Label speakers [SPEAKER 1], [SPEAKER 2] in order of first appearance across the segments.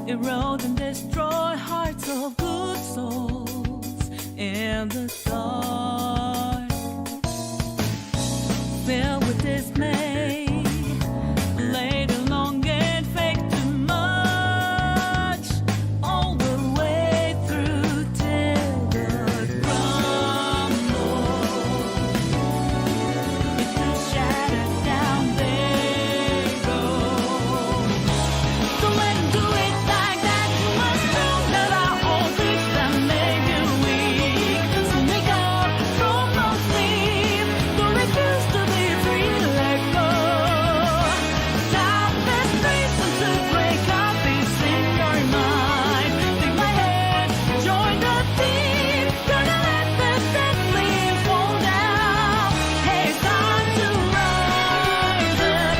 [SPEAKER 1] erode and destroy hearts of good souls in the dark. Filled with dismay, laid along and fake too much. All the way through till the crumble. If the shattered down they go. So let 'em do it like that. You must know that our own tricks that make you weak. So make up from no sleep. Don't refuse to be free. Let go. Down the streets until break up peace in your mind. Take my hand, join the team. Gonna let the dead leaves fall down. Hey, it's time to rise up.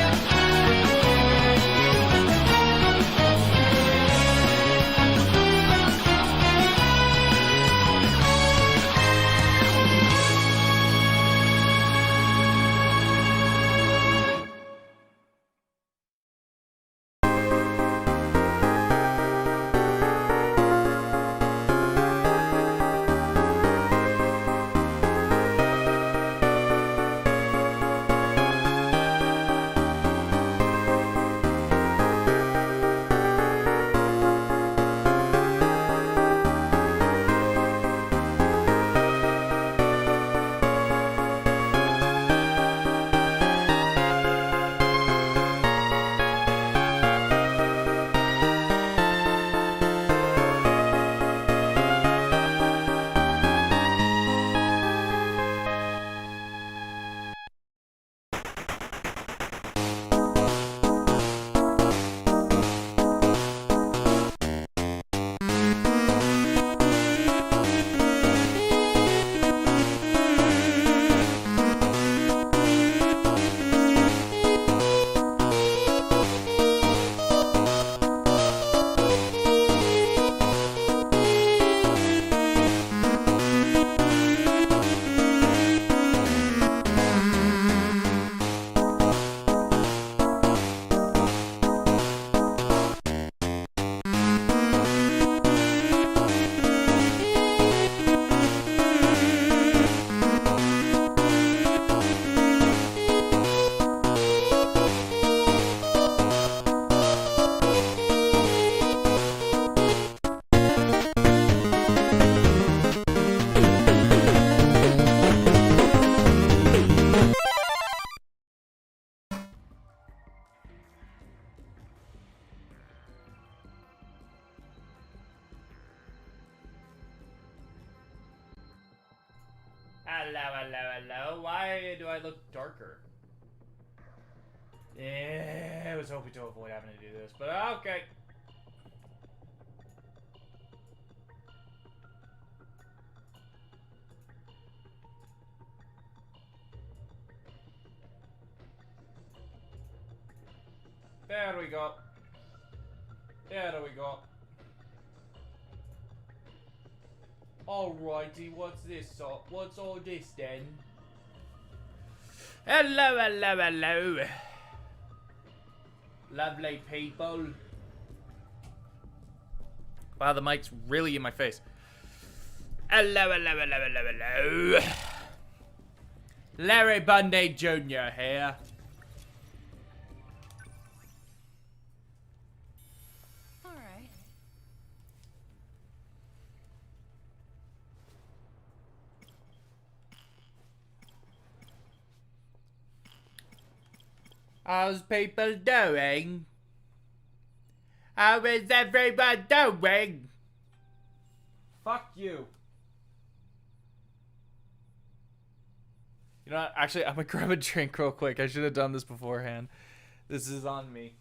[SPEAKER 2] Hello. Why do I look darker? Yeah, I was hoping to avoid having to do this, but okay. There we go. There we go. Alrighty, what's this? What's all this then? Hello. Lovely people. Wow, the mic's really in my face. Hello. Larry Bundy Jr. here.
[SPEAKER 1] Alright.
[SPEAKER 2] How's people doing? How is everyone doing? Fuck you. You know what? Actually, I'm gonna grab a drink real quick. I should have done this beforehand. This is on me.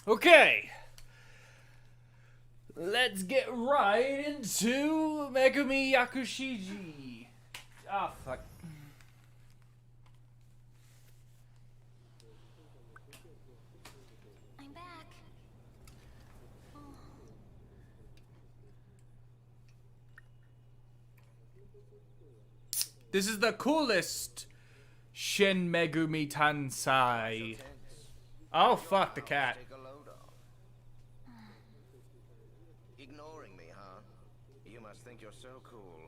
[SPEAKER 2] Okay. Let's get right into Megumi Yakushiji. Ah, fuck.
[SPEAKER 1] I'm back. Oh.
[SPEAKER 2] This is the coolest Shin Megumi Tensei. Oh, fuck the cat.
[SPEAKER 3] Take a load off. Ignoring me, huh? You must think you're so cool.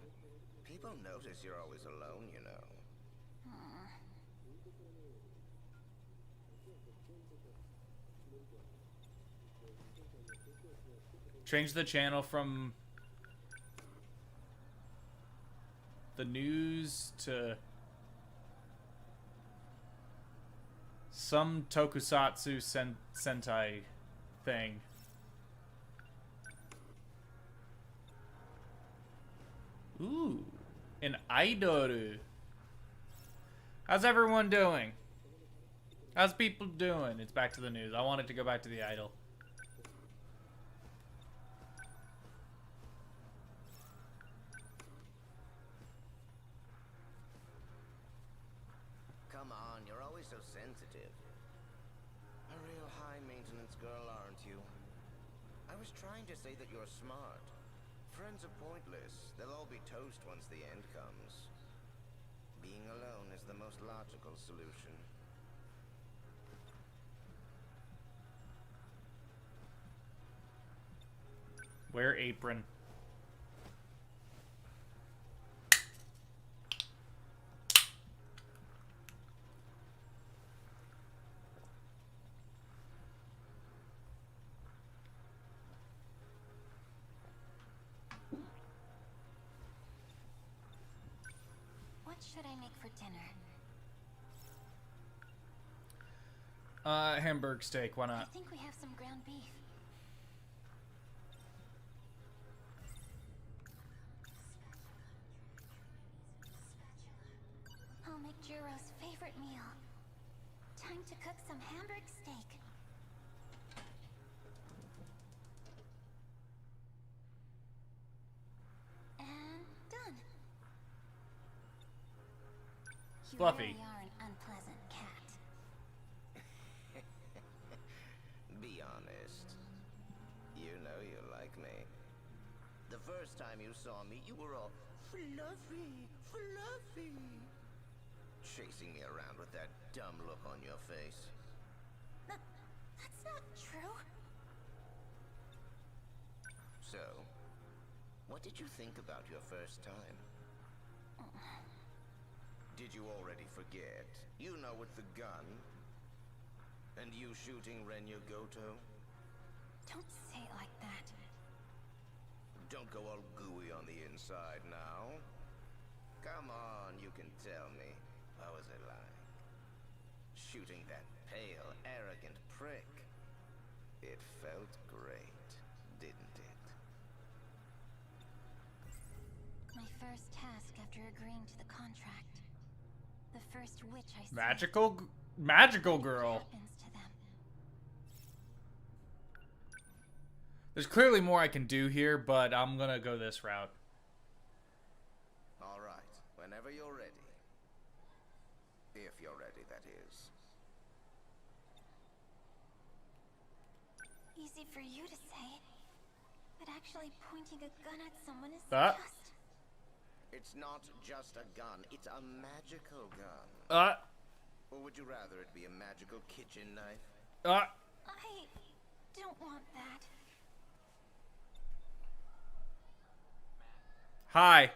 [SPEAKER 3] People notice you're always alone, you know.
[SPEAKER 2] Change the channel from the news to some tokusatsu sentai thing. Ooh, an idol. How's everyone doing? How's people doing? It's back to the news. I wanted to go back to the idol.
[SPEAKER 3] Come on, you're always so sensitive. A real high-maintenance girl, aren't you? I was trying to say that you're smart. Friends are pointless. They'll all be toast once the end comes. Being alone is the most logical solution.
[SPEAKER 2] Wear apron.
[SPEAKER 1] What should I make for dinner?
[SPEAKER 2] Hamburg steak, why
[SPEAKER 1] I
[SPEAKER 2] not?
[SPEAKER 1] think we have some ground beef. I'll make Juro's favorite meal. Time to cook some Hamburg steak. And done. You
[SPEAKER 2] Fluffy.
[SPEAKER 1] really are an unpleasant cat.
[SPEAKER 3] Be honest. You know you like me. The first time you saw me, you were all fluffy, fluffy. Chasing me around with that dumb look on your face.
[SPEAKER 1] That's not true.
[SPEAKER 3] So, what did you think about your first time? Did you already forget? You know, with the gun. And you shooting Renya Goto?
[SPEAKER 1] Don't say it like that.
[SPEAKER 3] Don't go all gooey on the inside now. Come on, you can tell me. What was it like? Shooting that pale, arrogant prick. It felt great, didn't it?
[SPEAKER 1] My first task after agreeing to the contract. The first witch I see.
[SPEAKER 2] Magical girl.
[SPEAKER 1] Happens to them.
[SPEAKER 2] There's clearly more I can do here, but I'm gonna go this route.
[SPEAKER 3] All right, whenever you're ready. If you're ready, that is.
[SPEAKER 1] Easy for you to say, but actually pointing a gun at someone is
[SPEAKER 2] Ah.
[SPEAKER 1] just...
[SPEAKER 3] It's not just a gun, it's a magical gun. Or would you rather it be a magical kitchen knife?
[SPEAKER 1] I don't want that.
[SPEAKER 2] Hi.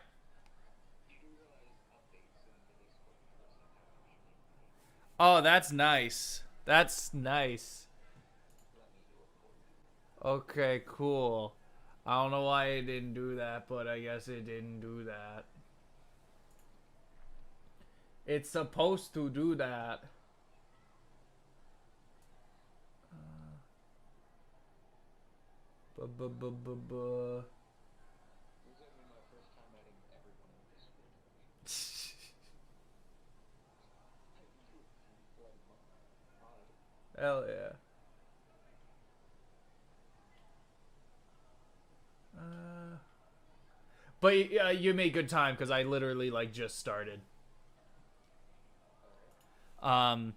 [SPEAKER 2] Oh, that's nice. That's nice. Okay, cool. I don't know why it didn't do that, but I guess it didn't do that. It's supposed to do that. Buh. Hell yeah. But you made good time because I literally like just started. Hell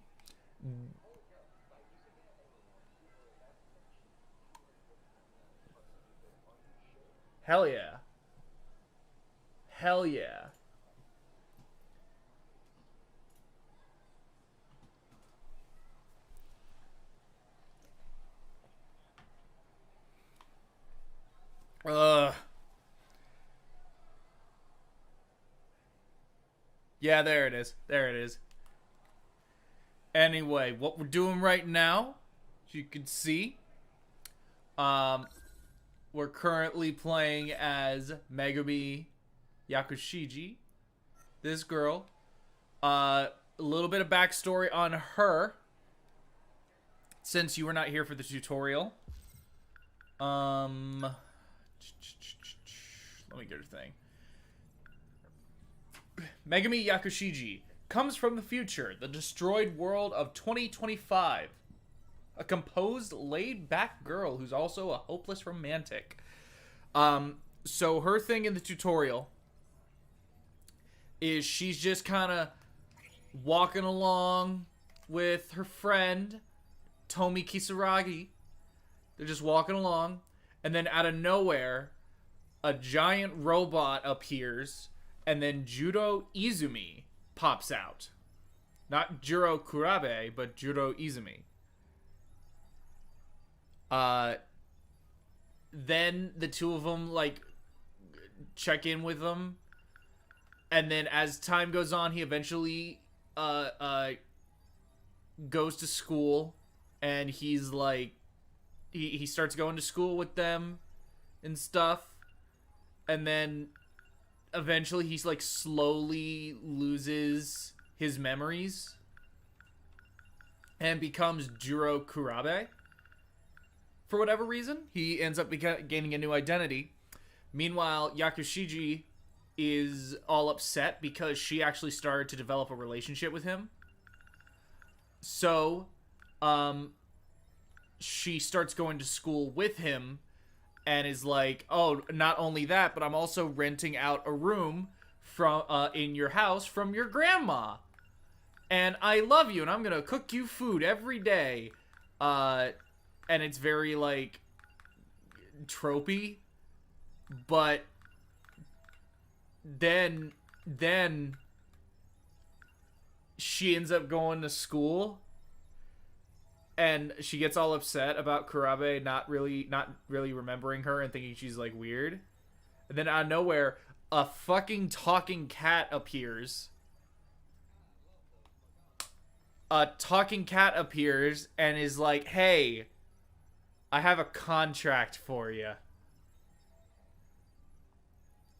[SPEAKER 2] yeah. Hell yeah. Yeah, there it is. There it is. Anyway, what we're doing right now, as you can see, we're currently playing as Megumi Yakushiji. This girl. A little bit of backstory on her, since you were not here for the tutorial. Let me get her thing. Megumi Yakushiji comes from the future, the destroyed world of 2025. A composed, laid-back girl who's also a hopeless romantic. So her thing in the tutorial is she's just kind of walking along with her friend, Tomi Kisaragi. They're just walking along, and then out of nowhere, a giant robot appears, and then Juro Izumi pops out. Not Juro Kurabe, but Juro Izumi. Then the two of them, like, check in with them. And then as time goes on, he eventually, goes to school. And he's, like, he starts going to school with them and stuff. And then eventually he's, like, slowly loses his memories. And becomes Juro Kurabe. For whatever reason, he ends up gaining a new identity. Meanwhile, Yakushiji is all upset because she actually started to develop a relationship with him. So, she starts going to school with him and is like, oh, not only that, but I'm also renting out a room from in your house from your grandma. And I love you, and I'm gonna cook you food every day. And it's very, like, tropey. But then she ends up going to school. And she gets all upset about Kurabe not really remembering her and thinking she's, like, weird. And then out of nowhere, a fucking talking cat appears. A talking cat appears and is like, hey, I have a contract for you.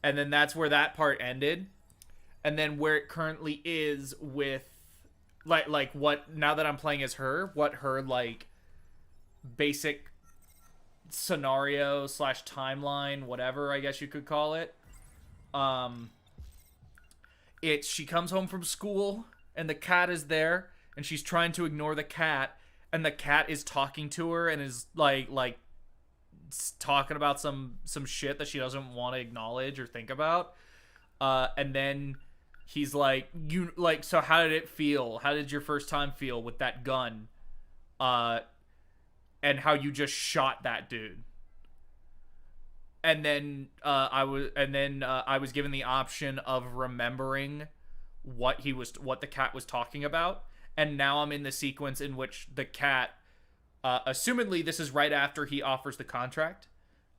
[SPEAKER 2] And then that's where that part ended. And then where it currently is with, like what, now that I'm playing as her, what her, like, basic scenario / timeline, whatever I guess you could call it. She comes home from school and the cat is there and she's trying to ignore the cat. And the cat is talking to her and is like talking about some shit that she doesn't want to acknowledge or think about. And then he's like, so how did it feel? How did your first time feel with that gun? And how you just shot that dude. And then I was given the option of remembering what the cat was talking about. And now I'm in the sequence in which the cat, assumedly this is right after he offers the contract.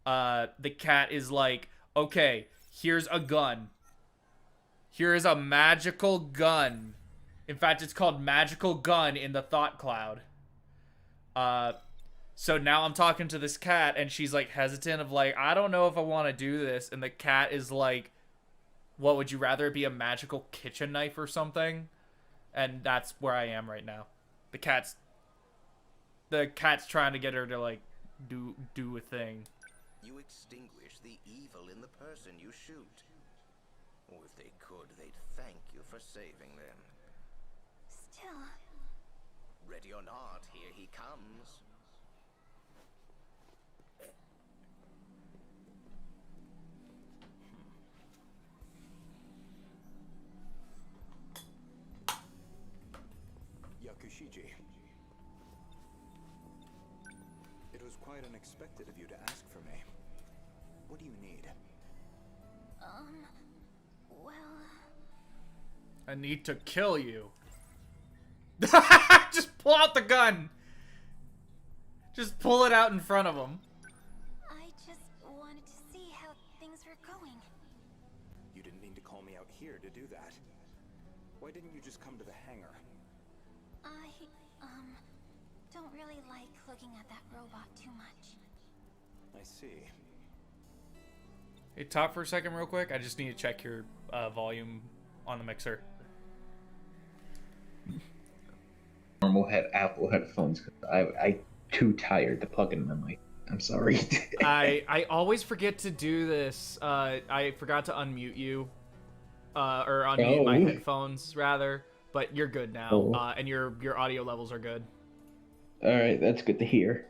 [SPEAKER 2] The cat is like, okay, here's a gun. Here is a magical gun. In fact, it's called Magical Gun in the Thought Cloud. So now I'm talking to this cat and she's like hesitant of like, I don't know if I want to do this. And the cat is like, what, would you rather it be a magical kitchen knife or something? And that's where I am right now. The cat's trying to get her to, like, do a thing.
[SPEAKER 3] You extinguish the evil in the person you shoot. Or if they could, they'd thank you for saving them.
[SPEAKER 4] Still.
[SPEAKER 3] Ready or not, here he comes.
[SPEAKER 5] Shiji. It was quite unexpected of you to ask for me. What do you need?
[SPEAKER 4] Well,
[SPEAKER 2] I need to kill you. Just pull out the gun. Just pull it out in front of him.
[SPEAKER 4] I just wanted to see how things were going.
[SPEAKER 5] You didn't need to call me out here to do that. Why didn't you just come to the hangar?
[SPEAKER 4] I, don't really like looking at that robot too much.
[SPEAKER 5] I see.
[SPEAKER 2] Hey, talk for a second real quick. I just need to check your volume on the mixer.
[SPEAKER 6] Normal Apple headphones. I too tired to plug in my mic. I'm sorry.
[SPEAKER 2] I always forget to do this. I forgot to unmute you, or unmute my headphones rather. But you're good now, and your audio levels are good.
[SPEAKER 6] All right, that's good to hear.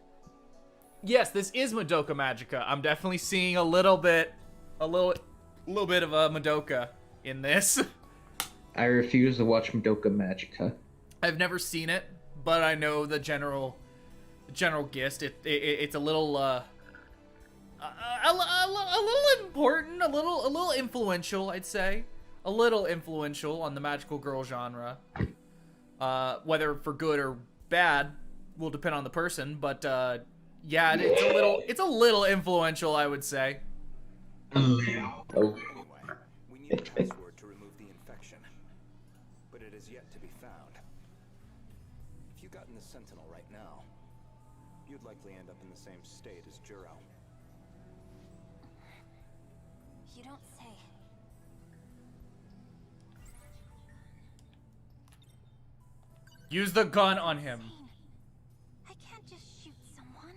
[SPEAKER 2] Yes, this is Madoka Magica. I'm definitely seeing a little bit of a Madoka in this.
[SPEAKER 6] I refuse to watch Madoka Magica.
[SPEAKER 2] I've never seen it, but I know the general gist. It's a little a little important, a little influential, I'd say. A little influential on the magical girl genre. Whether for good or bad will depend on the person, but yeah, it's a little influential, I would say.
[SPEAKER 5] Anyway, we need a password to remove the infection, but it is yet to be found. If you got in the Sentinel right now, you'd likely end up in the same state as Juro.
[SPEAKER 4] You don't say.
[SPEAKER 2] Use the gun on him.
[SPEAKER 4] I can't just shoot someone.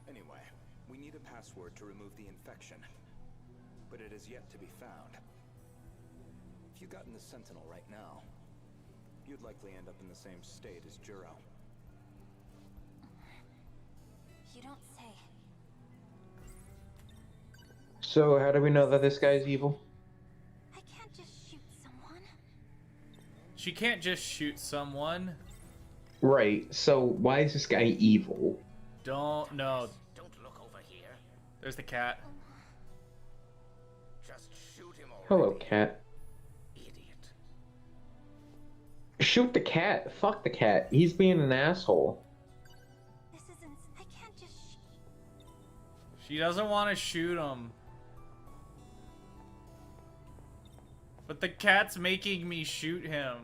[SPEAKER 5] Anyway, we need a password to remove the infection, but it is yet to be found. If you got in the Sentinel right now, you'd likely end up in the same state as Juro.
[SPEAKER 4] You don't say.
[SPEAKER 6] So how do we know that this guy's evil?
[SPEAKER 4] I can't just shoot someone.
[SPEAKER 2] She can't just shoot someone.
[SPEAKER 6] Right. So why is this guy evil?
[SPEAKER 2] Don't know.
[SPEAKER 3] Don't look over here.
[SPEAKER 2] There's the cat.
[SPEAKER 3] Just shoot him already.
[SPEAKER 6] Hello, cat.
[SPEAKER 3] Idiot.
[SPEAKER 6] Shoot the cat. Fuck the cat. He's being an asshole.
[SPEAKER 4] This isn't. I can't just.
[SPEAKER 2] She doesn't want to shoot him. But the cat's making me shoot him.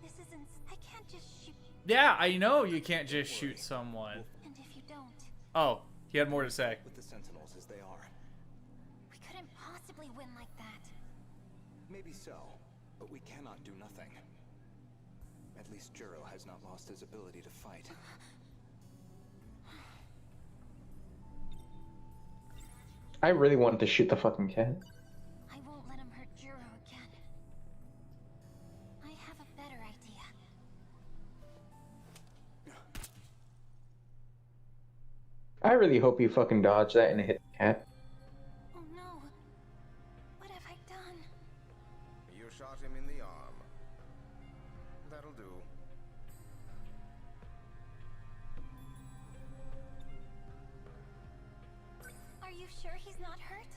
[SPEAKER 4] This isn't. I can't just shoot.
[SPEAKER 2] Yeah, I know you can't just shoot someone.
[SPEAKER 4] And if you don't,
[SPEAKER 2] Oh, he had more to say.
[SPEAKER 5] With the Sentinels as they are.
[SPEAKER 4] we couldn't possibly win like that.
[SPEAKER 5] Maybe so, but we cannot do nothing. At least Juro has not lost his ability to fight.
[SPEAKER 6] I really wanted to shoot the fucking cat.
[SPEAKER 4] I won't let him hurt Juro again. I have a better idea.
[SPEAKER 6] I really hope you fucking dodge that and hit the cat.
[SPEAKER 4] Oh no. What have I done?
[SPEAKER 3] You shot him in the arm. That'll do.
[SPEAKER 4] Are you sure he's not hurt?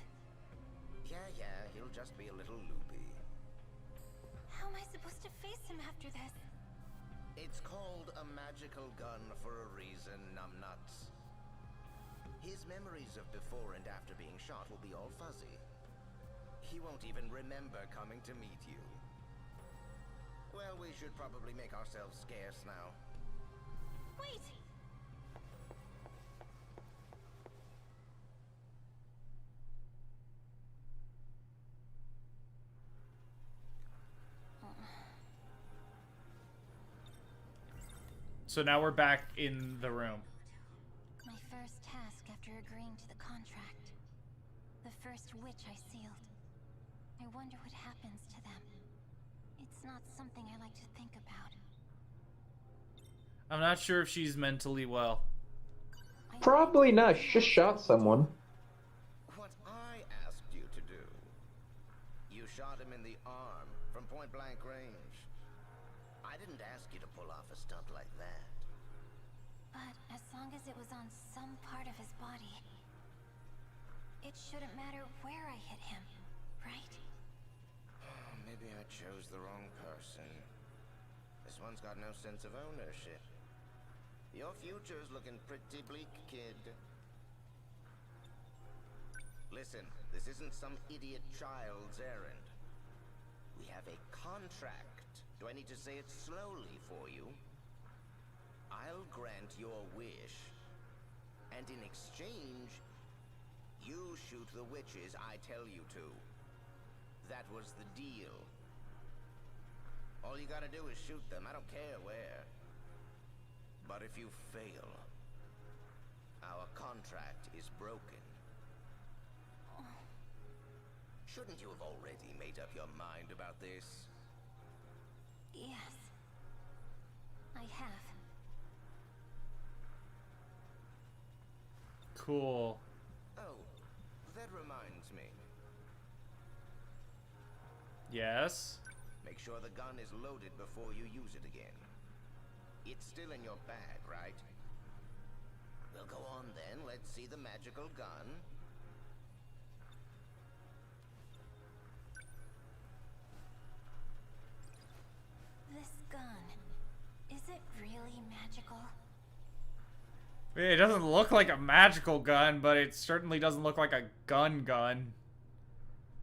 [SPEAKER 3] Yeah, he'll just be a little loopy.
[SPEAKER 4] How am I supposed to face him after this?
[SPEAKER 3] It's called a magical gun for a reason, numbnuts. His memories of before and after being shot will be all fuzzy. He won't even remember coming to meet you. Well, we should probably make ourselves scarce now.
[SPEAKER 4] Wait!
[SPEAKER 2] So now we're back in the room.
[SPEAKER 4] My first task after agreeing to the contract. The first witch I sealed. I wonder what happens to them. It's not something I like to think about.
[SPEAKER 2] I'm not sure if she's mentally well.
[SPEAKER 6] Probably not. She just shot someone.
[SPEAKER 3] What I asked you to do. You shot him in the arm from point blank range. I didn't ask you to pull off a stunt like that.
[SPEAKER 4] But as long as it was on some part of his body, it shouldn't matter where I hit him, right?
[SPEAKER 3] Maybe I chose the wrong person. This one's got no sense of ownership. Your future's looking pretty bleak, kid. Listen, this isn't some idiot child's errand. We have a contract. Do I need to say it slowly for you? I'll grant your wish. And in exchange, you shoot the witches I tell you to. That was the deal. All you gotta do is shoot them. I don't care where. But if you fail, our contract is broken. Shouldn't you have already made up your mind about this?
[SPEAKER 4] Yes. I have.
[SPEAKER 2] Cool.
[SPEAKER 3] Oh, that reminds me.
[SPEAKER 2] Yes.
[SPEAKER 3] Make sure the gun is loaded before you use it again. It's still in your bag, right? Well, go on then. Let's see the magical gun.
[SPEAKER 4] This gun, is it really magical?
[SPEAKER 2] It doesn't look like a magical gun, but it certainly doesn't look like a gun.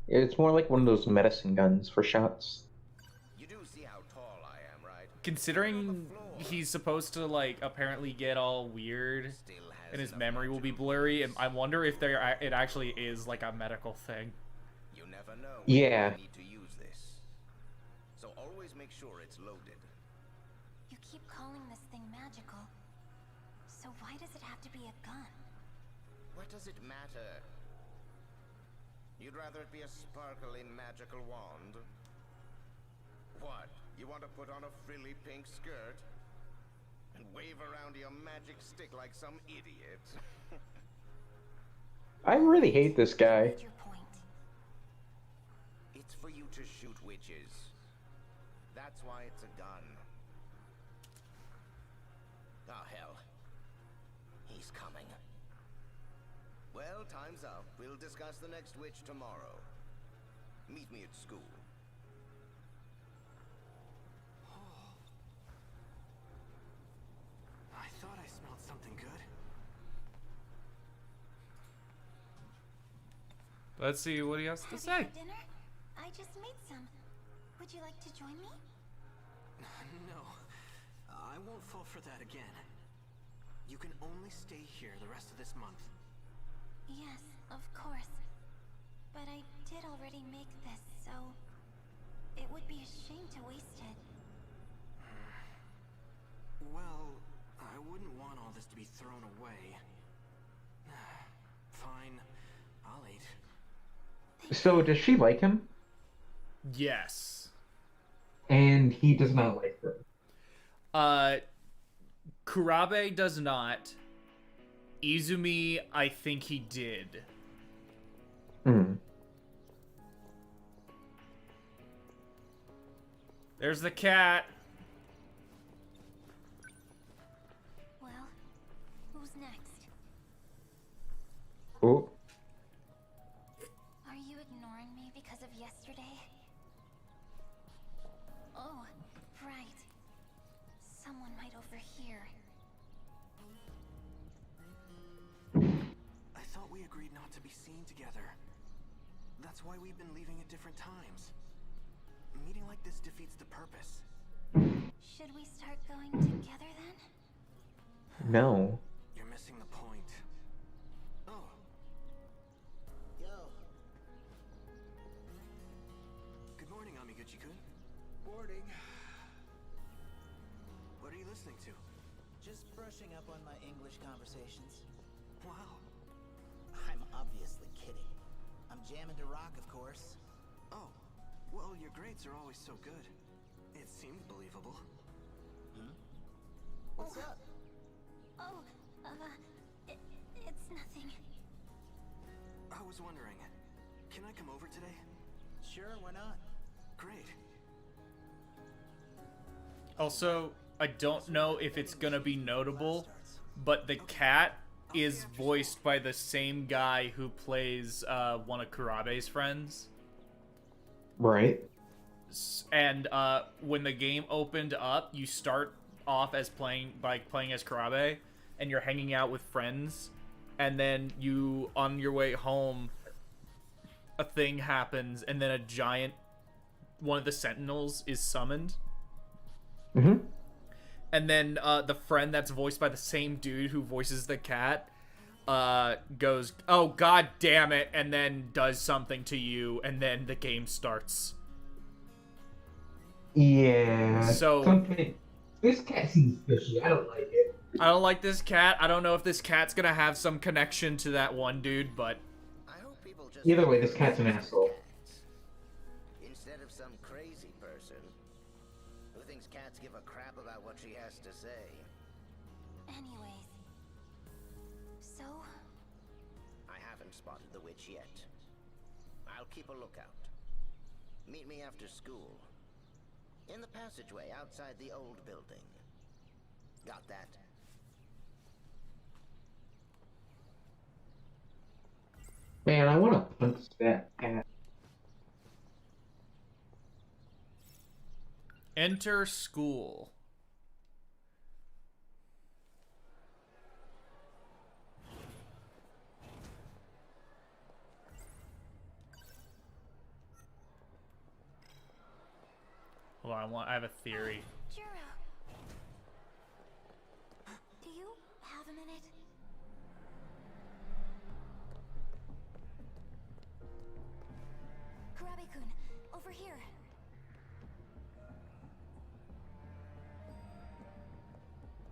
[SPEAKER 6] It's more like one of those medicine guns for shots.
[SPEAKER 3] You do see how tall I am, right?
[SPEAKER 2] Considering he's supposed to, like, apparently get all weird
[SPEAKER 3] Still has
[SPEAKER 2] and his
[SPEAKER 3] enough
[SPEAKER 2] memory will be
[SPEAKER 3] magical
[SPEAKER 2] blurry, and
[SPEAKER 3] force.
[SPEAKER 2] I wonder if it actually is, like, a medical thing.
[SPEAKER 3] You never know when
[SPEAKER 6] Yeah.
[SPEAKER 3] you need to use this. So always make sure it's loaded.
[SPEAKER 4] You keep calling this thing magical. So why does it have to be a gun?
[SPEAKER 3] What does it matter? You'd rather it be a sparkly magical wand? What? You want to put on a frilly pink skirt? And wave around your magic stick like some idiot?
[SPEAKER 6] I really hate this guy.
[SPEAKER 4] What's your point?
[SPEAKER 3] It's for you to shoot witches. That's why it's a gun. Oh, hell. He's coming. Well, time's up. We'll discuss the next witch tomorrow. Meet me at school.
[SPEAKER 5] I thought I smelled something good.
[SPEAKER 2] Let's see what he has to
[SPEAKER 4] Have you
[SPEAKER 2] say.
[SPEAKER 4] had dinner? I just made some. Would you like to join me?
[SPEAKER 5] No, I won't fall for that again. You can only stay here the rest of this month.
[SPEAKER 4] Yes, of course. But I did already make this, so it would be a shame to waste it.
[SPEAKER 5] Well, I wouldn't want all this to be thrown away. Fine, I'll eat.
[SPEAKER 6] So, does she like him?
[SPEAKER 2] Yes.
[SPEAKER 6] And he does not like her.
[SPEAKER 2] Kurabe does not. Izumi, I think he did.
[SPEAKER 6] Hmm.
[SPEAKER 2] There's the cat.
[SPEAKER 4] Well, who's next?
[SPEAKER 6] Oh.
[SPEAKER 4] Are you ignoring me because of yesterday? Oh, right. Someone might overhear.
[SPEAKER 5] I thought we agreed not to be seen together. That's why we've been leaving at different times. Meeting like this defeats the purpose.
[SPEAKER 4] Should we start going together then?
[SPEAKER 6] No.
[SPEAKER 5] You're missing the point. Oh,
[SPEAKER 3] Yo.
[SPEAKER 5] good morning, Amiguchi-kun.
[SPEAKER 7] Boarding.
[SPEAKER 5] What are you listening to?
[SPEAKER 7] Just brushing up on my English conversations.
[SPEAKER 5] Wow.
[SPEAKER 7] I'm obviously kidding. I'm jamming to rock, of course.
[SPEAKER 5] Oh, well, your grades are always so good. It seemed believable.
[SPEAKER 7] What's up?
[SPEAKER 4] Oh, nothing.
[SPEAKER 5] I was wondering, can I come over today?
[SPEAKER 7] Sure, why not?
[SPEAKER 5] Great.
[SPEAKER 2] Also, I don't know if it's gonna be notable, but the cat is voiced by the same guy who plays one of Kurabe's friends.
[SPEAKER 6] Right.
[SPEAKER 2] And when the game opened up, you start off as playing as Kurabe, and you're hanging out with friends, and then you, on your way home, a thing happens, and then one of the Sentinels is summoned.
[SPEAKER 6] Mm-hmm.
[SPEAKER 2] And then the friend that's voiced by the same dude who voices the cat goes, "Oh, god damn it," and then does something to you, and then the game starts.
[SPEAKER 6] Yeah.
[SPEAKER 2] So-
[SPEAKER 6] something. This cat seems fishy. I don't like it.
[SPEAKER 2] I don't like this cat. I don't know if this cat's gonna have some connection to that one dude, but
[SPEAKER 3] I hope people just
[SPEAKER 6] Either way, this cat's an asshole.
[SPEAKER 3] cats. Instead of some crazy person who thinks cats give a crap about what she has to say.
[SPEAKER 4] Anyways. So,
[SPEAKER 3] I haven't spotted the witch yet. I'll keep a lookout. Meet me after school. In the passageway outside the old building. Got that?
[SPEAKER 6] Man, I want to punch that cat.
[SPEAKER 2] enter school. Hold on, I have a theory.
[SPEAKER 4] Juro. Do you have a minute? Kurabe-kun, over here.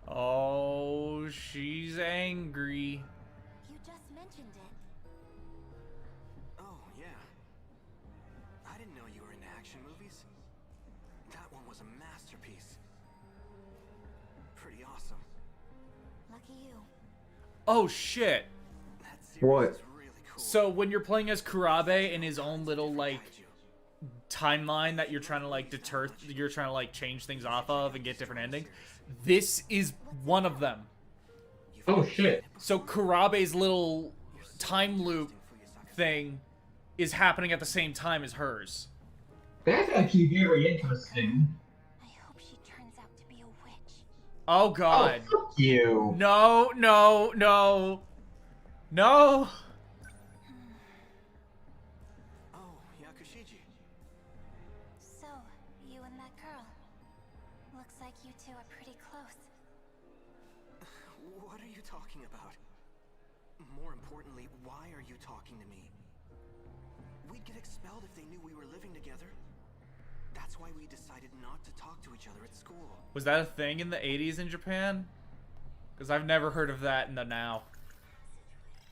[SPEAKER 2] Oh, she's angry.
[SPEAKER 4] You just mentioned it.
[SPEAKER 5] Oh, yeah. I didn't know you were into action movies. That one was a masterpiece. Pretty awesome.
[SPEAKER 4] Lucky you.
[SPEAKER 2] Oh shit.
[SPEAKER 5] That series
[SPEAKER 6] What?
[SPEAKER 5] is really cool.
[SPEAKER 2] So when you're playing as Kurabe in his own little like timeline that you're trying to like change things off of and get different endings, this is one of them.
[SPEAKER 6] Oh shit.
[SPEAKER 2] So Kurabe's little time loop thing is happening at the same time as hers.
[SPEAKER 6] That's actually very interesting.
[SPEAKER 4] I hope she turns out to be a witch.
[SPEAKER 2] Oh god.
[SPEAKER 6] Oh, fuck you.
[SPEAKER 2] No, no, no. No.
[SPEAKER 5] Oh, Yakushiji.
[SPEAKER 4] So, you and that girl. Looks like you two are pretty close.
[SPEAKER 5] What are you talking about? More importantly, why are you talking to me? We'd get expelled if they knew we were living together. That's why we decided not to talk to each other at school.
[SPEAKER 2] Was that a thing in the 80s in Japan? Because I've never heard of that in the now.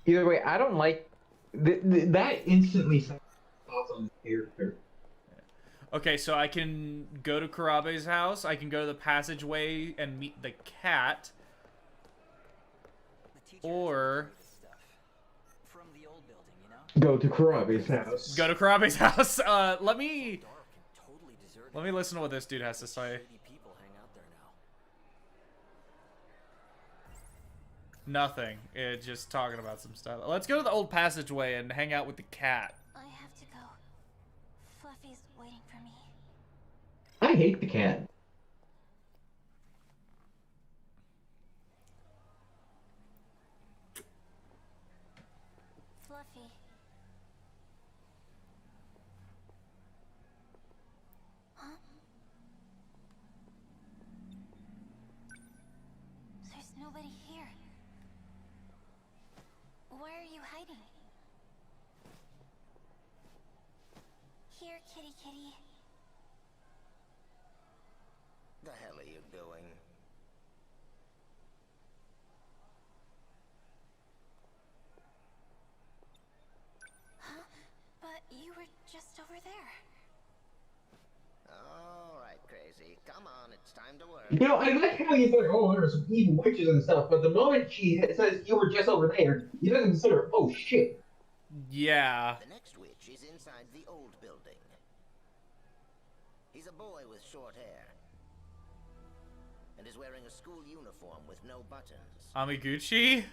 [SPEAKER 6] Either way, I don't like that. Instantly sets thoughts on the character.
[SPEAKER 2] Okay, so I can go to Kurabe's house. I can go to the passageway and meet the cat.
[SPEAKER 5] The teacher
[SPEAKER 2] Or
[SPEAKER 5] this stuff from the old building, you know?
[SPEAKER 6] Go to Kurabe's house.
[SPEAKER 2] go to Kurabe's house. Let me
[SPEAKER 5] Dark and totally deserted.
[SPEAKER 2] listen to what this dude has to say.
[SPEAKER 5] Shady people hang out there now.
[SPEAKER 2] Nothing. Just talking about some stuff. Let's go to the old passageway and hang out with the cat.
[SPEAKER 4] I have to go. Fluffy's waiting for me.
[SPEAKER 6] I hate the cat.
[SPEAKER 4] Fluffy. Huh? There's nobody here. Why are you hiding? Here, kitty kitty.
[SPEAKER 3] The hell are you doing?
[SPEAKER 4] Huh? But you were just over there.
[SPEAKER 3] All right, crazy. Come on, it's It's time to work.
[SPEAKER 6] You know, I like how he's like, oh, there are some evil witches and stuff, but the moment she says you were just over there, he doesn't consider, oh shit.
[SPEAKER 2] Yeah.
[SPEAKER 3] The next witch is inside the old building. He's a boy with short hair. And is wearing a school uniform with no buttons.
[SPEAKER 2] Amiguchi?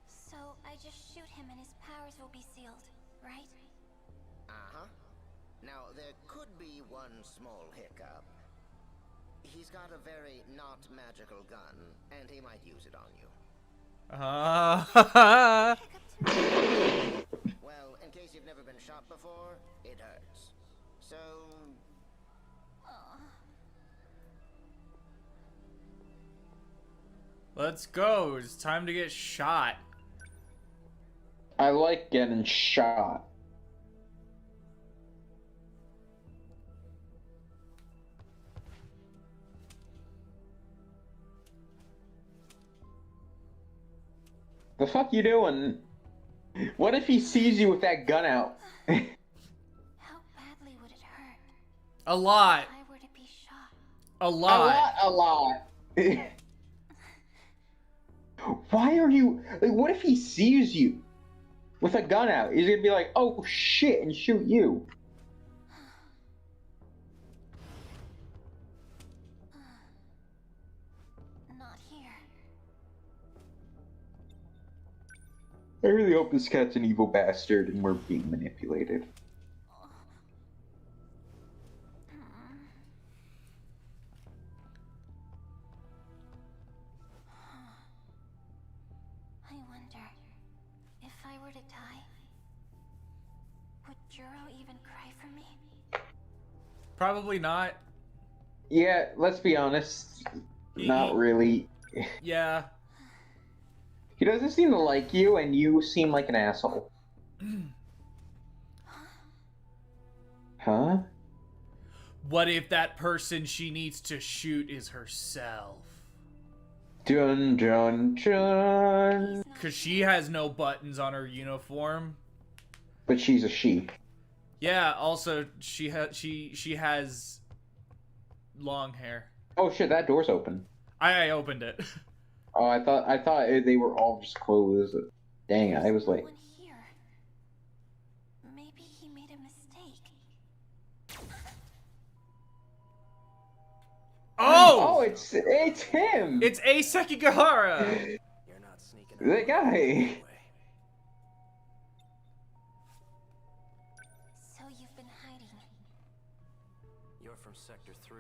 [SPEAKER 4] So I just shoot him and his powers will be sealed, right?
[SPEAKER 3] Uh-huh. Now, there could be one small hiccup. He's got a very not magical gun, and he might use it on you. Well, in case you've never been shot before, it hurts. So...
[SPEAKER 2] Let's go. It's time to get shot.
[SPEAKER 6] I like getting shot. The fuck you doing? What if he sees you with that gun out?
[SPEAKER 4] How badly would it hurt
[SPEAKER 2] A lot.
[SPEAKER 4] if I were to be shot?
[SPEAKER 2] A lot.
[SPEAKER 6] A lot. Why are you... Like, what if he sees you with a gun out? He's gonna be like, oh shit, and shoot you.
[SPEAKER 4] Not here.
[SPEAKER 6] I really hope this cat's an evil bastard and we're being manipulated.
[SPEAKER 4] I wonder, if I were to die, would Juro even cry for me?
[SPEAKER 2] Probably not.
[SPEAKER 6] Yeah, let's be honest. Not really.
[SPEAKER 2] Yeah.
[SPEAKER 6] He doesn't seem to like you, and you seem like an asshole. Huh?
[SPEAKER 2] What if that person she needs to shoot is herself?
[SPEAKER 6] Dun dun dun.
[SPEAKER 2] Because she has no buttons on her uniform.
[SPEAKER 6] But she's a she.
[SPEAKER 2] Yeah, also, she has long hair.
[SPEAKER 6] Oh shit, that door's open.
[SPEAKER 2] I opened it.
[SPEAKER 6] Oh, I thought they were all just closed. Dang, I was like...
[SPEAKER 4] No one here. Maybe he made a mistake.
[SPEAKER 2] Oh!
[SPEAKER 6] Oh, it's him!
[SPEAKER 2] It's A Sekigahara!
[SPEAKER 5] You're not sneaking
[SPEAKER 6] The
[SPEAKER 5] out
[SPEAKER 6] guy.
[SPEAKER 5] anyway.
[SPEAKER 4] So you've been hiding.
[SPEAKER 5] You're from Sector 3.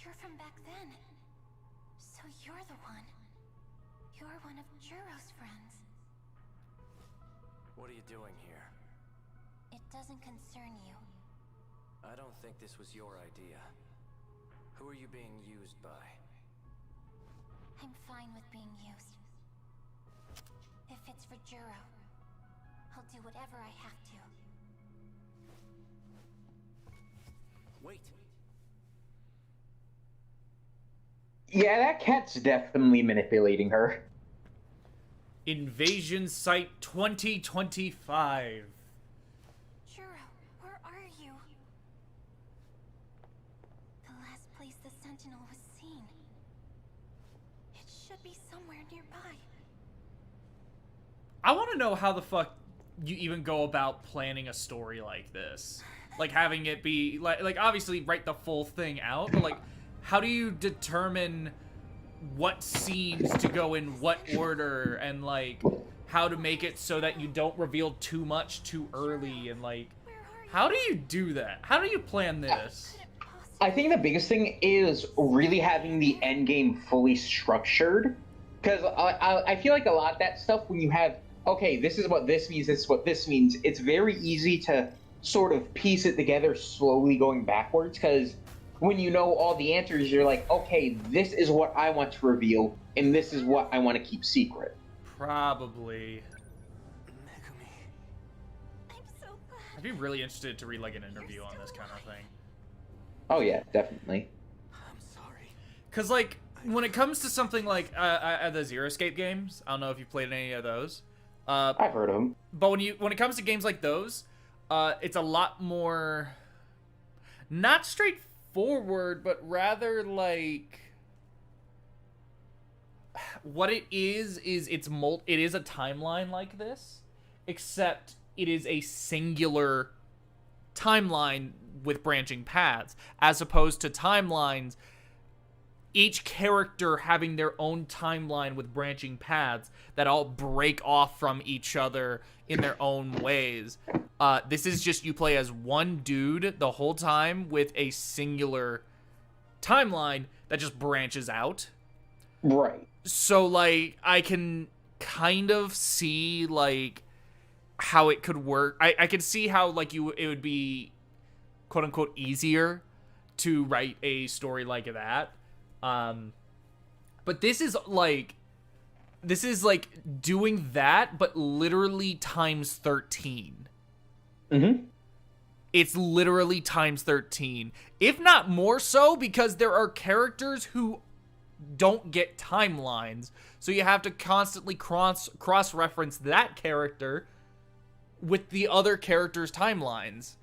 [SPEAKER 4] You're from back then. So you're the one. You're one of Juro's friends.
[SPEAKER 5] What are you doing here?
[SPEAKER 4] It doesn't concern you.
[SPEAKER 5] I don't think this was your idea. Who are you being used by?
[SPEAKER 4] I'm fine with being used. If it's for Juro, I'll do whatever I have to.
[SPEAKER 5] Wait!
[SPEAKER 6] Yeah, that cat's definitely manipulating her.
[SPEAKER 2] Invasion Site 2025.
[SPEAKER 4] Juro, where are you? The last place the Sentinel was seen. It should be somewhere nearby.
[SPEAKER 2] I want to know how the fuck you even go about planning a story like this. Like, having it be... Like obviously, write the full thing out, but, like, how do you determine what scenes to go in what order and, like, how to make it so that you don't reveal too much too early and, like... How do you do that? How do you plan this?
[SPEAKER 6] I think the biggest thing is really having the end game fully structured. Because I feel like a lot of that stuff, when you have, okay, this is what this means, this is what this means, it's very easy to sort of piece it together slowly going backwards. Because when you know all the answers, you're like, okay, this is what I want to reveal, and this is what I want to keep secret.
[SPEAKER 2] Probably.
[SPEAKER 5] Megumi.
[SPEAKER 4] I'm so glad.
[SPEAKER 2] I'd be really interested to read, like, an interview on this kind of thing.
[SPEAKER 6] Oh yeah, definitely.
[SPEAKER 5] I'm sorry.
[SPEAKER 2] Because, like, when it comes to something like the Zero Escape games, I don't know if you've played any of those.
[SPEAKER 6] I've heard of them.
[SPEAKER 2] But when it comes to games like those, it's a lot more not straightforward, forward, but rather like what it is it is a timeline like this, except it is a singular timeline with branching paths, as opposed to timelines, each character having their own timeline with branching paths that all break off from each other in their own ways. This is just you play as one dude the whole time with a singular timeline that just branches out.
[SPEAKER 6] Right.
[SPEAKER 2] So, like, I can kind of see, like, how it could work. I could see how, like, it would be, quote-unquote, easier to write a story like that. But this is, like, doing that, but literally times 13.
[SPEAKER 6] Mm-hmm.
[SPEAKER 2] It's literally times 13. If not more so, because there are characters who don't get timelines, so you have to constantly cross-reference that character with the other characters' timelines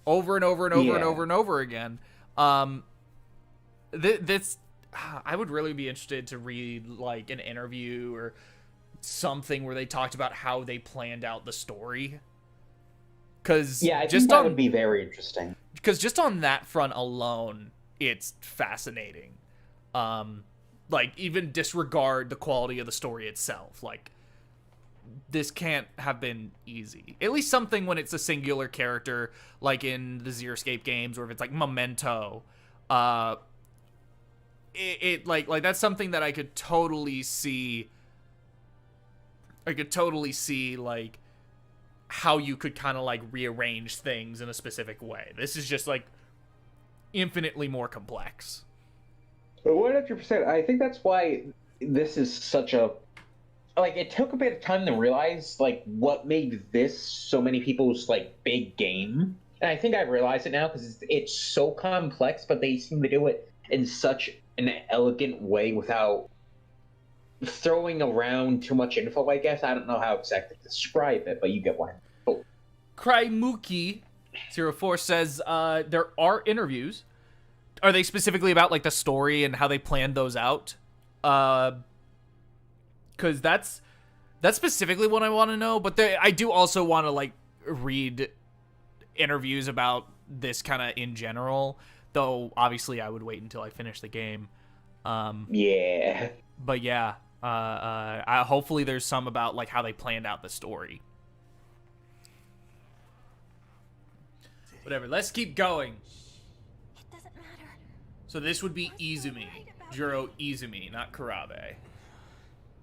[SPEAKER 2] over and over and over and over and over again. This I would really be interested to read like an interview or something where they talked about how they planned out the story. Because
[SPEAKER 6] I think that would be very interesting.
[SPEAKER 2] Because just on that front alone, it's fascinating. Like, even disregard the quality of the story itself. Like, this can't have been easy. At least something when it's a singular character, like in the Xeriscape games, or if it's like Memento. Like that's something that I could totally see. Like, how you could kind of like rearrange things in a specific way. This is just like infinitely more complex.
[SPEAKER 6] 100%. I think that's why this is such a, like, it took a bit of time to realize like what made this so many people's like big game. And I think I realize it now because it's so complex, but they seem to do it in such an elegant way without throwing around too much info, I guess. I don't know how exactly to describe it, but you get one. Oh.
[SPEAKER 2] Crymuki04 says there are interviews. Are they specifically about like the story and how they planned those out? Because that's specifically what I want to know. But I do also want to like read interviews about this kind of in general. Though obviously I would wait until I finish the game.
[SPEAKER 6] Yeah.
[SPEAKER 2] But yeah. Hopefully there's some about like how they planned out the story. Whatever, let's keep going.
[SPEAKER 4] It doesn't matter.
[SPEAKER 2] So this would be Izumi. Juro Izumi, not Karabe.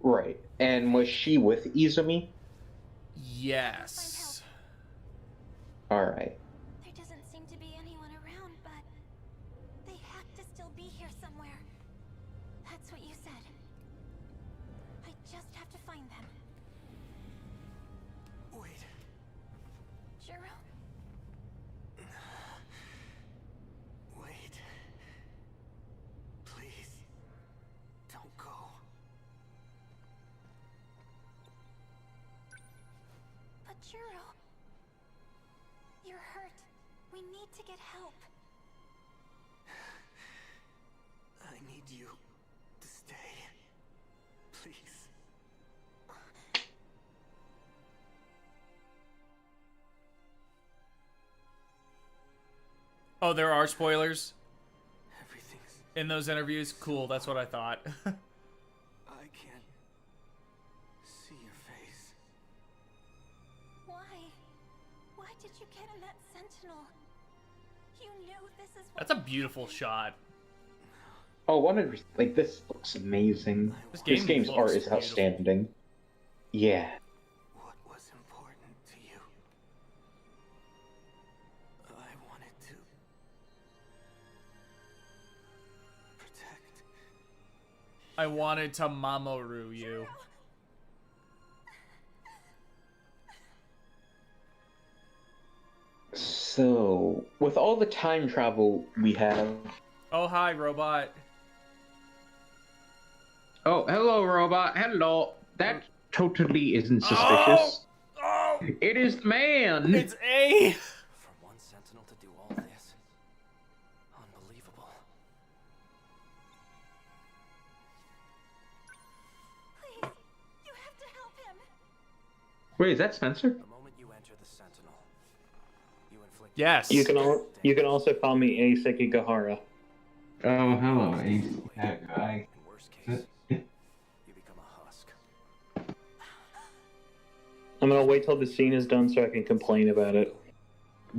[SPEAKER 6] Right. And was she with Izumi?
[SPEAKER 2] Yes.
[SPEAKER 6] Alright.
[SPEAKER 4] There doesn't seem to be anyone around, but they have to still be here somewhere. That's what you said. I just have to find them.
[SPEAKER 5] Wait.
[SPEAKER 4] Juro?
[SPEAKER 5] Wait. Please. Don't go.
[SPEAKER 4] But Juro, you're hurt. We need to get help.
[SPEAKER 5] I need you to stay. Please.
[SPEAKER 2] Oh, there are spoilers
[SPEAKER 5] Everything's...
[SPEAKER 2] in those interviews? Cool, that's what I thought.
[SPEAKER 5] I can't see your face.
[SPEAKER 4] Why? Why did you get in that Sentinel? You knew this is what...
[SPEAKER 2] That's a beautiful shot.
[SPEAKER 6] Oh, like, this looks amazing.
[SPEAKER 2] This
[SPEAKER 6] This game's
[SPEAKER 2] looks
[SPEAKER 6] art is
[SPEAKER 2] beautiful.
[SPEAKER 6] outstanding. Yeah.
[SPEAKER 5] What was important to you? I wanted to protect.
[SPEAKER 2] I wanted to Mamoru you.
[SPEAKER 6] So, with all the time travel we have...
[SPEAKER 2] Oh, hi, robot.
[SPEAKER 6] Oh, hello, robot. Hello. That totally isn't suspicious.
[SPEAKER 2] Oh!
[SPEAKER 6] It is the man!
[SPEAKER 2] It's A!
[SPEAKER 5] For one Sentinel to do all this. Unbelievable.
[SPEAKER 6] Wait, is that Spencer?
[SPEAKER 5] The moment you enter the Sentinel, you inflict
[SPEAKER 2] Yes.
[SPEAKER 8] You can also call me A Sekigahara.
[SPEAKER 6] Oh, hello, Ace.
[SPEAKER 5] in worst case, you become a husk.
[SPEAKER 8] I'm gonna wait till the scene is done so I can complain about it.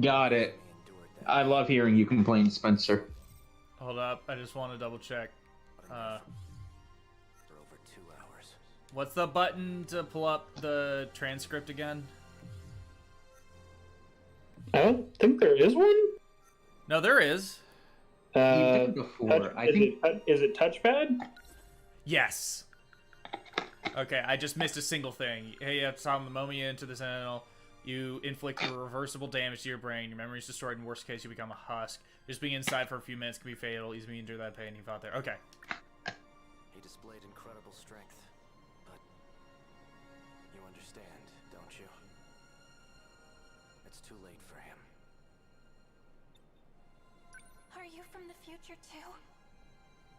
[SPEAKER 6] Got it. I love hearing you complain, Spencer.
[SPEAKER 2] Hold up, I just want to double check.
[SPEAKER 5] For over 2 hours.
[SPEAKER 2] What's the button to pull up the transcript again?
[SPEAKER 8] I don't think there is one.
[SPEAKER 2] No, there is.
[SPEAKER 6] You've done it before. I think.
[SPEAKER 8] Is it touchpad?
[SPEAKER 2] Yes. Okay, I just missed a single thing. Hey, you have to solve the moment you enter the Sentinel. You inflict irreversible damage to your brain. Your memory is destroyed. In worst case, you become a husk. Just being inside for a few minutes can be fatal. Easily endure that pain. He fought there. Okay.
[SPEAKER 5] He displayed incredible strength, but you understand, don't you? It's too late for him.
[SPEAKER 4] Are you from the future too?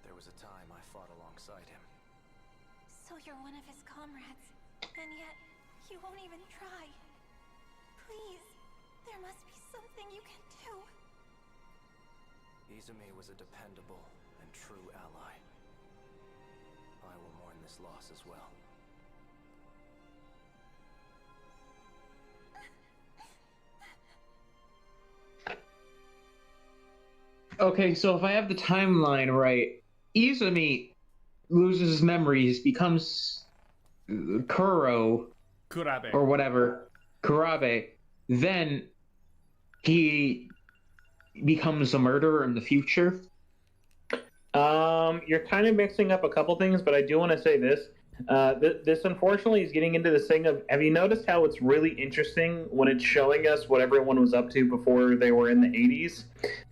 [SPEAKER 5] There was a time I fought alongside him.
[SPEAKER 4] So you're one of his comrades, and yet you won't even try. Please, there must be something you can do.
[SPEAKER 5] Izumi was a dependable and true ally. I will mourn this loss as well.
[SPEAKER 6] Okay, so if I have the timeline right, Izumi loses his memories, becomes Kuro
[SPEAKER 2] Kurabe.
[SPEAKER 6] or whatever, Kurabe. Then he becomes a murderer in the future.
[SPEAKER 8] You're kind of mixing up a couple things, but I do want to say this. This unfortunately is getting into this thing of, have you noticed how it's really interesting when it's showing us what everyone was up to before they were in the 80s?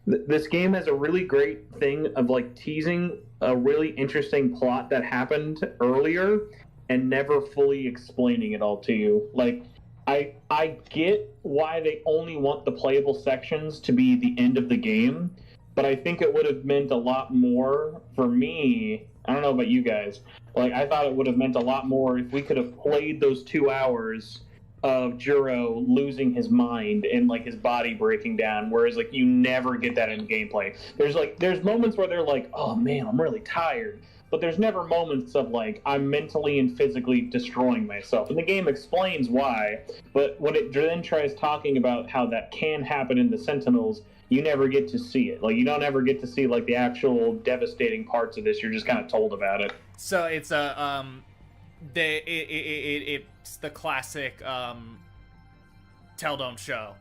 [SPEAKER 8] This game has a really great thing of like teasing a really interesting plot that happened earlier and never fully explaining it all to you. Like, I get why they only want the playable sections to be the end of the game, but I think it would have meant a lot more for me. I don't know about you guys. Like, I thought it would have meant a lot more if we could have played those 2 hours of Juro losing his mind and like his body breaking down, whereas like you never get that in gameplay. There's moments where they're like, oh man, I'm really tired, but there's never moments of like I'm mentally and physically destroying myself. And the game explains why, but when it then tries talking about how that can happen in the Sentinels, you never get to see it. Like, you don't ever get to see like the actual devastating parts of this. You're just kind of told about it.
[SPEAKER 2] So it's a it's the classic tell don't show.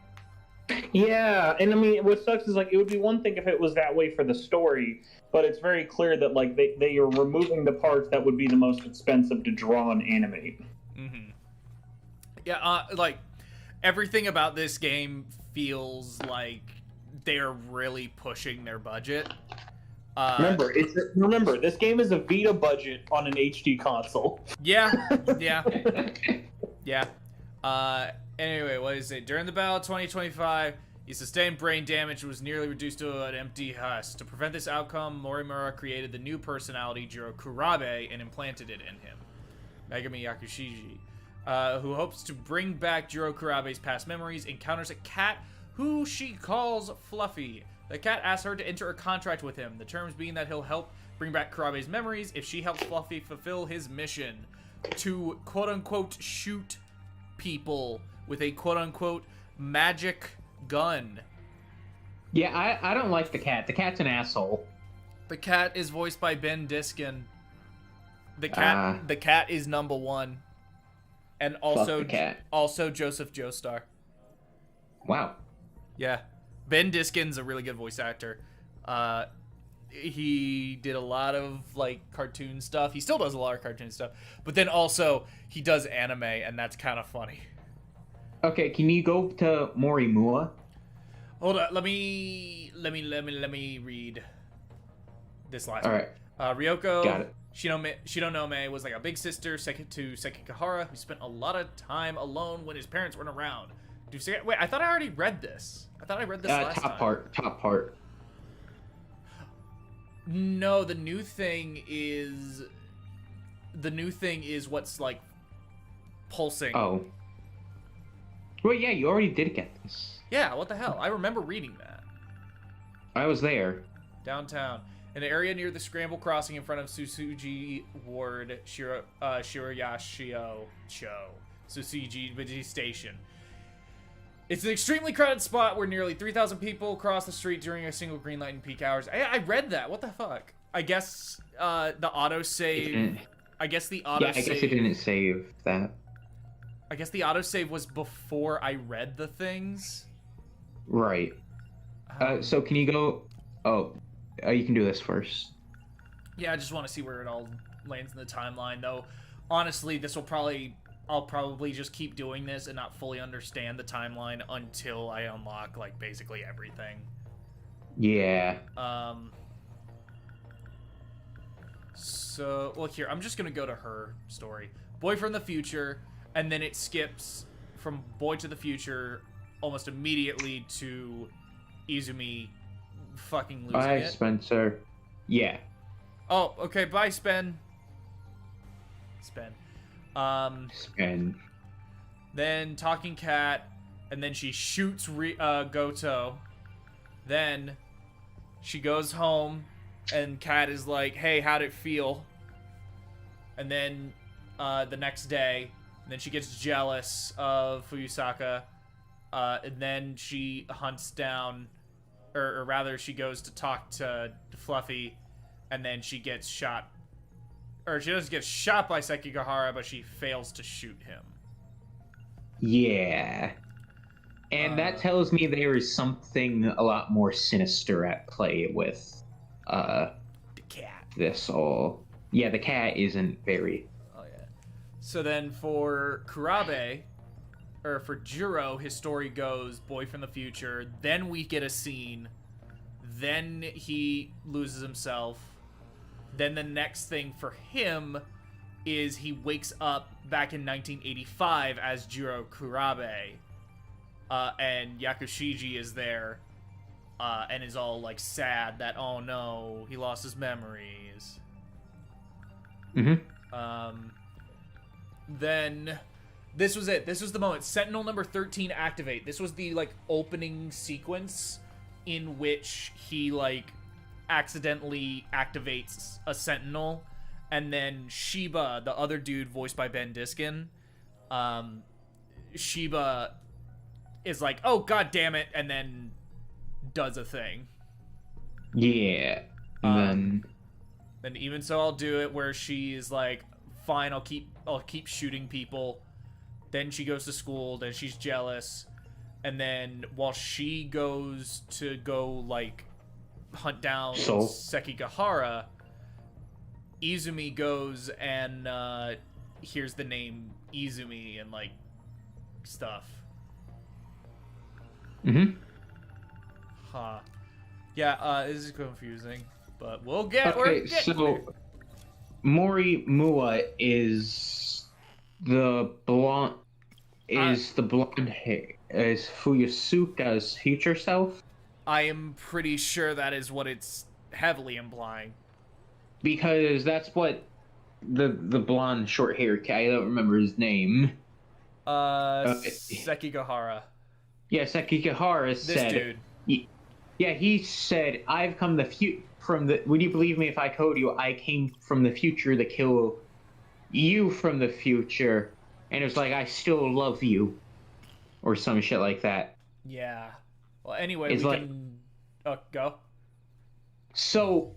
[SPEAKER 8] Yeah, and I mean, what sucks is like it would be one thing if it was that way for the story, but it's very clear that like they are removing the parts that would be the most expensive to draw and animate.
[SPEAKER 2] Mm-hmm. Yeah, like everything about this game feels like they're really pushing their budget.
[SPEAKER 8] Remember, this game is a Vita budget on an HD console.
[SPEAKER 2] Yeah. Anyway, what is it? During the battle of 2025, he sustained brain damage and was nearly reduced to an empty husk. To prevent this outcome, Morimura created the new personality, Jiro Kurabe, and implanted it in him. Megami Yakushiji, who hopes to bring back Jiro Kurabe's past memories, encounters a cat who she calls Fluffy. The cat asks her to enter a contract with him, the terms being that he'll help bring back Kurabe's memories if she helps Fluffy fulfill his mission to quote-unquote shoot people with a quote-unquote magic gun.
[SPEAKER 6] Yeah, I don't like the cat. The cat's an asshole.
[SPEAKER 2] The cat is voiced by Ben Diskin. The cat is number one. And also
[SPEAKER 6] Fuck the cat.
[SPEAKER 2] Also Joseph Joestar.
[SPEAKER 6] Wow.
[SPEAKER 2] Yeah. Ben Diskin's a really good voice actor. He did a lot of like cartoon stuff. He still does a lot of cartoon stuff, but then also he does anime, and that's kind of funny.
[SPEAKER 6] Okay, can you go to Morimura?
[SPEAKER 2] Hold on, let me read this last
[SPEAKER 6] All
[SPEAKER 2] one.
[SPEAKER 6] right.
[SPEAKER 2] Ryoko
[SPEAKER 6] Got it.
[SPEAKER 2] Shironome was like a big sister second to Sekigahara, who spent a lot of time alone when his parents weren't around. Wait, I thought I already read this. I thought I read this last time.
[SPEAKER 6] Top part.
[SPEAKER 2] No, the new thing is what's like pulsing.
[SPEAKER 6] Oh. Well, yeah, you already did get this.
[SPEAKER 2] Yeah, what the hell? I remember reading that.
[SPEAKER 6] I was there.
[SPEAKER 2] Downtown. In the area near the Scramble Crossing in front of Susuji Ward, Shirayashio Cho. Susuji Station. It's an extremely crowded spot where nearly 3,000 people cross the street during a single green light and peak hours. I read that. What the fuck? I guess the autosave... I guess the autosave...
[SPEAKER 6] Yeah, I guess it didn't save that.
[SPEAKER 2] I guess the autosave was before I read the things.
[SPEAKER 6] Right. So can you go... Oh, you can do this first.
[SPEAKER 2] Yeah, I just want to see where it all lands in the timeline, though. Honestly, this will probably... I'll probably just keep doing this and not fully understand the timeline until I unlock, like, basically everything.
[SPEAKER 6] Yeah.
[SPEAKER 2] So, well, here, I'm just gonna go to her story. Boy from the future, and then it skips from boy to the future almost immediately to Izumi fucking losing
[SPEAKER 6] Bye,
[SPEAKER 2] it.
[SPEAKER 6] Spencer. Yeah.
[SPEAKER 2] Oh, okay, bye, Spen.
[SPEAKER 6] Spen.
[SPEAKER 2] Then Talking Cat, and then she shoots Goto. Then she goes home, and Cat is like, hey, how'd it feel? And then the next day, and then she gets jealous of Fuyusaka, and then she hunts down, or rather she goes to talk to Fluffy, and then she gets shot. Or she doesn't get shot by Sekigahara, but she fails to shoot him.
[SPEAKER 6] Yeah. And that tells me there is something a lot more sinister at play with
[SPEAKER 2] The cat.
[SPEAKER 6] this all. Yeah, the cat isn't very...
[SPEAKER 2] Oh, yeah. So then for Kurabe, or for Juro, his story goes boy from the future, then we get a scene, then he loses himself, then the next thing for him is he wakes up back in 1985 as Juro Kurabe, and Yakushiji is there, and is all, like, sad that, oh no, he lost his memories. Then this was it. This was the moment. Sentinel number 13 activate. This was the, like, opening sequence in which he, like, accidentally activates a Sentinel, and then Shiba, the other dude voiced by Ben Diskin, Shiba is like, oh, god damn it, and then does a thing.
[SPEAKER 6] Yeah. Then
[SPEAKER 2] Even So I'll Do It, where she is like, fine, I'll keep shooting people. Then she goes to school, then she's jealous, and then while she goes to go, like, hunt down Sekigahara, Izumi goes and hears the name Izumi and, like, stuff. Huh. Yeah, this is confusing, but we'll get...
[SPEAKER 6] Okay, so Mori Mua is the blonde... the blonde hair... Is Fuyasuka's future self?
[SPEAKER 2] I am pretty sure that is what it's heavily implying.
[SPEAKER 6] Because that's what the blonde short hair cat, I don't remember his name.
[SPEAKER 2] Sekigahara.
[SPEAKER 6] Yeah, Sekigahara said...
[SPEAKER 2] This dude.
[SPEAKER 6] He said, I've come from the... Would you believe me if I told you I came from the future to kill you from the future? And it was like, I still love you. Or some shit like that.
[SPEAKER 2] Yeah. Well, anyway,
[SPEAKER 6] it's
[SPEAKER 2] we
[SPEAKER 6] like,
[SPEAKER 2] can... Oh, go.
[SPEAKER 6] So,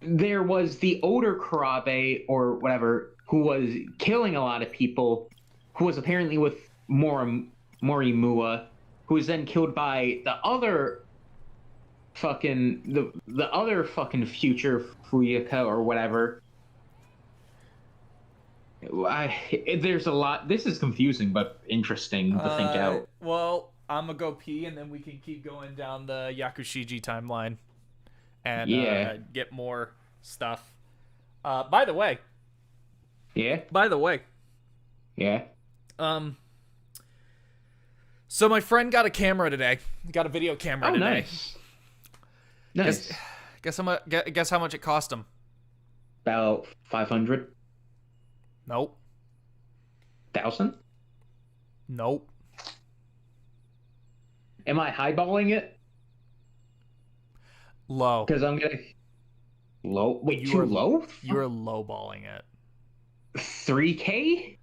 [SPEAKER 6] there was the older Kurabe, or whatever, who was killing a lot of people, who was apparently with Morimua, who was then killed by the other fucking... The other fucking future Fuyuka, or whatever. There's a lot... This is confusing, but interesting to think out.
[SPEAKER 2] Well... I'm gonna go pee, and then we can keep going down the Yakushiji timeline and get more stuff. By the way.
[SPEAKER 6] Yeah? Yeah?
[SPEAKER 2] So my friend got a camera today. Got a video camera today.
[SPEAKER 6] Nice.
[SPEAKER 2] Guess how much it cost him?
[SPEAKER 6] About 500?
[SPEAKER 2] Nope.
[SPEAKER 6] 1,000?
[SPEAKER 2] Nope.
[SPEAKER 6] Am I highballing it?
[SPEAKER 2] Low.
[SPEAKER 6] Because I'm gonna low. Wait,
[SPEAKER 2] You
[SPEAKER 6] too
[SPEAKER 2] are
[SPEAKER 6] low?
[SPEAKER 2] You are lowballing it.
[SPEAKER 6] 3K?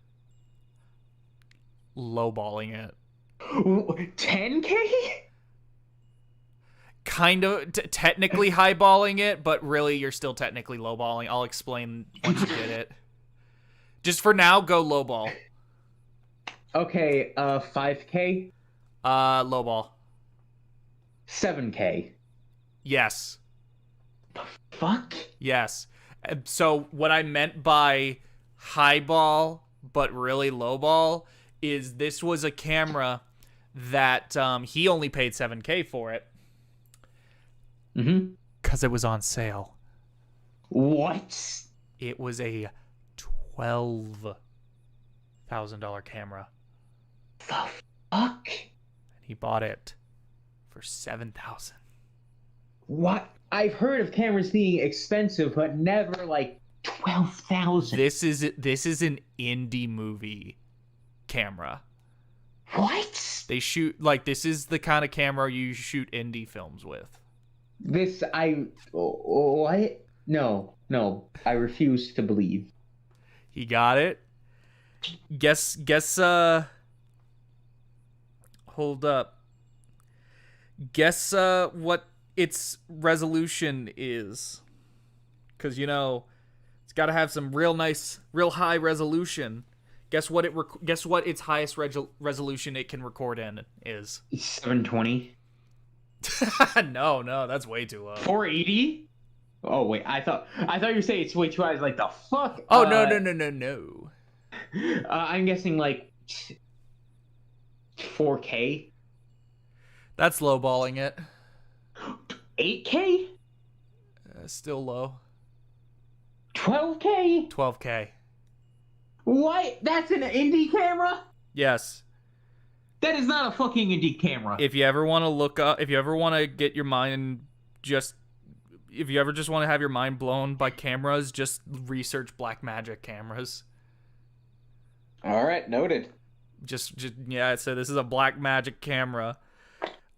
[SPEAKER 2] Lowballing it.
[SPEAKER 6] 10K?
[SPEAKER 2] Kind of technically highballing it, but really you're still technically lowballing. I'll explain once you get it. Just for now, go lowball.
[SPEAKER 6] Okay, 5K?
[SPEAKER 2] Lowball.
[SPEAKER 6] 7K.
[SPEAKER 2] Yes.
[SPEAKER 6] Fuck?
[SPEAKER 2] Yes. So what I meant by highball, but really lowball, is this was a camera that he only paid 7K for it.
[SPEAKER 6] Mm-hmm.
[SPEAKER 2] Because it was on sale.
[SPEAKER 6] What?
[SPEAKER 2] It was a $12,000 camera.
[SPEAKER 6] The fuck?
[SPEAKER 2] And he bought it for $7,000.
[SPEAKER 6] What? I've heard of cameras being expensive, but never like 12,000.
[SPEAKER 2] This is an indie movie camera.
[SPEAKER 6] What?
[SPEAKER 2] They shoot like this is the kind of camera you shoot indie films with.
[SPEAKER 6] What? No, I refuse to believe.
[SPEAKER 2] He got it. Guess hold up. Guess what its resolution is. Cuz it's got to have some real high resolution. Guess what its highest resolution it can record in is?
[SPEAKER 6] 720.
[SPEAKER 2] No, that's way too low.
[SPEAKER 6] 480? Oh wait, I thought you were saying it's way too high. I was like, the fuck?
[SPEAKER 2] Oh no.
[SPEAKER 6] I'm guessing like 4K.
[SPEAKER 2] That's lowballing it.
[SPEAKER 6] 8K?
[SPEAKER 2] Still low.
[SPEAKER 6] 12K?
[SPEAKER 2] 12K.
[SPEAKER 6] What? That's an indie camera?
[SPEAKER 2] Yes.
[SPEAKER 6] That is not a fucking indie camera.
[SPEAKER 2] If you ever want to look up, if you ever want to get your mind if you ever just want to have your mind blown by cameras, just research Blackmagic cameras.
[SPEAKER 6] All right, noted.
[SPEAKER 2] Just yeah, so this is a Blackmagic camera.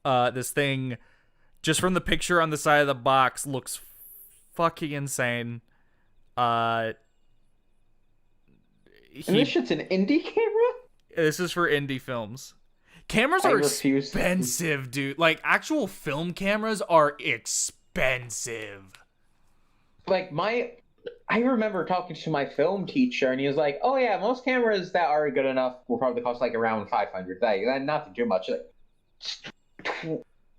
[SPEAKER 2] This thing, just from the picture on the side of the box, looks fucking insane.
[SPEAKER 6] And this shit's an indie camera?
[SPEAKER 2] This is for indie films. Cameras are expensive, dude. Like, actual film cameras are expensive.
[SPEAKER 6] Like, I remember talking to my film teacher, and he was like, oh yeah, most cameras that are good enough will probably cost like around 500. Nothing too much. Like,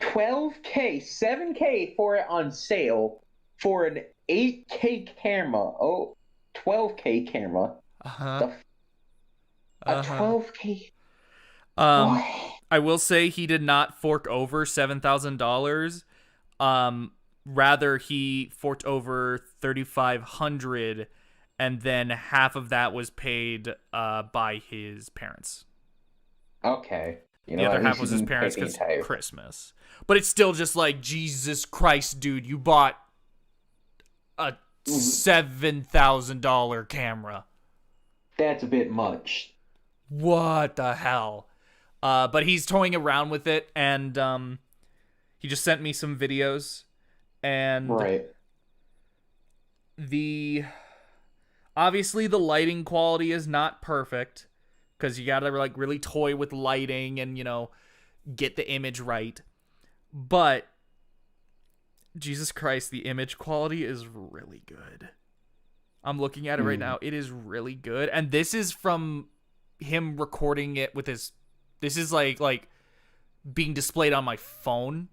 [SPEAKER 6] 12K, 7K for it on sale for an 8K camera. Oh, 12K camera.
[SPEAKER 2] Uh-huh.
[SPEAKER 6] A 12K.
[SPEAKER 2] I will say he did not fork over $7,000. Rather, he forked over $3,500, and then half of that was paid by his parents.
[SPEAKER 6] Okay.
[SPEAKER 2] The other half was his parents because Christmas. But it's still just like, Jesus Christ, dude, you bought a $7,000 camera.
[SPEAKER 6] That's a bit much.
[SPEAKER 2] What the hell? But he's toying around with it, and he just sent me some videos, and
[SPEAKER 6] right.
[SPEAKER 2] Obviously the lighting quality is not perfect, because you gotta like really toy with lighting and get the image right. But Jesus Christ, the image quality is really good. I'm looking at it right now. It is really good, and this is from him recording it with his. This is like being displayed on my phone,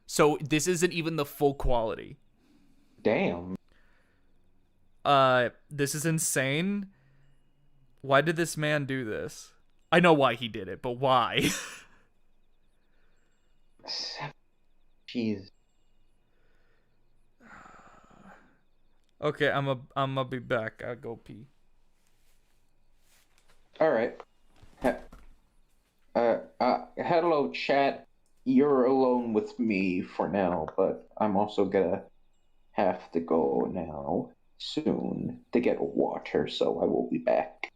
[SPEAKER 2] so this isn't even the full quality.
[SPEAKER 6] Damn.
[SPEAKER 2] This is insane. Why did this man do this? I know why he did it, but why?
[SPEAKER 6] Jeez.
[SPEAKER 2] Okay, I'm a be back. I'll go pee.
[SPEAKER 6] All right. Hello, chat. You're alone with me for now, but I'm also gonna have to go now soon to get water, so I will be back.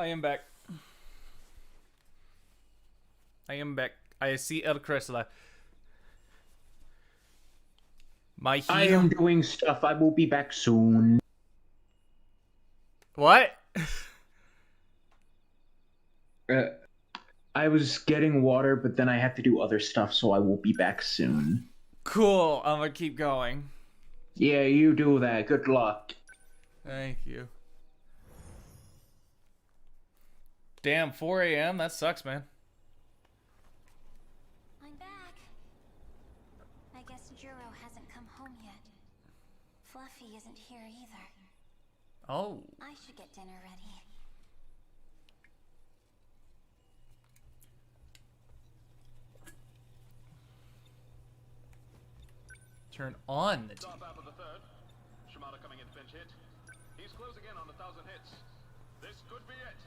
[SPEAKER 2] I am back. I am back. I see El Cresla. My heel.
[SPEAKER 6] I am doing stuff. I will be back soon.
[SPEAKER 2] What?
[SPEAKER 6] I was getting water, but then I have to do other stuff, so I will be back soon.
[SPEAKER 2] Cool. I'm gonna keep going.
[SPEAKER 6] Yeah, you do that. Good luck.
[SPEAKER 2] Thank you. Damn, 4 a.m. That sucks, man.
[SPEAKER 4] I'm back. I guess Juro hasn't come home yet. Fluffy isn't here either.
[SPEAKER 2] Oh.
[SPEAKER 4] I should get dinner ready.
[SPEAKER 2] Turn on the TV.
[SPEAKER 9] Top half of the third. Shimada coming in pinch hit. He's closing in on 1,000 hits. This could be it.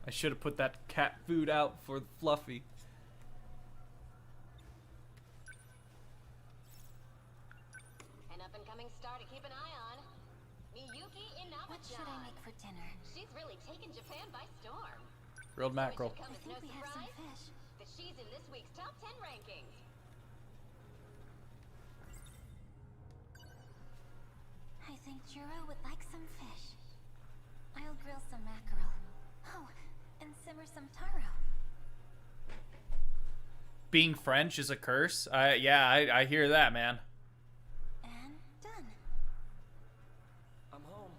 [SPEAKER 2] I should have put that cat food out for Fluffy.
[SPEAKER 10] An up-and-coming star to keep an eye on. Miyuki Inaba-chan.
[SPEAKER 4] What should I make for dinner?
[SPEAKER 10] She's really taken Japan by storm.
[SPEAKER 2] Grilled mackerel.
[SPEAKER 10] It should come
[SPEAKER 4] I
[SPEAKER 10] as
[SPEAKER 4] think
[SPEAKER 10] no
[SPEAKER 4] we have some
[SPEAKER 10] surprise
[SPEAKER 4] fish.
[SPEAKER 10] that she's in this week's top 10 rankings.
[SPEAKER 4] I think Juro would like some fish. I'll grill some mackerel. Oh, and simmer some taro.
[SPEAKER 2] Being French is a curse. Yeah, I hear that, man.
[SPEAKER 4] And done.
[SPEAKER 5] I'm home.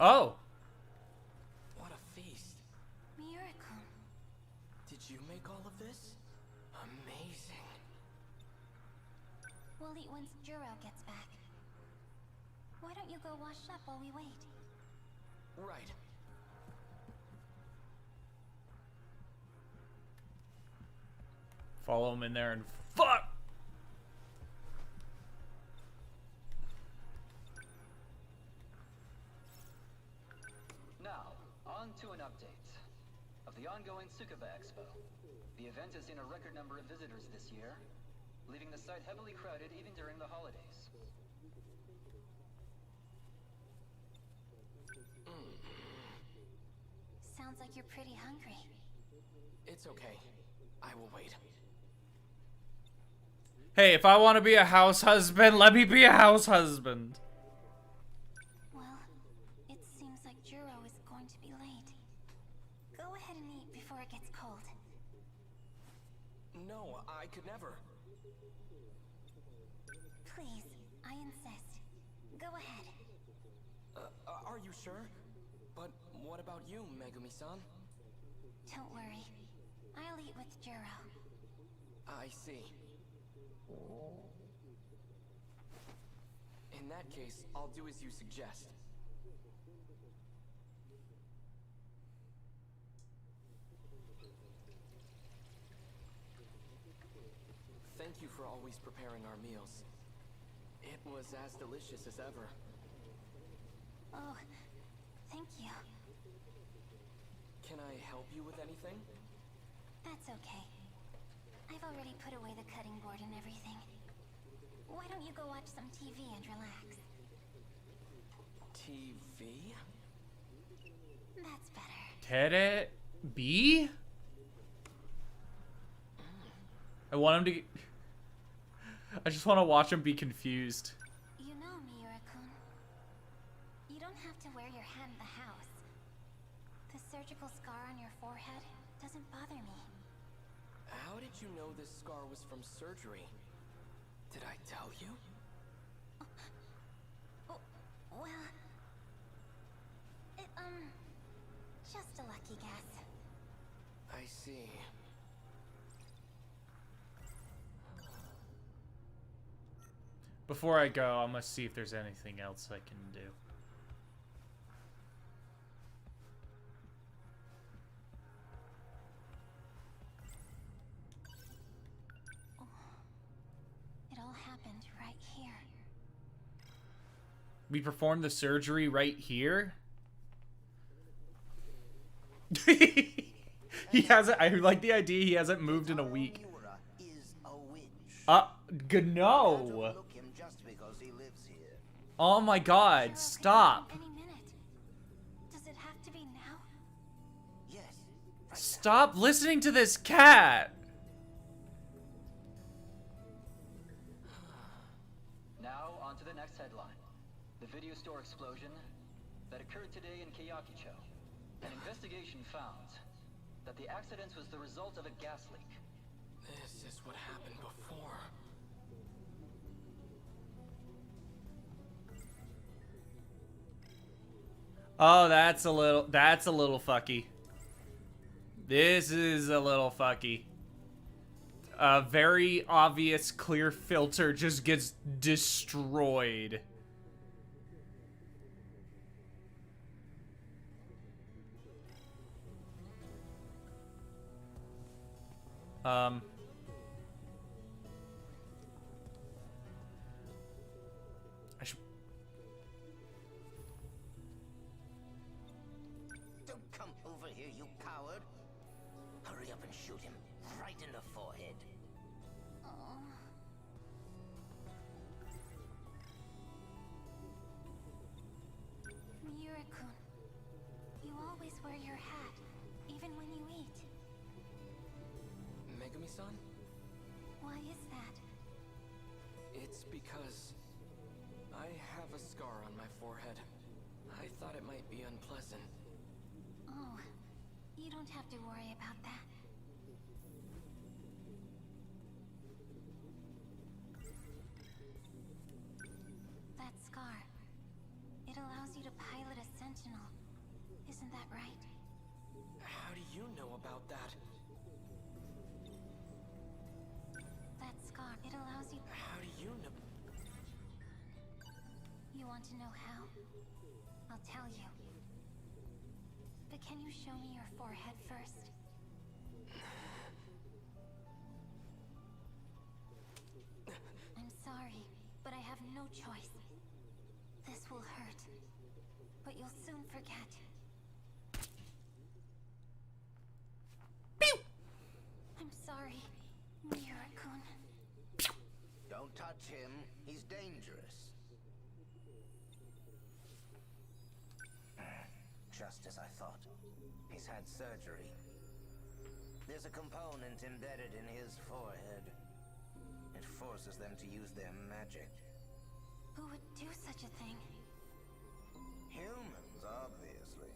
[SPEAKER 2] Oh.
[SPEAKER 5] What a feast.
[SPEAKER 4] Miura-kun.
[SPEAKER 5] Did you make all of this? Amazing.
[SPEAKER 4] We'll eat once Juro gets back. Why don't you go wash up while we wait?
[SPEAKER 5] Right.
[SPEAKER 2] Follow him in there and fuck.
[SPEAKER 11] Now, on to an update of the ongoing Tsukuba Expo. The event has seen a record number of visitors this year, leaving the site heavily crowded even during the holidays.
[SPEAKER 4] Sounds like you're pretty hungry.
[SPEAKER 5] It's okay. I will wait.
[SPEAKER 2] Hey, if I want to be a house husband, let me be a house husband.
[SPEAKER 4] Well, it seems like Juro is going to be late. Go ahead and eat before it gets cold.
[SPEAKER 5] No, I could never.
[SPEAKER 4] Please, I insist. Go ahead.
[SPEAKER 5] Are you sure? But what about you, Megumi-san?
[SPEAKER 4] Don't worry. I'll eat with Juro.
[SPEAKER 5] I see. In that case, I'll do as you suggest. Thank you for always preparing our meals. It was as delicious as ever.
[SPEAKER 4] Oh, thank you.
[SPEAKER 5] Can I help you with anything?
[SPEAKER 4] That's okay. I've already put away the cutting board and everything. Why don't you go watch some TV and relax?
[SPEAKER 5] TV?
[SPEAKER 4] That's better.
[SPEAKER 2] Tere B? I want him to get... I just want to watch him be confused.
[SPEAKER 4] You know, Miura-kun, you don't have to wear your hat in the house. The surgical scar on your forehead doesn't bother me.
[SPEAKER 5] How did you know this scar was from surgery? Did I tell you?
[SPEAKER 4] Oh, well... just a lucky guess.
[SPEAKER 5] I see.
[SPEAKER 2] Before I go, I'm gonna see if there's anything else I can do.
[SPEAKER 4] It all happened right here.
[SPEAKER 2] We performed the surgery right here? He hasn't... I like the idea he hasn't moved in a week.
[SPEAKER 3] Miura is a witch.
[SPEAKER 2] No!
[SPEAKER 3] Overlook him just because he
[SPEAKER 2] Oh my god, stop.
[SPEAKER 4] Any minute. Does it have to be now?
[SPEAKER 3] Yes.
[SPEAKER 2] Stop listening to this cat.
[SPEAKER 11] Now, on to the next headline. The video store explosion that occurred today in Keiyakicho. An investigation found that the accident was the result of a gas leak.
[SPEAKER 12] This is what happened before.
[SPEAKER 2] Oh, that's a little fucky. This is a little fucky. A very obvious clear filter just gets destroyed. I should...
[SPEAKER 3] Don't come over here, you coward. Hurry up and shoot him right in the forehead.
[SPEAKER 4] Miura-kun, you always wear your hat, even when you eat.
[SPEAKER 12] Megami-san?
[SPEAKER 4] Why is that?
[SPEAKER 12] It's because I have a scar on my forehead. I thought it might be unpleasant.
[SPEAKER 4] Oh, you don't have to worry about that. That scar, it allows you to pilot a Sentinel. Isn't that right?
[SPEAKER 12] How do you know about that?
[SPEAKER 4] That scar, it allows you...
[SPEAKER 12] How do you know?
[SPEAKER 4] You want to know how? I'll tell you. But can you show me your forehead first? I'm sorry, but I have no choice. This will hurt, but you'll soon forget.
[SPEAKER 2] Pew!
[SPEAKER 4] I'm sorry, Miura-kun.
[SPEAKER 3] Don't touch him. He's dangerous. Just as I thought. He's had surgery. There's a component embedded in his forehead. It forces them to use their magic.
[SPEAKER 4] Who would do such a thing?
[SPEAKER 3] Humans, obviously.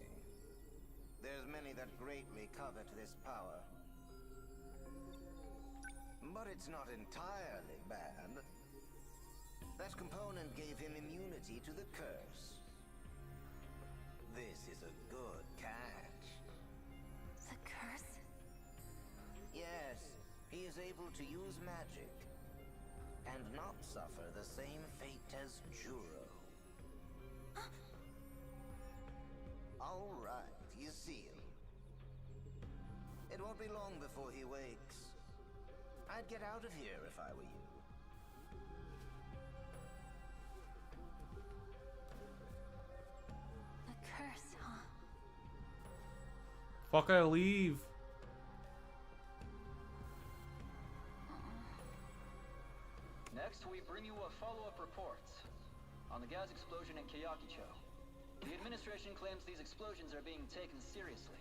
[SPEAKER 3] There's many that greatly covet this power. But it's not entirely bad. That component gave him immunity to the curse. This is a good catch.
[SPEAKER 4] The curse?
[SPEAKER 3] Yes, he is able to use magic and not suffer the same fate as Juro. All right, he's sealed. It won't be long before he wakes. I'd get out of here if I were you.
[SPEAKER 4] The curse, huh?
[SPEAKER 2] Fuck, I leave.
[SPEAKER 11] Next, we bring you a follow-up report on the gas explosion in Keiyakicho. The administration claims these explosions are being taken seriously.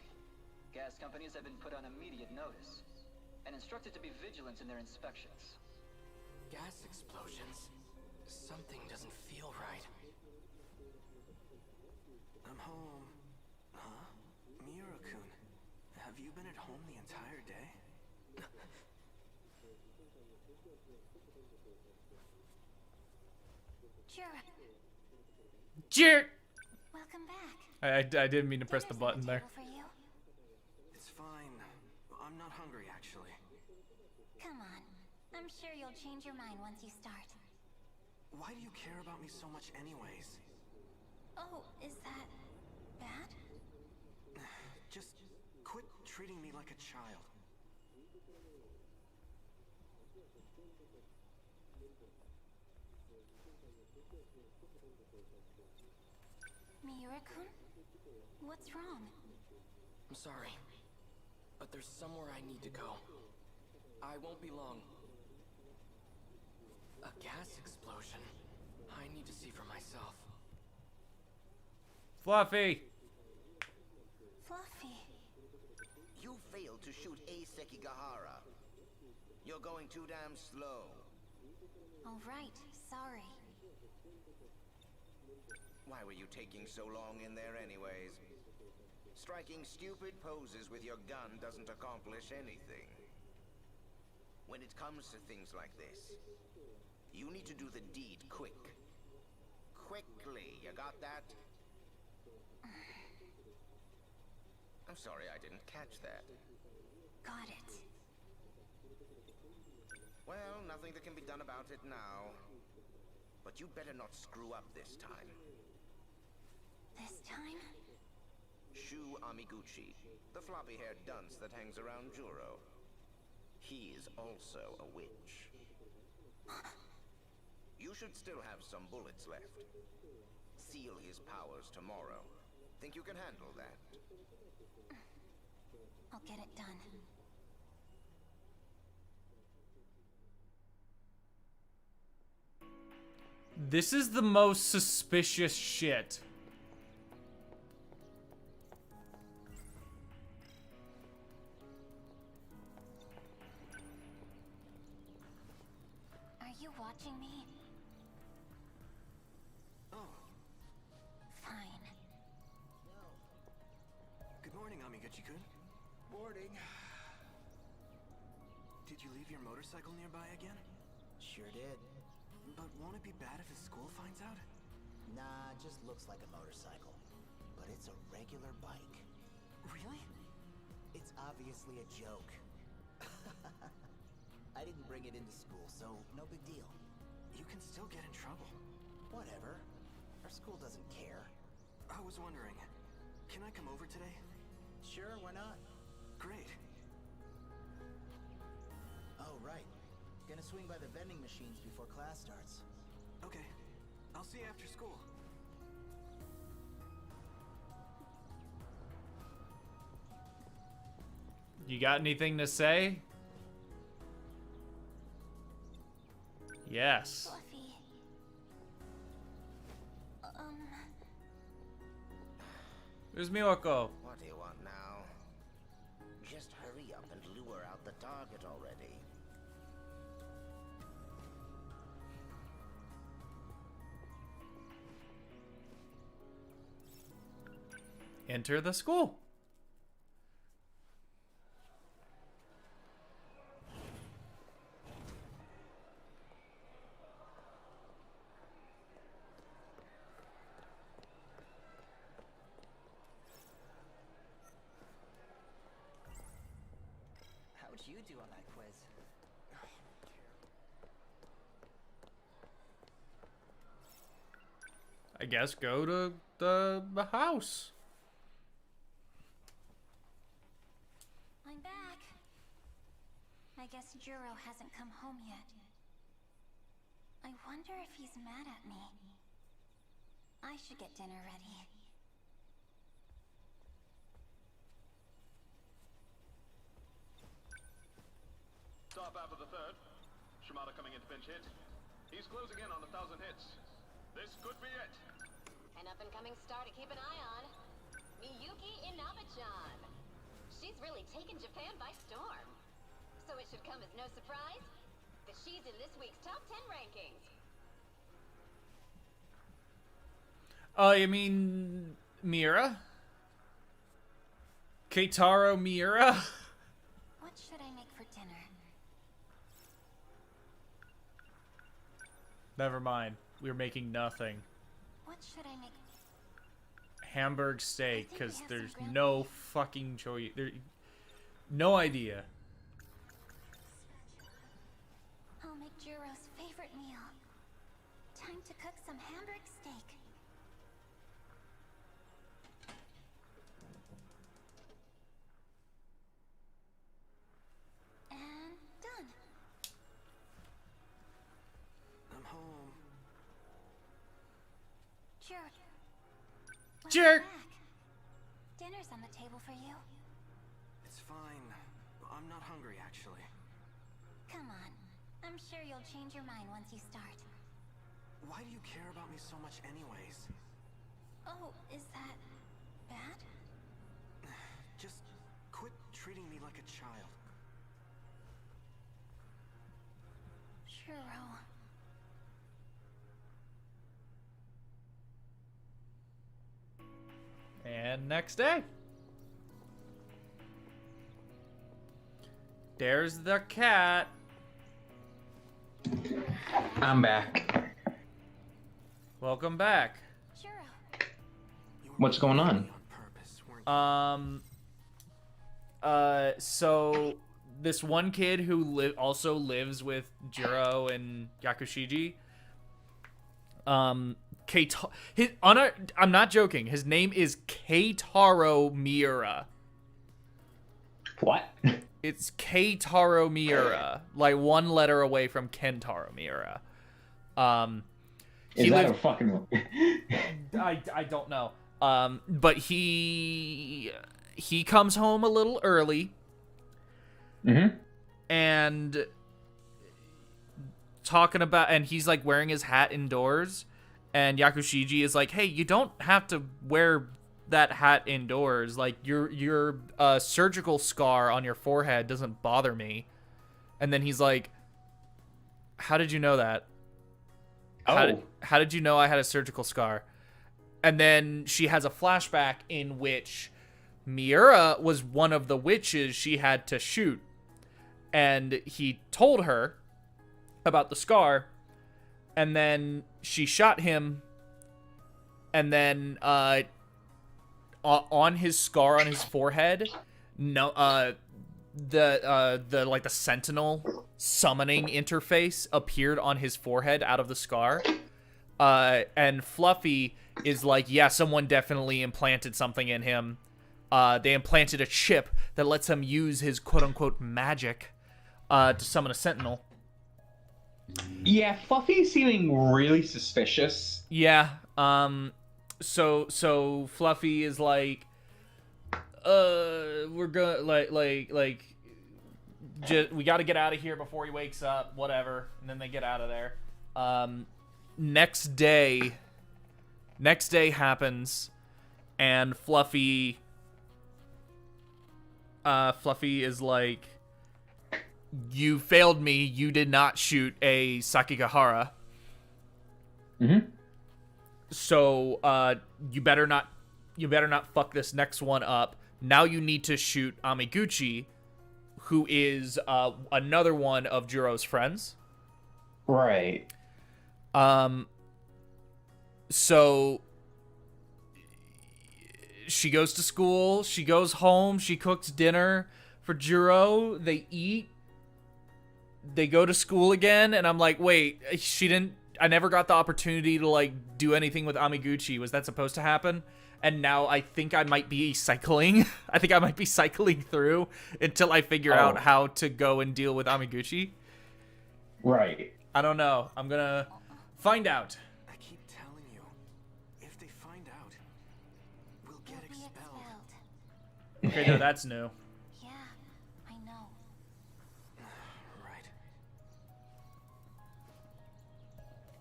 [SPEAKER 11] Gas companies have been put on immediate notice and instructed to be vigilant in their inspections.
[SPEAKER 12] Gas explosions? Something doesn't feel right. I'm home. Huh? Miura-kun, have you been at home the entire day?
[SPEAKER 4] Juro,
[SPEAKER 2] Jerk!
[SPEAKER 4] welcome back.
[SPEAKER 2] I didn't mean to press the
[SPEAKER 4] Dinner's on
[SPEAKER 2] button there.
[SPEAKER 4] table for you.
[SPEAKER 12] It's fine. I'm not hungry, actually.
[SPEAKER 4] Come on. I'm sure you'll change your mind once you start.
[SPEAKER 12] Why do you care about me so much anyways?
[SPEAKER 4] Oh, is that bad?
[SPEAKER 12] Just quit treating me like a child.
[SPEAKER 4] Miura-kun? What's wrong?
[SPEAKER 12] I'm sorry, but there's somewhere I need to go. I won't be long. A gas explosion? I need to see for myself.
[SPEAKER 2] Fluffy.
[SPEAKER 4] Fluffy.
[SPEAKER 3] You failed to shoot a Sekigahara. You're going too damn slow.
[SPEAKER 4] All right, sorry.
[SPEAKER 3] Why were you taking so long in there anyways? Striking stupid poses with your gun doesn't accomplish anything. When it comes to things like this, you need to do the deed quick. Quickly, you got that? I'm sorry I didn't catch that.
[SPEAKER 4] Got it.
[SPEAKER 3] Well, nothing that can be done about it now. But you better not screw up this time.
[SPEAKER 4] This time?
[SPEAKER 3] Shu Amiguchi, the floppy-haired dunce that hangs around Juro. He is also a witch. You should still have some bullets left. Seal his powers tomorrow. Think you can handle that?
[SPEAKER 4] I'll get it done.
[SPEAKER 2] This is the most suspicious shit.
[SPEAKER 4] Are you watching me?
[SPEAKER 12] Oh,
[SPEAKER 4] Fine.
[SPEAKER 12] good morning, Amiguchi-kun.
[SPEAKER 7] Boarding.
[SPEAKER 12] Did you leave your motorcycle nearby again?
[SPEAKER 7] Sure did.
[SPEAKER 12] But won't it be bad if his school finds out?
[SPEAKER 7] Nah, just looks like a motorcycle. But it's a regular bike.
[SPEAKER 12] Really?
[SPEAKER 7] It's obviously a joke. I didn't bring it into school, so no big deal.
[SPEAKER 12] You can still get in trouble.
[SPEAKER 7] Whatever. Our school doesn't care.
[SPEAKER 12] I was wondering, can I come over today?
[SPEAKER 7] Sure, why not?
[SPEAKER 12] Great.
[SPEAKER 7] Oh, right. Gonna swing by the vending machines before class starts.
[SPEAKER 12] Okay. I'll see you after school.
[SPEAKER 2] You got anything to say? Yes.
[SPEAKER 4] Fluffy.
[SPEAKER 2] Where's Miyoko?
[SPEAKER 3] What do you want now? Just hurry up and lure out the target already.
[SPEAKER 2] Enter the school.
[SPEAKER 11] How'd you do on that quiz?
[SPEAKER 2] I guess go to the house.
[SPEAKER 4] I'm back. I guess Juro hasn't come home yet. I wonder if he's mad at me. I should get dinner ready.
[SPEAKER 9] Stop after the third. Shimada coming in to pinch hit. He's closing in on 1,000 hits. This could be it.
[SPEAKER 10] An up-and-coming star to keep an eye on. Miyuki Inaba-chan. She's really taken Japan by storm. So it should come as no surprise that she's in this week's top 10 rankings.
[SPEAKER 2] You mean Mira? Keitaro Mira?
[SPEAKER 4] What should I make for dinner?
[SPEAKER 2] Never mind. We're making nothing.
[SPEAKER 4] What should I make?
[SPEAKER 2] Hamburg steak,
[SPEAKER 4] I think we
[SPEAKER 2] because
[SPEAKER 4] have
[SPEAKER 2] there's
[SPEAKER 4] some grilled
[SPEAKER 2] no fucking choice. No idea.
[SPEAKER 4] I'll make Juro's favorite meal. Time to cook some Hamburg steak. And done.
[SPEAKER 12] I'm home.
[SPEAKER 4] Jerk.
[SPEAKER 2] Jerk.
[SPEAKER 4] Dinner's on the table for you.
[SPEAKER 12] It's fine. I'm not hungry, actually.
[SPEAKER 4] Come on. I'm sure you'll change your mind once you start.
[SPEAKER 5] Why do you care about me so much anyways?
[SPEAKER 4] Oh, is that bad?
[SPEAKER 5] Just quit treating me like a child.
[SPEAKER 4] Juro.
[SPEAKER 2] And next day. There's the cat.
[SPEAKER 6] I'm back.
[SPEAKER 2] Welcome back.
[SPEAKER 4] Juro.
[SPEAKER 6] What's going on?
[SPEAKER 2] So this one kid who also lives with Jiro and Yakushiji. I'm not joking. His name is Keitaro Miura.
[SPEAKER 6] What?
[SPEAKER 2] It's Keitaro Miura, like one letter away from Kentaro Miura.
[SPEAKER 6] Is that a fucking?
[SPEAKER 2] I don't know. But he comes home a little early.
[SPEAKER 6] Mm-hmm.
[SPEAKER 2] And and he's like wearing his hat indoors, and Yakushiji is like, "Hey, you don't have to wear that hat indoors. Like your surgical scar on your forehead doesn't bother me." And then he's like, "How did you know that? How did you know I had a surgical scar?" And then she has a flashback in which Miura was one of the witches she had to shoot. And he told her about the scar, and then she shot him, and then on his scar on his forehead, the Sentinel summoning interface appeared on his forehead out of the scar. And Fluffy is like, yeah, someone definitely implanted something in him. They implanted a chip that lets him use his quote-unquote magic to summon a Sentinel.
[SPEAKER 6] Yeah, Fluffy's seeming really suspicious.
[SPEAKER 2] Yeah. So Fluffy is like, we're gonna we got to get out of here before he wakes up. Whatever. And then they get out of there. Next day happens, and Fluffy is like, you failed me. You did not shoot a Sakigahara.
[SPEAKER 6] Mm-hmm.
[SPEAKER 2] So you better not fuck this next one up. Now you need to shoot Amiguchi, who is another one of Juro's friends.
[SPEAKER 6] Right.
[SPEAKER 2] So she goes to school, she goes home, she cooks dinner for Juro, they eat, they go to school again, and I'm like, wait, I never got the opportunity to like do anything with Amiguchi. Was that supposed to happen? And now I think I might be cycling. I think I might be cycling through until I figure out how to go and deal with Amiguchi.
[SPEAKER 6] Right.
[SPEAKER 2] I don't know. I'm gonna find out.
[SPEAKER 5] I keep telling you, if they find out, we'll get expelled.
[SPEAKER 2] Okay, no, that's new.
[SPEAKER 4] Yeah, I know.
[SPEAKER 5] Right.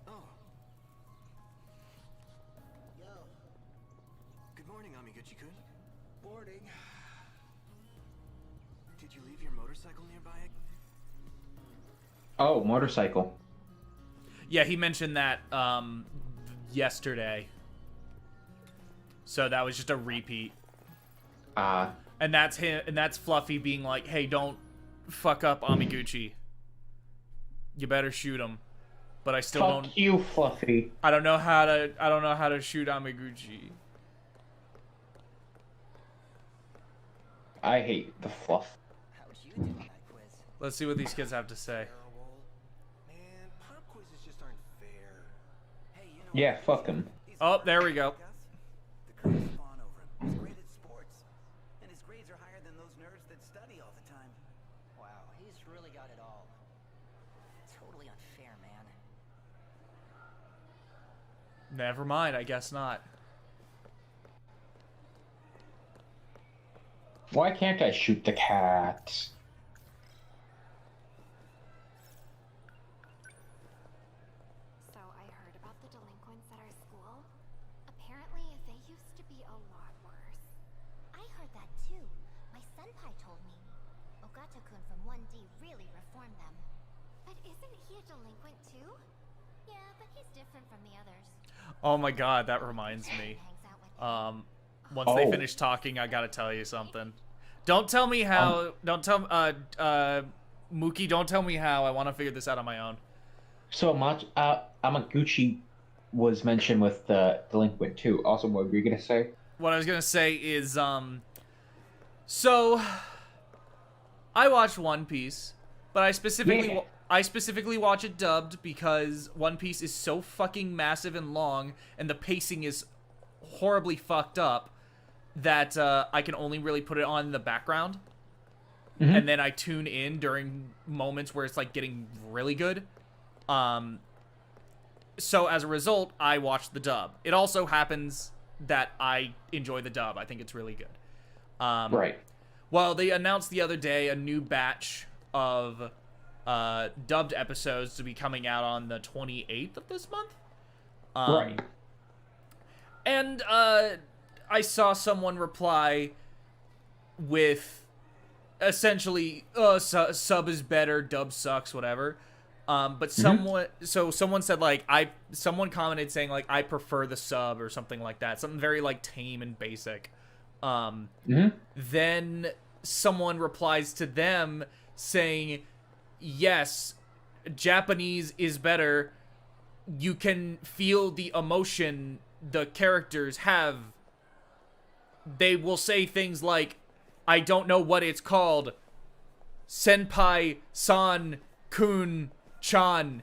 [SPEAKER 5] Oh.
[SPEAKER 7] Yo,
[SPEAKER 5] Good morning, Amiguchi-kun.
[SPEAKER 7] boarding.
[SPEAKER 5] Did you leave your motorcycle nearby?
[SPEAKER 6] Oh, motorcycle.
[SPEAKER 2] Yeah, he mentioned that yesterday. So that was just a repeat. And that's him, and that's Fluffy being like, "Hey, don't fuck up Amiguchi. You better shoot him." But I still don't.
[SPEAKER 6] Fuck you, Fluffy.
[SPEAKER 2] I don't know how to shoot Amiguchi.
[SPEAKER 6] I hate the fluff.
[SPEAKER 7] How'd you do in that quiz?
[SPEAKER 2] Let's see what these kids have to say.
[SPEAKER 3] Terrible. Man, pop quizzes just aren't fair.
[SPEAKER 7] Hey, you know
[SPEAKER 6] Yeah,
[SPEAKER 7] what?
[SPEAKER 6] fuck him.
[SPEAKER 7] He's
[SPEAKER 2] Oh, there we go.
[SPEAKER 7] The girls fawn over him. He's great at sports. And his grades are higher than those nerds that study all the time.
[SPEAKER 13] Wow, he's really got it all. Totally unfair, man.
[SPEAKER 2] Never mind, I guess not.
[SPEAKER 6] Why can't I shoot the cat?
[SPEAKER 10] So I heard about
[SPEAKER 4] Ogata-kun from 1D really reformed them. But isn't he a delinquent too? Yeah, but he's different from the others.
[SPEAKER 2] Oh my god, that reminds me. Once they finish talking, I gotta tell you something. Don't tell me how. Don't tell. Mookie, don't tell me how. I want to figure this out on my own.
[SPEAKER 6] So Amaguchi was mentioned with the delinquent too. Also, what were you gonna say?
[SPEAKER 2] What I was gonna say is, so I watched One Piece, but I specifically watch it dubbed because One Piece is so fucking massive and long, and the pacing is horribly fucked up that I can only really put it on in the background, and then I tune in during moments where it's like getting really good. So as a result, I watch the dub. It also happens that I enjoy the dub. I think it's really good.
[SPEAKER 6] Right.
[SPEAKER 2] Well, they announced the other day a new batch of dubbed episodes to be coming out on the 28th of this month.
[SPEAKER 6] Right.
[SPEAKER 2] And I saw someone reply with essentially, sub is better, dub sucks, whatever. But someone said like someone commented saying like I prefer the sub or something like that, something very like tame and basic. Then someone replies to them saying, yes, Japanese is better. You can feel the emotion the characters have. They will say things like, I don't know what it's called, senpai, san, kun, chan.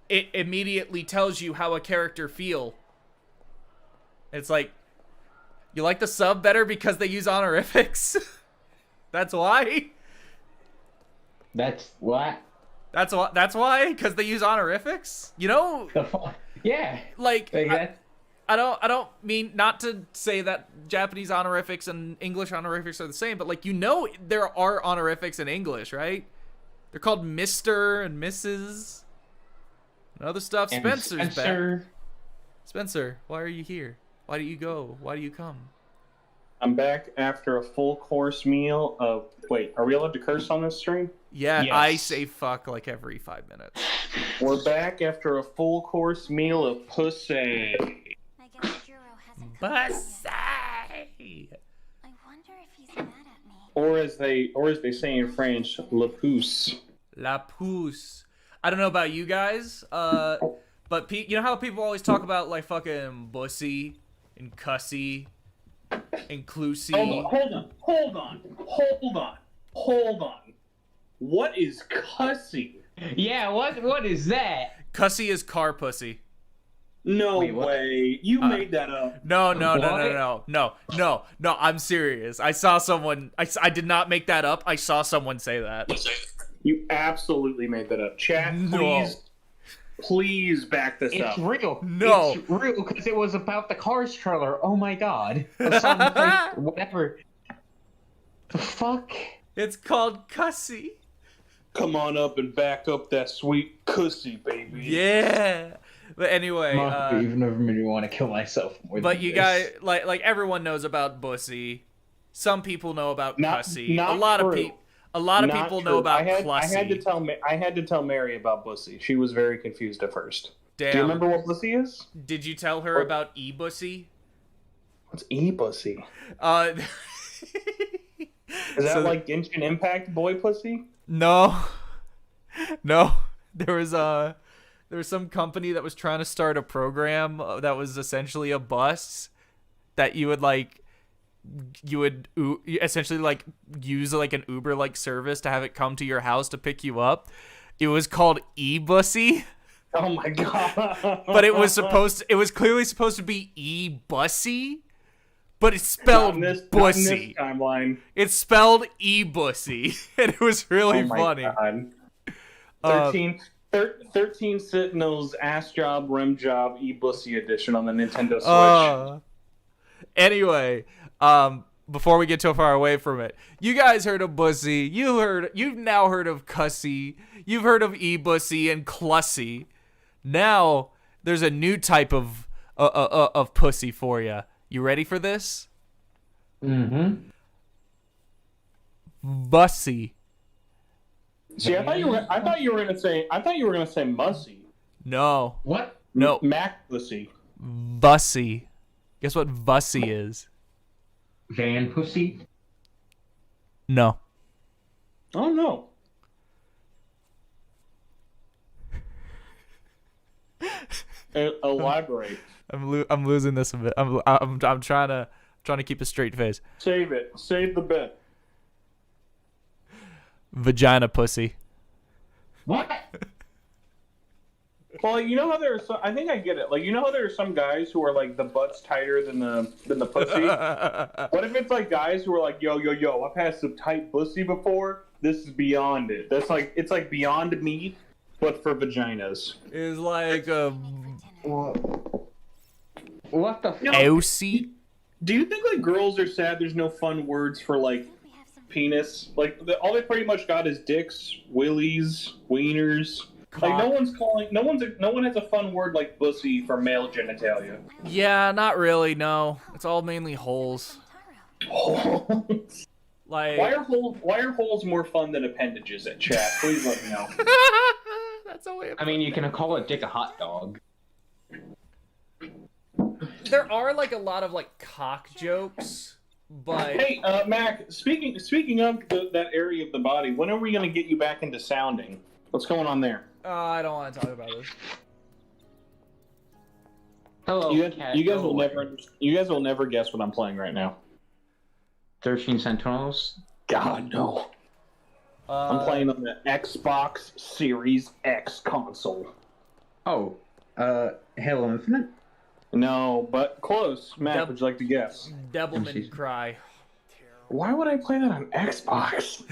[SPEAKER 2] It immediately tells you how a character feel. It's like, you like the sub better because they use honorifics? That's why?
[SPEAKER 6] That's what?
[SPEAKER 2] That's why? Because they use honorifics? You know?
[SPEAKER 6] Yeah.
[SPEAKER 2] Like I don't mean not to say that Japanese honorifics and English honorifics are the same, but like, you know, there are honorifics in English, right? They're called Mr. and Mrs. and other stuff.
[SPEAKER 6] And
[SPEAKER 2] Spencer's
[SPEAKER 6] Spencer.
[SPEAKER 2] back. Spencer, why are you here? Why do you go? Why do you come?
[SPEAKER 8] I'm back after a full course meal of... Wait, are we allowed to curse on this stream?
[SPEAKER 2] Yeah,
[SPEAKER 6] Yes.
[SPEAKER 2] I say fuck like every 5 minutes.
[SPEAKER 8] We're back after a full course meal of pussy.
[SPEAKER 4] I guess Juro hasn't come home
[SPEAKER 2] Pussy!
[SPEAKER 4] yet. I wonder if he's mad at me.
[SPEAKER 8] Or as they say in French, le pouce.
[SPEAKER 2] La pousse. I don't know about you guys, but you know how people always talk about like fucking bussy and cussy and clusy?
[SPEAKER 8] Hold on. What is cussy?
[SPEAKER 6] Yeah, what is that?
[SPEAKER 2] Cussy is car pussy.
[SPEAKER 8] No
[SPEAKER 6] Wait, what?
[SPEAKER 8] way. You made that up.
[SPEAKER 2] No,
[SPEAKER 6] What?
[SPEAKER 2] I'm serious. I saw someone. I did not make that up. I saw someone say that.
[SPEAKER 8] You absolutely made that up. Chat,
[SPEAKER 2] No.
[SPEAKER 8] please back this
[SPEAKER 6] It's
[SPEAKER 8] up.
[SPEAKER 6] real.
[SPEAKER 2] No.
[SPEAKER 6] It's real because it was about the Cars trailer. Oh my god. The song like, whatever. The fuck?
[SPEAKER 2] It's called cussy.
[SPEAKER 8] Come on up and back up that sweet cussy, baby.
[SPEAKER 2] Yeah. But anyway,
[SPEAKER 6] You've never made me want to kill myself more
[SPEAKER 2] but
[SPEAKER 6] than
[SPEAKER 2] you
[SPEAKER 6] this.
[SPEAKER 2] guys, like everyone knows about bussy. Some people know about cussy.
[SPEAKER 8] Not
[SPEAKER 2] a lot
[SPEAKER 8] true.
[SPEAKER 2] of people. A lot of
[SPEAKER 8] Not
[SPEAKER 2] people
[SPEAKER 8] true.
[SPEAKER 2] know about
[SPEAKER 8] I had
[SPEAKER 2] clussy.
[SPEAKER 8] to tell Mary about bussy. She was very confused at first.
[SPEAKER 2] Damn.
[SPEAKER 8] Do you remember what bussy is?
[SPEAKER 2] Did you tell her about e-bussy?
[SPEAKER 8] What's e-bussy?
[SPEAKER 2] Is
[SPEAKER 8] Is that like Genshin Impact boy pussy?
[SPEAKER 2] No. There was some company that was trying to start a program that was essentially a bus that you would essentially like use like an Uber like service to have it come to your house to pick you up. It was called e-bussy.
[SPEAKER 8] Oh my god.
[SPEAKER 2] But it was clearly supposed to be e-bussy, but it's spelled bussy.
[SPEAKER 8] Not in this timeline.
[SPEAKER 2] It's spelled e-bussy, and it was really funny.
[SPEAKER 8] God. 13 Sentinels ass job, rim job, e-bussy edition on the Nintendo Switch.
[SPEAKER 2] Anyway, before we get too far away from it, you guys heard of bussy. You've now heard of cussy. You've heard of e-bussy and clussy. Now there's a new type of pussy for you. You ready for this?
[SPEAKER 6] Mm-hmm.
[SPEAKER 2] Bussy.
[SPEAKER 8] See, I thought you were gonna say Mussy.
[SPEAKER 2] No.
[SPEAKER 6] What?
[SPEAKER 2] No.
[SPEAKER 8] Mac pussy.
[SPEAKER 2] Vussy. Guess what Vussy is?
[SPEAKER 6] Van pussy?
[SPEAKER 2] No.
[SPEAKER 8] Oh no. Elaborate.
[SPEAKER 2] I'm losing this a bit. I'm trying to keep a straight face.
[SPEAKER 8] Save it. Save the bet.
[SPEAKER 2] Vagina pussy.
[SPEAKER 6] What?
[SPEAKER 8] Well, you know how there's some, I think I get it. Like, you know how there are some guys who are like the butt's tighter than the pussy? What if it's like guys who are like, yo, I've had some tight pussy before? This is beyond it. That's like, it's like beyond meat, but for vaginas.
[SPEAKER 2] It's like
[SPEAKER 6] What the fuck?
[SPEAKER 2] Aussie.
[SPEAKER 8] Do you think like girls are sad there's no fun words for like penis? Like all they pretty much got is dicks, willies, wieners. Like no one has a fun word like pussy for male genitalia.
[SPEAKER 2] Yeah, not really. No, it's all mainly holes.
[SPEAKER 8] Holes.
[SPEAKER 2] Like
[SPEAKER 8] Why are holes more fun than appendages at chat? Please let me know.
[SPEAKER 2] That's a way.
[SPEAKER 6] I mean, you can call a dick a hot dog.
[SPEAKER 2] There are like a lot of like cock jokes, but
[SPEAKER 8] Hey, Mac. Speaking of that area of the body, when are we gonna get you back into sounding? What's going on there?
[SPEAKER 2] I don't want to talk about this.
[SPEAKER 6] Hello,
[SPEAKER 8] You
[SPEAKER 6] cat.
[SPEAKER 8] guys will never guess what I'm playing right now.
[SPEAKER 6] 13 Sentinels?
[SPEAKER 8] God no. I'm playing on the Xbox Series X console.
[SPEAKER 6] Oh, Halo Infinite?
[SPEAKER 8] No, but close. Matt, would you like to guess?
[SPEAKER 2] Devilman Cry.
[SPEAKER 8] Why would I play that on Xbox?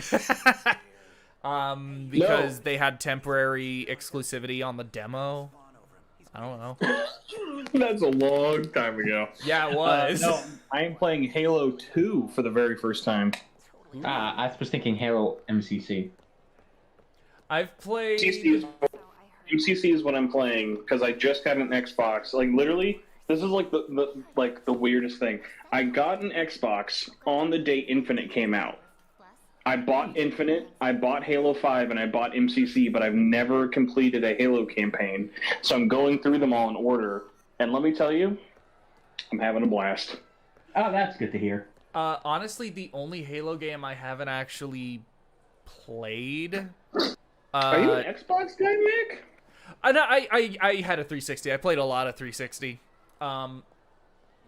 [SPEAKER 2] Because they had temporary exclusivity on the demo. I don't know.
[SPEAKER 8] That's a long time ago.
[SPEAKER 2] Yeah, it was.
[SPEAKER 8] No, I am playing Halo 2 for the very first time.
[SPEAKER 6] I was thinking Halo MCC.
[SPEAKER 2] I've played.
[SPEAKER 8] MCC is what I'm playing because I just got an Xbox. Like literally, this is like the weirdest thing. I got an Xbox on the day Infinite came out. I bought Infinite, I bought Halo 5, and I bought MCC, but I've never completed a Halo campaign. So I'm going through them all in order. And let me tell you, I'm having a blast.
[SPEAKER 6] Oh, that's good to hear.
[SPEAKER 2] Honestly, the only Halo game I haven't actually played.
[SPEAKER 8] Are you an Xbox guy, Nick?
[SPEAKER 2] I had a 360. I played a lot of 360. Not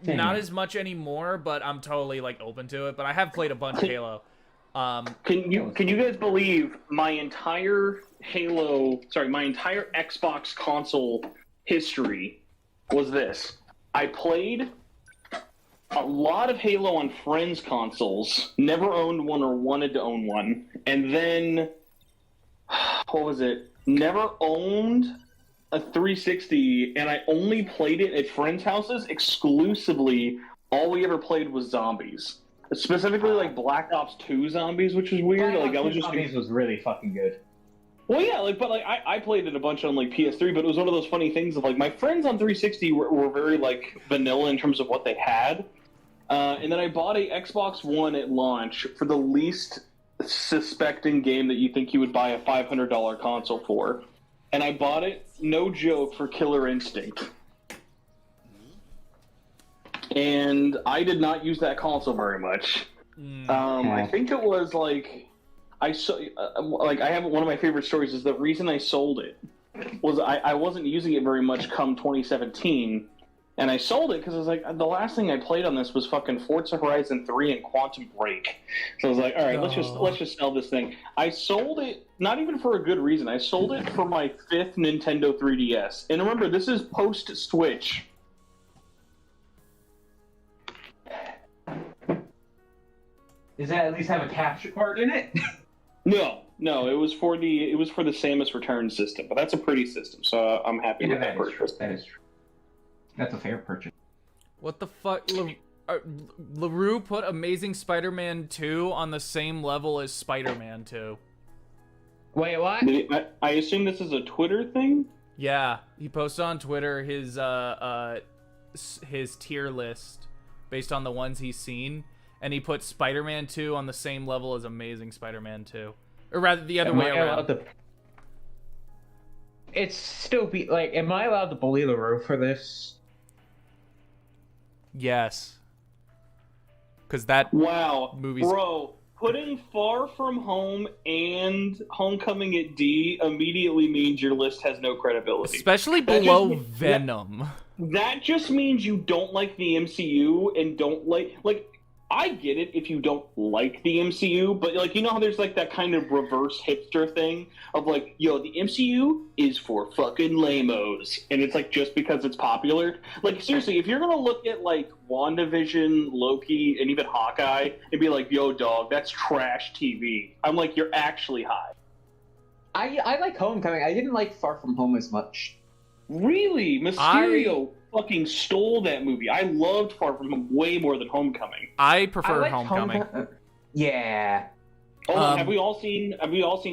[SPEAKER 2] as much anymore, but I'm totally like open to it. But I have played a bunch of Halo.
[SPEAKER 8] Can you guys believe my entire Xbox console history was this? I played a lot of Halo on friends' consoles, never owned one or wanted to own one, and then what was it? Never owned a 360, and I only played it at friends' houses exclusively. All we ever played was zombies. Specifically, like Black Ops 2 zombies, which was weird. Like I was just
[SPEAKER 6] Zombies was really fucking good.
[SPEAKER 8] Well, yeah, I played it a bunch on like PS3, but it was one of those funny things of like my friends on 360 were very like vanilla in terms of what they had, and then I bought a Xbox One at launch for the least suspecting game that you think you would buy a $500 console for, and I bought it, no joke, for Killer Instinct. And I did not use that console very much. I think it was like I have one of my favorite stories is the reason I sold it was I wasn't using it very much come 2017, and I sold it because I was like the last thing I played on this was fucking Forza Horizon 3 and Quantum Break. So I was like, all right, let's just sell this thing. I sold it not even for a good reason. I sold it for my 5th Nintendo 3DS, and remember this is post Switch.
[SPEAKER 6] Does that at least have a capture card in it?
[SPEAKER 8] No, it was for the Samus return system, but that's a pretty system, so I'm happy with that purchase.
[SPEAKER 6] That is true. That's a fair purchase.
[SPEAKER 2] What the fuck? LaRue put Amazing Spider-Man 2 on the same level as Spider-Man 2.
[SPEAKER 6] Wait, what?
[SPEAKER 8] I assume this is a Twitter thing?
[SPEAKER 2] Yeah, he posted on Twitter his tier list based on the ones he's seen. And he put Spider-Man 2 on the same level as Amazing Spider-Man 2. Or rather, the other
[SPEAKER 6] Am
[SPEAKER 2] way
[SPEAKER 6] I
[SPEAKER 2] around.
[SPEAKER 6] allowed to... It's still be like, am I allowed to bully LaRue for this?
[SPEAKER 2] Yes. Because that movie's...
[SPEAKER 8] Bro, putting Far From Home and Homecoming at D immediately means your list has no credibility.
[SPEAKER 2] Especially below Venom.
[SPEAKER 8] That just means you don't like the MCU and don't like... I get it if you don't like the MCU, but, like, you know how there's, like, that kind of reverse hipster thing of, like, yo, the MCU is for fucking lamos. And it's, like, just because it's popular. Like, seriously, if you're gonna look at, like, WandaVision, Loki, and even Hawkeye, and be like, yo, dog, that's trash TV. I'm like, you're actually high.
[SPEAKER 6] I like Homecoming. I didn't like Far From Home as much.
[SPEAKER 8] Really? Mysterio fucking stole that movie. I loved Far From Home way more than Homecoming.
[SPEAKER 2] I prefer Homecoming.
[SPEAKER 6] Yeah.
[SPEAKER 8] Hold on, have we all seen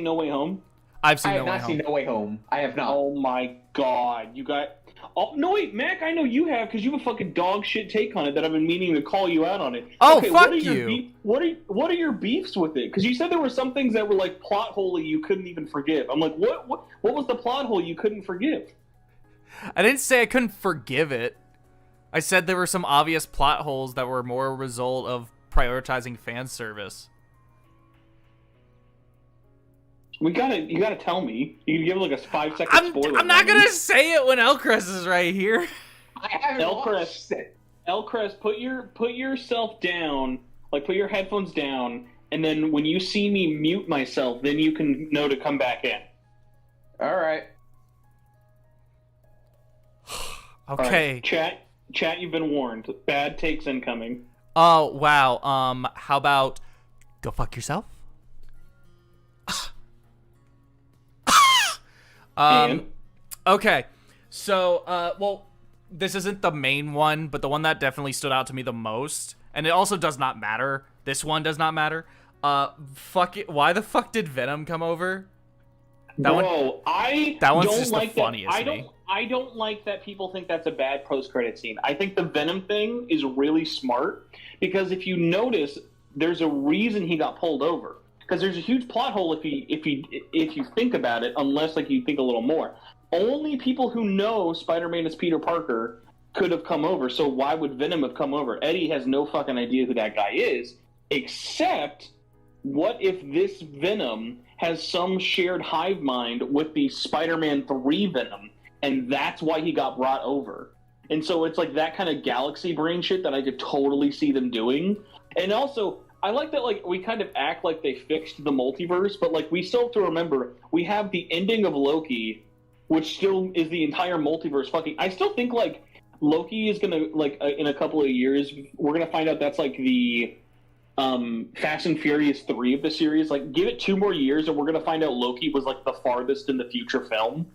[SPEAKER 8] No Way Home?
[SPEAKER 2] I've seen
[SPEAKER 6] I have not seen No Way Home. I have not.
[SPEAKER 8] Oh my god, you got... Oh, no wait, Mac, I know you have, because you have a fucking dog shit take on it that I've been meaning to call you out on it.
[SPEAKER 2] Oh,
[SPEAKER 8] okay,
[SPEAKER 2] fuck you!
[SPEAKER 8] What are your beefs with it? Because you said there were some things that were, like, plot holey you couldn't even forgive. I'm like, what was the plot hole you couldn't forgive?
[SPEAKER 2] I didn't say I couldn't forgive it. I said there were some obvious plot holes that were more a result of prioritizing fan service.
[SPEAKER 8] You gotta tell me. You can give like a 5-second spoiler.
[SPEAKER 2] I'm not gonna say it when Elcrest is right here.
[SPEAKER 6] I haven't watched it.
[SPEAKER 8] Elcrest, put yourself down, like put your headphones down, and then when you see me mute myself, then you can know to come back in.
[SPEAKER 6] All right.
[SPEAKER 2] Okay.
[SPEAKER 8] All right. Chat, you've been warned. Bad takes incoming.
[SPEAKER 2] Oh, wow. How about go fuck yourself? Okay. So, well, this isn't the main one, but the one that definitely stood out to me the most, and it also does not matter. This one does not matter. Fuck it. Why the fuck did Venom come over? That one's just the funniest to me.
[SPEAKER 8] I don't like that people think that's a bad post-credit scene. I think the Venom thing is really smart because if you notice, there's a reason he got pulled over. Because there's a huge plot hole if you think about it, unless like you think a little more. Only people who know Spider-Man is Peter Parker could have come over. So why would Venom have come over? Eddie has no fucking idea who that guy is. Except, what if this Venom has some shared hive mind with the Spider-Man 3 Venom? And that's why he got brought over. And so it's like that kind of galaxy brain shit that I could totally see them doing. And also, I like that like we kind of act like they fixed the multiverse, but like we still have to remember we have the ending of Loki, which still is the entire multiverse fucking... I still think like Loki is gonna like in a couple of years we're gonna find out that's like the Fast and Furious 3 of the series. Like give it 2 more years and we're gonna find out Loki was like the farthest in the future film.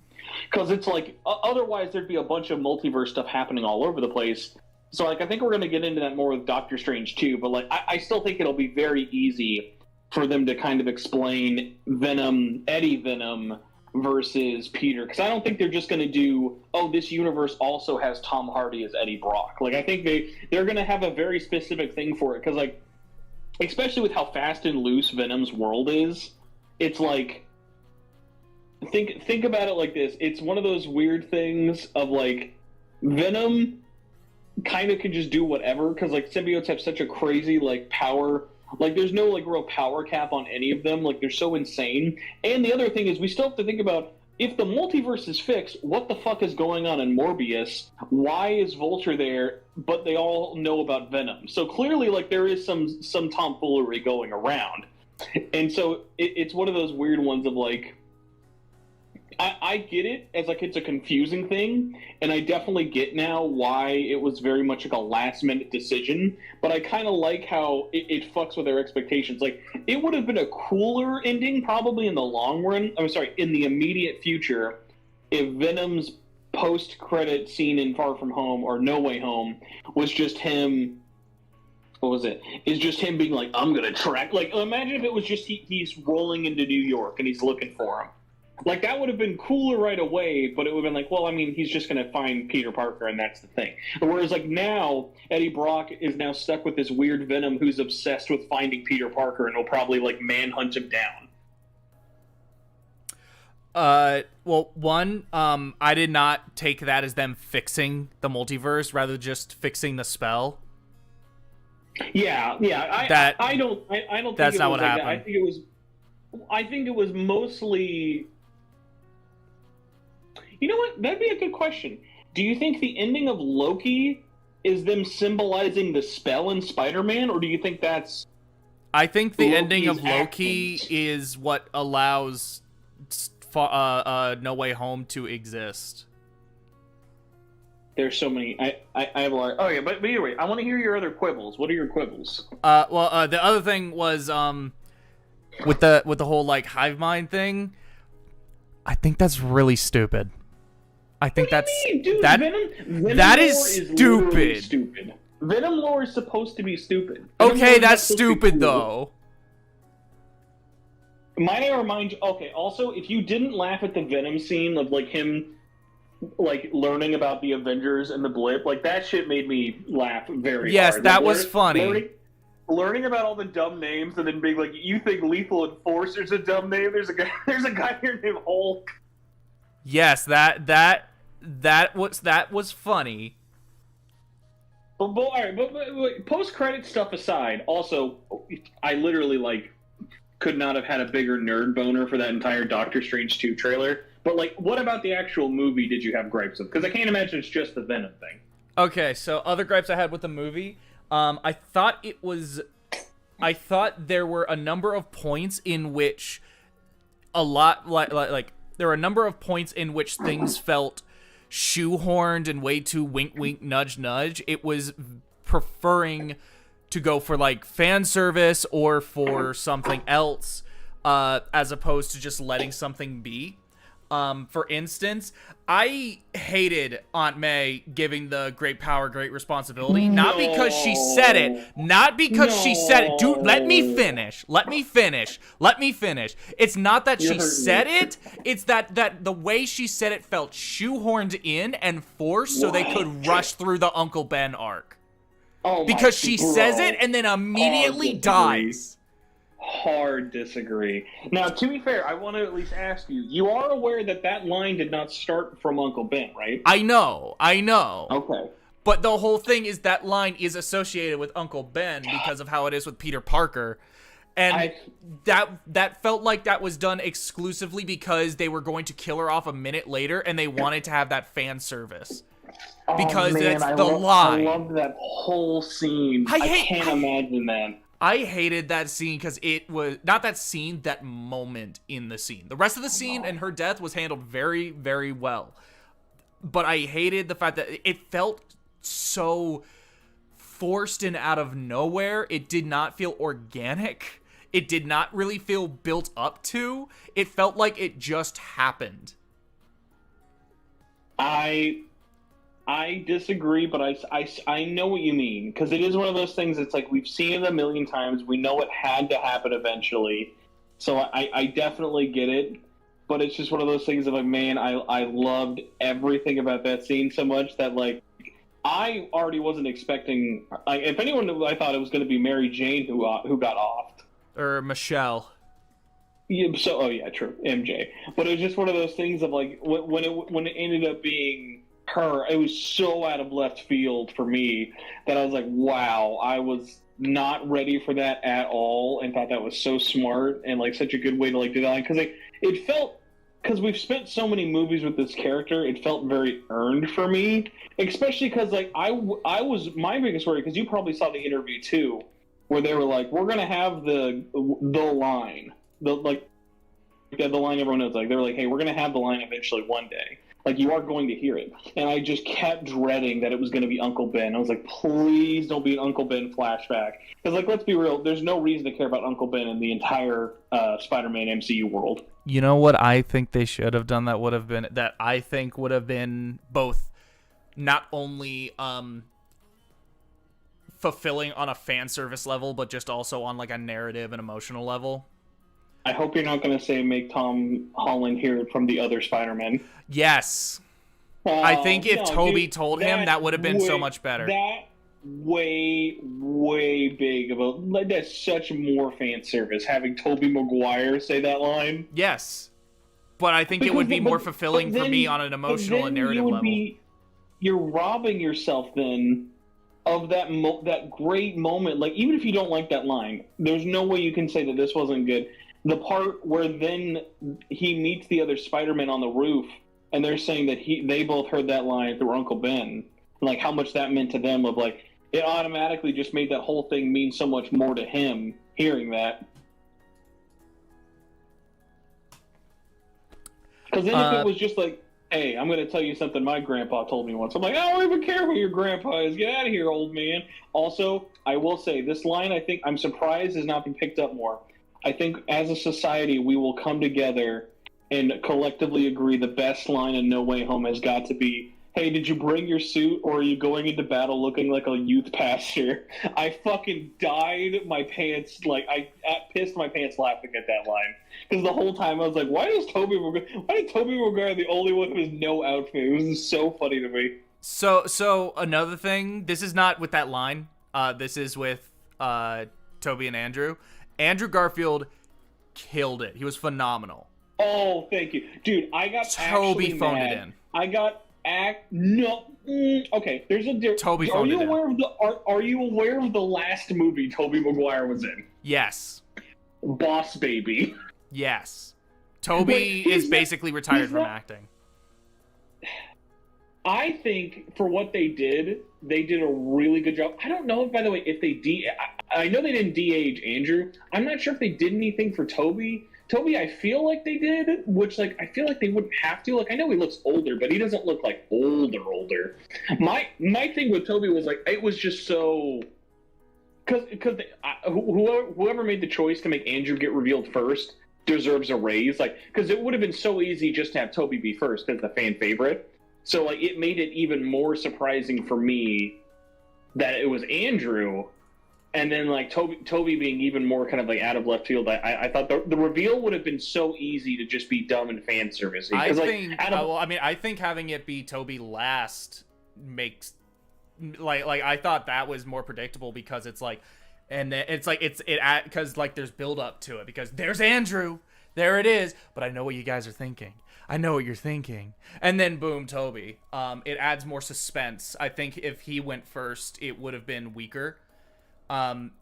[SPEAKER 8] Because it's like, otherwise there'd be a bunch of multiverse stuff happening all over the place. So, like, I think we're going to get into that more with Doctor Strange, too. But, like, I still think it'll be very easy for them to kind of explain Eddie Venom versus Peter. Because I don't think they're just going to do, oh, this universe also has Tom Hardy as Eddie Brock. Like, I think they're going to have a very specific thing for it. Because, like, especially with how fast and loose Venom's world is, it's like... Think about it like this. It's one of those weird things of like Venom kind of can just do whatever because like symbiotes have such a crazy like power. Like there's no like real power cap on any of them. Like they're so insane. And the other thing is we still have to think about if the multiverse is fixed, what the fuck is going on in Morbius? Why is Vulture there? But they all know about Venom. So clearly like there is some tomfoolery going around. And so it's one of those weird ones of like I get it as like it's a confusing thing, and I definitely get now why it was very much like a last minute decision, but I kind of like how it fucks with their expectations. Like, it would have been a cooler ending probably in the long run, in the immediate future, if Venom's post-credit scene in Far From Home or No Way Home was just him... What was it? Is just him being like, I'm gonna track... Like, imagine if it was just he's rolling into New York and he's looking for him. Like, that would have been cooler right away, but it would have been like, well, I mean, he's just going to find Peter Parker, and that's the thing. Whereas, like, now, Eddie Brock is now stuck with this weird Venom who's obsessed with finding Peter Parker and will probably, like, manhunt him down.
[SPEAKER 2] Well, one, I did not take that as them fixing the multiverse, rather just fixing the spell.
[SPEAKER 8] Yeah. I don't think
[SPEAKER 2] that's
[SPEAKER 8] it
[SPEAKER 2] not
[SPEAKER 8] was
[SPEAKER 2] what
[SPEAKER 8] like
[SPEAKER 2] happened.
[SPEAKER 8] that. I think it was mostly. You know what? That'd be a good question. Do you think the ending of Loki is them symbolizing the spell in Spider-Man, or do you think that's?
[SPEAKER 2] I think the
[SPEAKER 8] Loki's
[SPEAKER 2] ending of Loki
[SPEAKER 8] actions?
[SPEAKER 2] is what allows No Way Home to exist.
[SPEAKER 8] There's so many. I have a lot. Oh yeah, but anyway, I want to hear your other quibbles. What are your quibbles?
[SPEAKER 2] The other thing was with the whole like hive mind thing. I think that's really stupid. I think
[SPEAKER 8] What do you mean, dude?
[SPEAKER 2] that
[SPEAKER 8] Venom
[SPEAKER 2] that
[SPEAKER 8] lore
[SPEAKER 2] is
[SPEAKER 8] literally
[SPEAKER 2] stupid.
[SPEAKER 8] Stupid. Venom lore is supposed to be stupid. Venom lore
[SPEAKER 2] Okay,
[SPEAKER 8] is
[SPEAKER 2] that's
[SPEAKER 8] supposed to be
[SPEAKER 2] stupid
[SPEAKER 8] cool.
[SPEAKER 2] though.
[SPEAKER 8] Might I remind you? Okay. Also, if you didn't laugh at the Venom scene of like him, like learning about the Avengers and the blip, like that shit made me laugh very
[SPEAKER 2] Yes,
[SPEAKER 8] hard.
[SPEAKER 2] that
[SPEAKER 8] Like,
[SPEAKER 2] was funny.
[SPEAKER 8] Learning about all the dumb names and then being like, "You think Lethal Enforcer's a dumb name? There's a guy here named Hulk."
[SPEAKER 2] Yes, that was funny.
[SPEAKER 8] But all right, but post-credit stuff aside, also, I literally like could not have had a bigger nerd boner for that entire Doctor Strange 2 trailer. But like, what about the actual movie did you have gripes with? Because I can't imagine it's just the Venom thing.
[SPEAKER 2] Okay, so other gripes I had with the movie, I thought there were a number of points in which there were a number of points in which things felt shoehorned and way too wink wink nudge nudge. It was preferring to go for like fan service or for something else as opposed to just letting something be. For instance, I hated Aunt May giving the great power, great responsibility. Not because she said it. Not because she said it. Dude, let me finish. It's not that she said it. It's that the way she said it felt shoehorned in and forced so they could rush through the Uncle Ben arc.
[SPEAKER 8] Oh,
[SPEAKER 2] because she says it and then immediately dies.
[SPEAKER 8] Hard disagree. Now, to be fair, I want to at least ask you, you are aware that line did not start from Uncle Ben, right?
[SPEAKER 2] I know.
[SPEAKER 8] Okay.
[SPEAKER 2] But the whole thing is that line is associated with Uncle Ben because of how it is with Peter Parker. And that felt like that was done exclusively because they were going to kill her off a minute later and they wanted to have that fan service. Because that's the line.
[SPEAKER 8] I loved that whole scene. I can't imagine that.
[SPEAKER 2] I hated that scene because it was not that scene, that moment in the scene. The rest of the scene and her death was handled very, very well. But I hated the fact that it felt so forced and out of nowhere. It did not feel organic. It did not really feel built up to. It felt like it just happened.
[SPEAKER 8] I disagree, but I know what you mean, because it is one of those things. It's like we've seen it a million times. We know it had to happen eventually, so I definitely get it. But it's just one of those things of like, man, I loved everything about that scene so much that like I already wasn't expecting. Like, if anyone knew, I thought it was going to be Mary Jane who got offed,
[SPEAKER 2] or Michelle.
[SPEAKER 8] Yeah. So yeah, true, MJ. But it was just one of those things of like when it ended up being her, it was so out of left field for me that I was like, wow, I was not ready for that at all, and thought that was so smart and like such a good way to like do that, because like it felt, because we've spent so many movies with this character, it felt very earned for me, especially because like I was, my biggest worry, because you probably saw the interview too, where they were like, we're gonna have the line, the line everyone knows, like they were like, hey, we're gonna have the line eventually one day. Like, you are going to hear it. And I just kept dreading that it was going to be Uncle Ben. I was like, please don't be an Uncle Ben flashback. Because, like, let's be real, there's no reason to care about Uncle Ben in the entire Spider-Man MCU world.
[SPEAKER 2] You know what I think they should have done that would have been both not only fulfilling on a fan service level, but just also on, like, a narrative and emotional level?
[SPEAKER 8] I hope you're not going to say make Tom Holland hear it from the other Spider-Man.
[SPEAKER 2] Yes. I think if Toby told him, that would have been so much better.
[SPEAKER 8] That way big of a... That's such more fan service, having Tobey Maguire say that line.
[SPEAKER 2] Yes. But I think it would be more fulfilling for me on an
[SPEAKER 8] but
[SPEAKER 2] emotional
[SPEAKER 8] then
[SPEAKER 2] and narrative level.
[SPEAKER 8] You're robbing yourself then of that great moment. Like, even if you don't like that line, there's no way you can say that this wasn't good. The part where then he meets the other Spider-Man on the roof, and they're saying that they both heard that line through Uncle Ben, like how much that meant to them. Of like, it automatically just made that whole thing mean so much more to him hearing that. Because then if it was just like, hey, I'm going to tell you something my grandpa told me once. I'm like, I don't even care who your grandpa is. Get out of here, old man. Also, I will say, this line, I think, I'm surprised has not been picked up more. I think as a society, we will come together and collectively agree the best line in No Way Home has got to be, hey, did you bring your suit, or are you going into battle looking like a youth pastor? I fucking died my pants, like, I pissed my pants laughing at that line. Because the whole time I was like, why is Tobey Maguire the only one who has no outfit? It was just so funny to me.
[SPEAKER 2] So another thing, this is not with that line. This is with Tobey and Andrew. Andrew Garfield killed it. He was phenomenal.
[SPEAKER 8] Oh, thank you. Dude, I got
[SPEAKER 2] Tobey
[SPEAKER 8] actually
[SPEAKER 2] phoned
[SPEAKER 8] mad.
[SPEAKER 2] it in.
[SPEAKER 8] I got okay, there's a difference.
[SPEAKER 2] Tobey phoned it in.
[SPEAKER 8] Are you aware of the last movie Tobey Maguire was in?
[SPEAKER 2] Yes.
[SPEAKER 8] Boss Baby.
[SPEAKER 2] Yes. Tobey is basically retired from acting.
[SPEAKER 8] I think for what they did a really good job. I don't know, by the way, if they I know they didn't de-age Andrew. I'm not sure if they did anything for Tobey. Tobey, I feel like they did, which, like, I feel like they wouldn't have to. Like, I know he looks older, but he doesn't look, like, older. My thing with Tobey was, like, it was just so... Because whoever made the choice to make Andrew get revealed first deserves a raise. Like, because it would have been so easy just to have Tobey be first as the fan favorite. So, like, it made it even more surprising for me that it was Andrew. And then, like, Tobey being even more kind of, like, out of left field. I thought the reveal would have been so easy to just be dumb and fan service.
[SPEAKER 2] I think having it be Tobey last makes, like I thought that was more predictable because it's like, and it's like because like there's build up to it because there's Andrew, there it is. But I know what you guys are thinking. I know what you're thinking. And then boom, Tobey. It adds more suspense. I think if he went first, it would have been weaker. But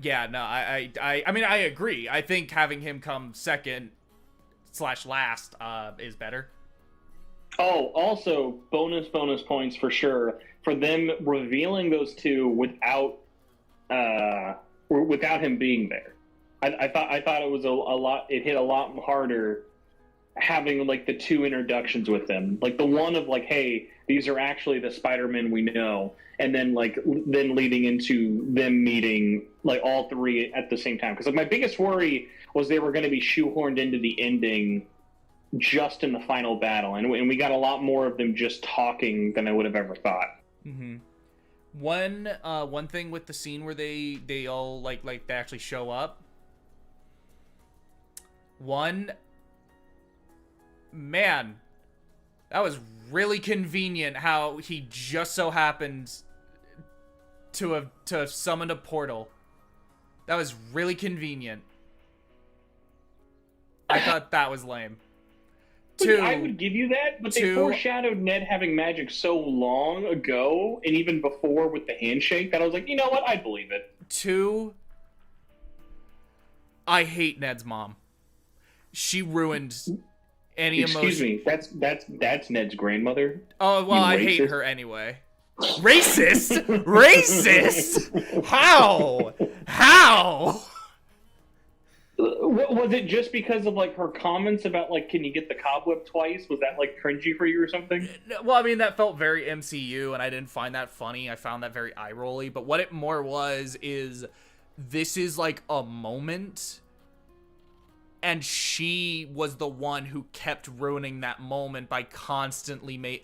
[SPEAKER 2] yeah, no, I mean, I agree. I think having him come second / last is better.
[SPEAKER 8] Oh, also bonus points for sure for them revealing those two without him being there. I thought it was a lot. It hit a lot harder having like the two introductions with them, like the one of like, hey, these are actually the Spider-Men we know, and then leading into them meeting like all three at the same time. Because like my biggest worry was they were going to be shoehorned into the ending just in the final battle, and we got a lot more of them just talking than I would have ever thought.
[SPEAKER 2] Mm-hmm. One thing with the scene where they all like they actually show up. Man, that was really convenient how he just so happened to have summoned a portal. That was really convenient. I thought that was lame.
[SPEAKER 8] I would give you that, but they foreshadowed Ned having magic so long ago, and even before with the handshake, that I was like, you know what, I believe it.
[SPEAKER 2] 2, I hate Ned's mom. She ruined any emotion.
[SPEAKER 8] Excuse me, that's Ned's grandmother?
[SPEAKER 2] Oh, well, I hate her anyway. Racist? Racist? How?
[SPEAKER 8] Was it just because of like her comments about like, can you get the cobweb twice? Was that like cringy for you or something?
[SPEAKER 2] Well, I mean, that felt very MCU, and I didn't find that funny. I found that very eye-rolly. But what it more was is this is like a moment, and she was the one who kept ruining that moment by constantly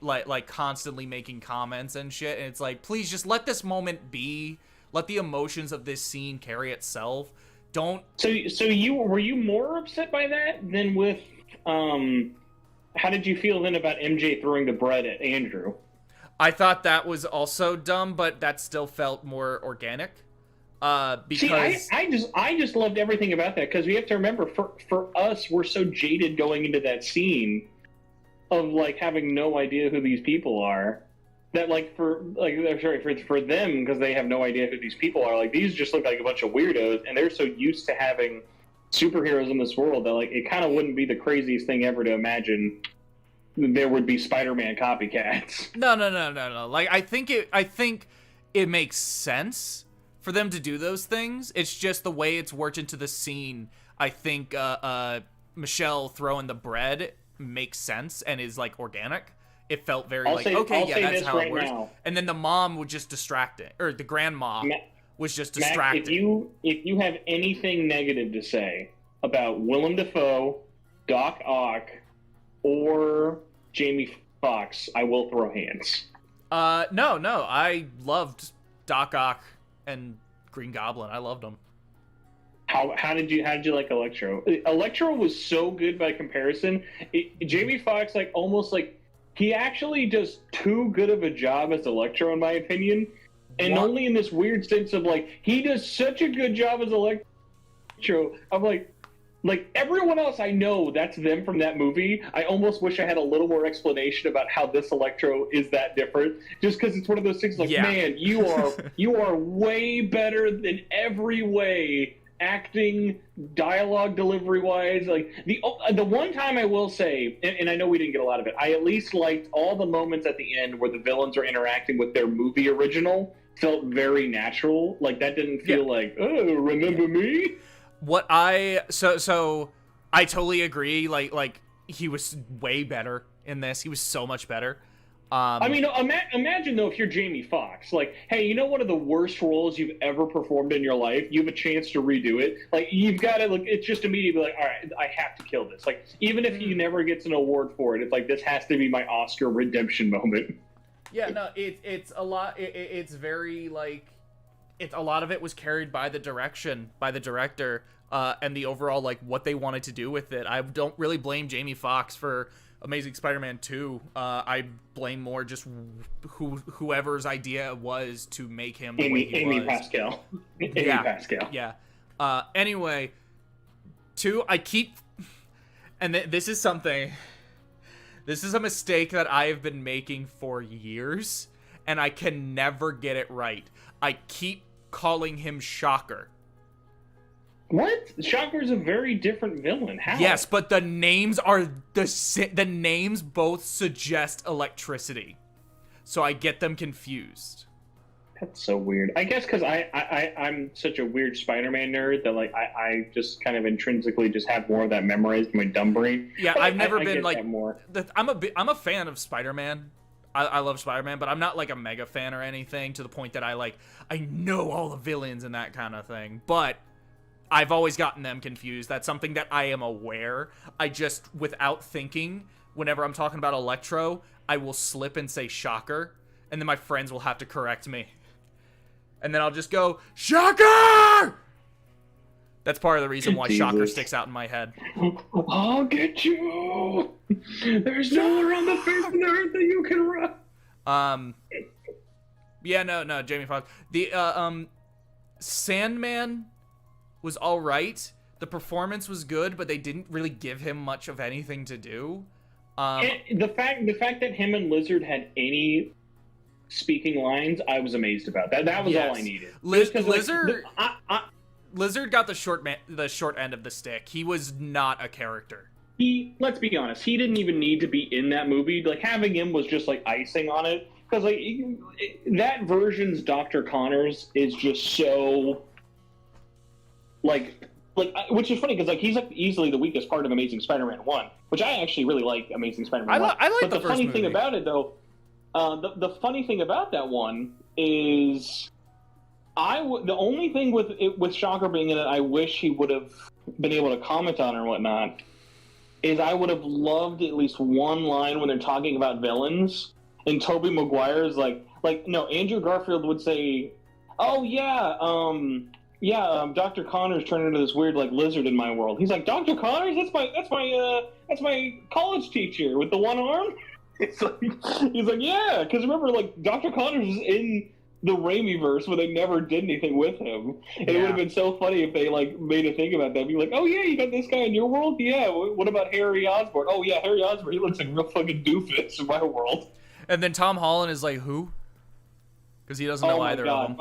[SPEAKER 2] constantly making comments and shit. And it's like, please just let this moment be. Let the emotions of this scene carry itself. Don't.
[SPEAKER 8] So were you more upset by that than with how did you feel then about MJ throwing the bread at Andrew?
[SPEAKER 2] I thought that was also dumb, but that still felt more organic. Because
[SPEAKER 8] See, I just loved everything about that, because we have to remember, for us, we're so jaded going into that scene of like having no idea who these people are, that like for them, because they have no idea who these people are, like these just look like a bunch of weirdos, and they're so used to having superheroes in this world that like it kind of wouldn't be the craziest thing ever to imagine there would be Spider-Man copycats.
[SPEAKER 2] No. Like I think it makes sense for them to do those things. It's just the way it's worked into the scene. I think Michelle throwing the bread makes sense and is like organic. It felt very that's how it works. Now. And then the mom would just distract it, or the grandma was just distracted.
[SPEAKER 8] If you have anything negative to say about Willem Dafoe, Doc Ock, or Jamie Foxx, I will throw hands.
[SPEAKER 2] No. I loved Doc Ock and Green Goblin. I loved them.
[SPEAKER 8] How did you like Electro? Electro was so good by comparison. Jamie Foxx almost he actually does too good of a job as Electro in my opinion, and only in this weird sense of he does such a good job as Electro. I'm like everyone else I know that's them from that movie. I almost wish I had a little more explanation about how this Electro is that different. Just because it's one of those things man, you are way better in every way. Acting, dialogue delivery wise, the one time I will say, and I know we didn't get a lot of it, I at least liked all the moments at the end where the villains are interacting with their movie original. Felt very natural. That didn't feel oh, remember me?
[SPEAKER 2] So I totally agree. Like he was way better in this. He was so much better.
[SPEAKER 8] I mean, imagine though if you're Jamie Foxx, hey, you know one of the worst roles you've ever performed in your life? You have a chance to redo it. You've got to it's just immediately all right, I have to kill this. Even if he never gets an award for it, it's this has to be my Oscar redemption moment.
[SPEAKER 2] Yeah, no, it's a lot. It's very it's a lot of it was carried by the direction, by the director, and the overall what they wanted to do with it. I don't really blame Jamie Foxx for Amazing Spider-Man 2. I blame more just whoever's idea it was to make him the way he was.
[SPEAKER 8] Pascal. Amy Pascal.
[SPEAKER 2] Yeah. Anyway, 2, I keep... And this is something... This is a mistake that I have been making for years, and I can never get it right. I keep calling him Shocker.
[SPEAKER 8] What? Shocker's a very different villain. How?
[SPEAKER 2] Yes, but the names are the names both suggest electricity, so I get them confused.
[SPEAKER 8] That's so weird. I guess because I'm such a weird Spider-Man nerd that I just kind of intrinsically just have more of that memorized in my dumb brain.
[SPEAKER 2] Yeah, I've never been
[SPEAKER 8] more.
[SPEAKER 2] I'm a fan of Spider-Man. I love Spider-Man, but I'm not a mega fan or anything to the point that I know all the villains and that kind of thing. But I've always gotten them confused. That's something that I am aware. I just, without thinking, whenever I'm talking about Electro, I will slip and say Shocker, and then my friends will have to correct me. And then I'll just go, Shocker! That's part of the reason why Shocker sticks out in my head.
[SPEAKER 8] I'll get you! There's nowhere on the face of the earth that you can run!
[SPEAKER 2] Yeah, no, Jamie Foxx. The, Sandman was all right. The performance was good, but they didn't really give him much of anything to do.
[SPEAKER 8] The fact that him and Lizard had any speaking lines, I was amazed about. That was all I needed.
[SPEAKER 2] Lizard got the short end of the stick. He was not a character.
[SPEAKER 8] Let's be honest, he didn't even need to be in that movie. Having him was just icing on it, because that version's Dr. Connors is just so which is funny because he's easily the weakest part of Amazing Spider-Man 1, which I actually really like. Amazing Spider-Man 1.
[SPEAKER 2] I like
[SPEAKER 8] but
[SPEAKER 2] the
[SPEAKER 8] funny
[SPEAKER 2] first
[SPEAKER 8] thing
[SPEAKER 2] movie.
[SPEAKER 8] about it though, the funny thing about that one is the only thing with Shocker being in it, I wish he would have been able to comment on or whatnot, is I would have loved at least one line when they're talking about villains, and Tobey Maguire's Andrew Garfield would say, "Oh yeah, Dr. Connors turned into this weird lizard in my world." He's like, "Dr. Connors? That's my college teacher with the one arm." He's like, yeah, because remember, Dr. Connors is in the Raimi-verse where they never did anything with him. And it would have been so funny if they like made a thing about that. Be like, oh yeah, you got this guy in your world? Yeah. What about Harry Osborn? Oh yeah, Harry Osborn. He looks like a real fucking doofus in my world.
[SPEAKER 2] And then Tom Holland is like, who? Because he doesn't know either of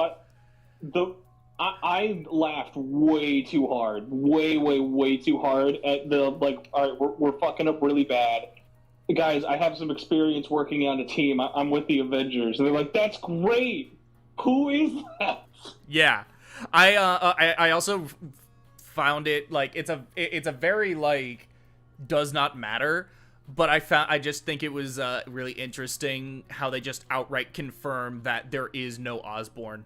[SPEAKER 2] them.
[SPEAKER 8] I laughed way too hard, way too hard at the like. All right, we're fucking up really bad, guys. I have some experience working on a team. I'm with the Avengers, and they're like, "That's great. Who is that?"
[SPEAKER 2] Yeah, I also found it like it's a very like does not matter, but I just think it was really interesting how they just outright confirmed that there is no Osborn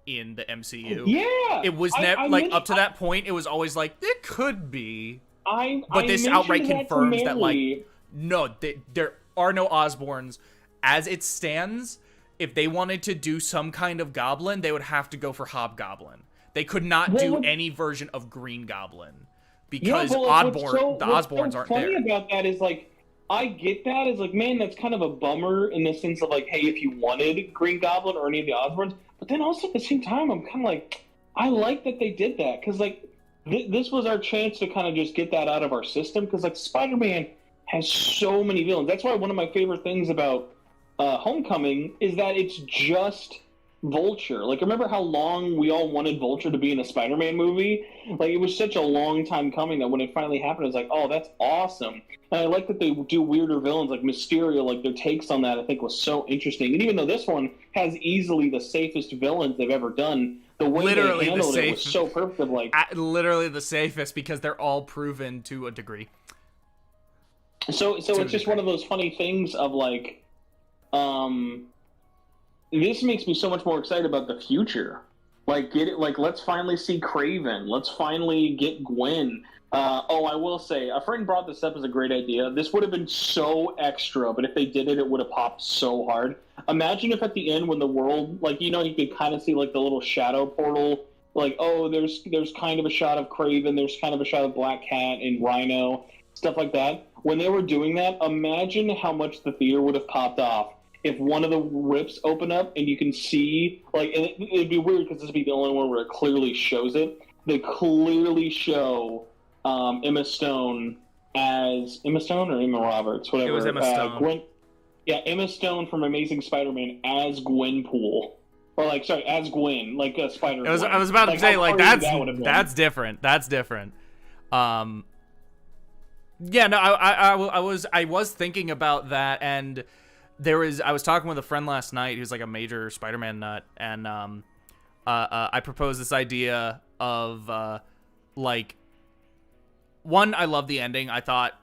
[SPEAKER 2] in the MCU.
[SPEAKER 8] Yeah,
[SPEAKER 2] it was never like up to that point. It was always like it could be, but this
[SPEAKER 8] mentioned
[SPEAKER 2] outright
[SPEAKER 8] that to
[SPEAKER 2] confirms that like
[SPEAKER 8] Mary.
[SPEAKER 2] no, there are no Osborns as it stands. If they wanted to do some kind of Goblin, they would have to go for Hobgoblin. They could not do any version of Green Goblin because
[SPEAKER 8] the Osborns
[SPEAKER 2] aren't
[SPEAKER 8] what's funny
[SPEAKER 2] there.
[SPEAKER 8] about that is like I get that is like, man, that's kind of a bummer in the sense of like, hey, if you wanted Green Goblin or any of the Osborns, but then also at the same time, I'm kind of like, I like that they did that because like this was our chance to kind of just get that out of our system because like Spider-Man has so many villains. That's why one of my favorite things about Homecoming is that it's just Vulture. Like, remember how long we all wanted Vulture to be in a Spider-Man movie? Like, it was such a long time coming that when it finally happened, it was like, oh, that's awesome. And I like that they do weirder villains like Mysterio. Like, their takes on that, I think, was so interesting. And even though this one has easily the safest villains they've ever done, the way they handled it was so perfect. Of like,
[SPEAKER 2] literally the safest because they're all proven to a degree.
[SPEAKER 8] So it's just one of those funny things of like, this makes me so much more excited about the future. Like, get it? Like, let's finally see Kraven. Let's finally get Gwen. I will say, a friend brought this up as a great idea. This would have been so extra, but if they did it, it would have popped so hard. Imagine if at the end, when the world, like, you know, you could kind of see like the little shadow portal. Like, oh, there's kind of a shot of Kraven. There's kind of a shot of Black Cat and Rhino, stuff like that. When they were doing that, imagine how much the theater would have popped off if one of the rips open up and you can see, like, and it'd be weird because this would be the only one where it clearly shows it. They clearly show Emma Stone as Emma Stone or Emma Roberts, whatever.
[SPEAKER 2] It was Emma Stone.
[SPEAKER 8] Emma Stone from Amazing Spider-Man as Gwenpool. Or, like, sorry, as Gwen, like a Spider-Man.
[SPEAKER 2] I was about to say, like, that's different. That's different. Yeah, no, I was thinking about that, and I was talking with a friend last night who's like a major Spider-Man nut, and I proposed this idea of like, one, I love the ending. I thought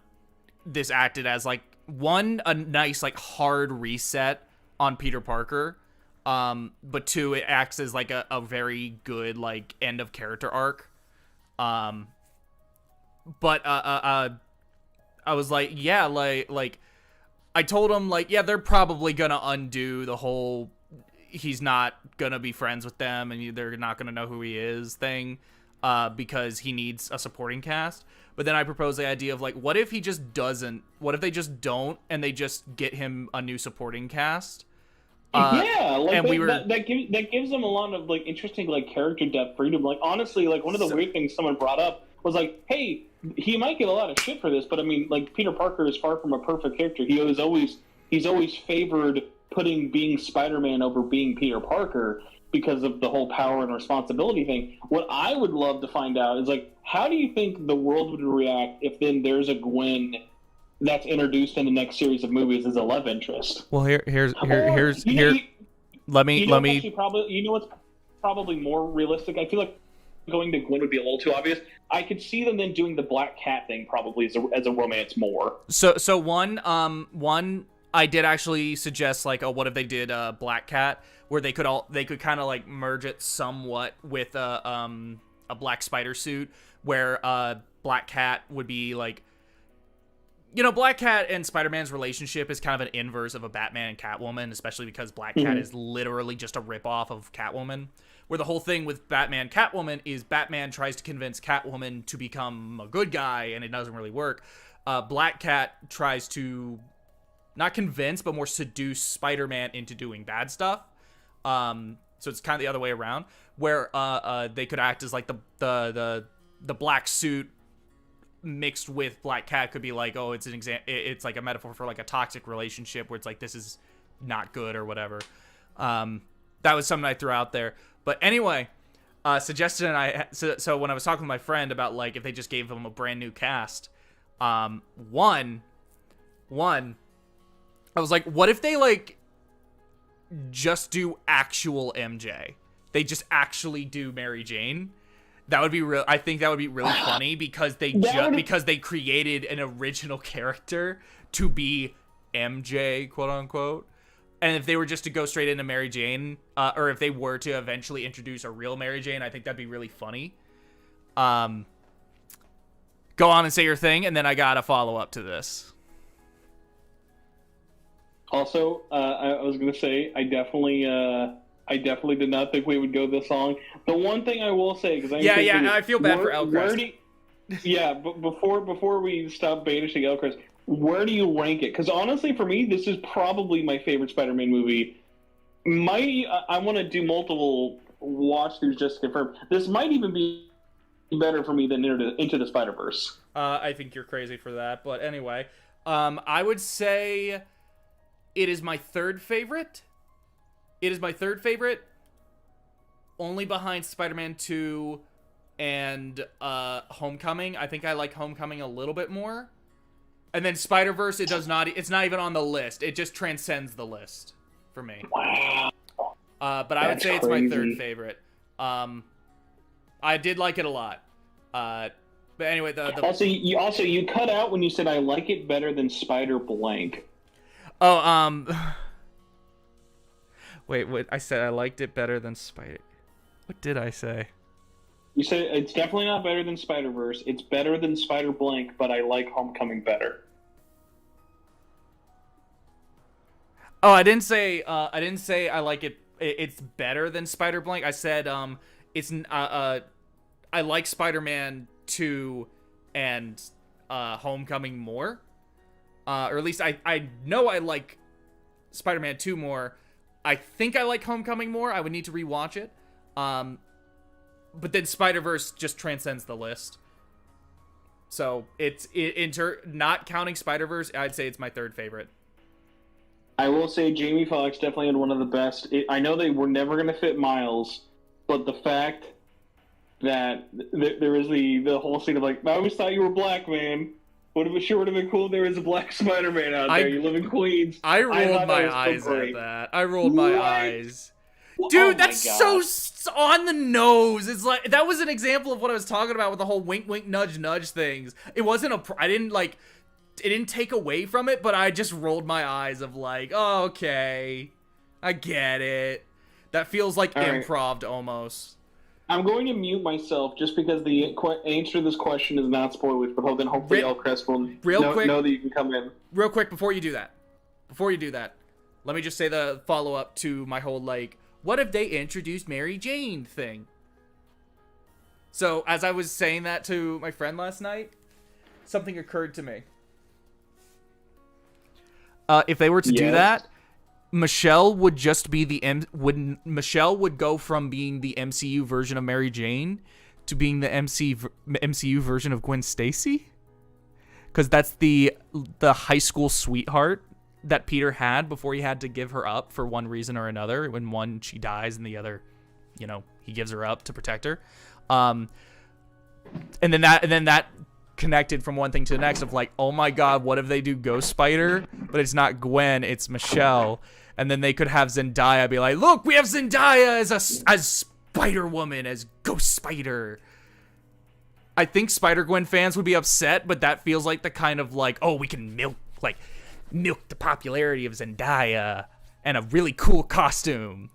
[SPEAKER 2] this acted as like a nice like hard reset on Peter Parker, but two, it acts as like a very good like end of character arc. But I was like, yeah, like I told him, like, yeah, they're probably gonna undo the whole he's not gonna be friends with them and they're not gonna know who he is thing, because he needs a supporting cast. But then I proposed the idea of like, what if he just doesn't? What if they just don't and they just get him a new supporting cast?
[SPEAKER 8] Yeah, like and that gives them a lot of like interesting like character depth, freedom. Like honestly, like one of the weird things someone brought up was like, hey, he might get a lot of shit for this, but I mean, like Peter Parker is far from a perfect character. He's always favored putting being Spider-Man over being Peter Parker because of the whole power and responsibility thing. What I would love to find out is like, how do you think the world would react if then there's a Gwen that's introduced in the next series of movies as a love interest?
[SPEAKER 2] Well, here's let me
[SPEAKER 8] you know what's probably more realistic. I feel like going to Gwen would be a little too obvious. I could see them then doing the Black Cat thing probably as a romance more.
[SPEAKER 2] So one I did actually suggest like, what if they did Black Cat, where they could kind of like merge it somewhat with a Black Spider suit, where Black Cat would be like, you know, Black Cat and Spider-Man's relationship is kind of an inverse of a Batman and Catwoman, especially because Black Cat is literally just a ripoff of Catwoman. Where the whole thing with Batman Catwoman is Batman tries to convince Catwoman to become a good guy, and it doesn't really work. Black Cat tries to not convince, but more seduce Spider-Man into doing bad stuff. So it's kind of the other way around, where they could act as like the black suit mixed with Black Cat could be like, oh, it's it's like a metaphor for like a toxic relationship where it's like this is not good or whatever. That was something I threw out there. But anyway, suggested, and so when I was talking with my friend about like if they just gave them a brand new cast, one, I was like, what if they like just do actual MJ? They just actually do Mary Jane. That would be real. I think that would be really funny because because they created an original character to be MJ, quote unquote. And if they were just to go straight into Mary Jane, or if they were to eventually introduce a real Mary Jane, I think that'd be really funny. Go on and say your thing, and then I got a follow up to this.
[SPEAKER 8] Also, I was gonna say I definitely did not think we would go this long. The one thing I will say, because
[SPEAKER 2] I feel bad for Elcrest.
[SPEAKER 8] But before we stop banishing Elcrest, where do you rank it? Because honestly, for me, this is probably my favorite Spider-Man movie. I want to do multiple watch-throughs just to confirm. This might even be better for me than Into the Spider-Verse.
[SPEAKER 2] I think you're crazy for that, but anyway, I would say it is my third favorite. It is my third favorite, only behind Spider-Man 2 and Homecoming. I think I like Homecoming a little bit more. And then Spider-Verse, it's not even on the list. It just transcends the list for me.
[SPEAKER 8] Wow.
[SPEAKER 2] But I would say it's my third favorite. I did like it a lot. But anyway,
[SPEAKER 8] Also, you cut out when you said I like it better than Spider Blank.
[SPEAKER 2] Oh, wait, what? I said I liked it better than Spider... What did I say?
[SPEAKER 8] You said it's definitely not better than Spider-Verse. It's better than Spider Blank, but I like Homecoming better.
[SPEAKER 2] Oh, I didn't say I like it. It's better than Spider Blank. I said I like Spider-Man 2 and Homecoming more. Or at least I know I like Spider-Man 2 more. I think I like Homecoming more. I would need to rewatch it. But then Spider-Verse just transcends the list. So not counting Spider-Verse, I'd say it's my third favorite.
[SPEAKER 8] I will say Jamie Foxx definitely had one of the best. I know they were never going to fit Miles, but the fact that there was the whole scene of like, I always thought you were black, man. Would have been cool if there was a black Spider-Man out there. You live in Queens.
[SPEAKER 2] I rolled my eyes at that. I rolled my eyes. Dude, that's so on the nose. It's like, that was an example of what I was talking about with the whole wink, wink, nudge, nudge things. It wasn't it didn't take away from it, but I just rolled my eyes of like, oh, okay, I get it. That feels like improv almost.
[SPEAKER 8] I'm going to mute myself just because the answer to this question is not spoilers, but then hopefully Elcrest will know that you can come in.
[SPEAKER 2] Real quick, before you do that, let me just say the follow-up to my whole, like, what if they introduced Mary Jane thing? So, as I was saying that to my friend last night, something occurred to me. If they were to do that, Michelle would just be Michelle would go from being the MCU version of Mary Jane to being the MCU version of Gwen Stacy? Because that's the high school sweetheart that Peter had before he had to give her up for one reason or another. When one, she dies, and the other, he gives her up to protect her. And then that connected from one thing to the next of like, oh my god, what if they do Ghost Spider, but it's not Gwen, it's Michelle, and then they could have Zendaya be like, look, we have Zendaya as Spider-Woman, as Ghost Spider. I think Spider-Gwen fans would be upset, but that feels like the kind of like, oh, we can milk the popularity of Zendaya and a really cool costume.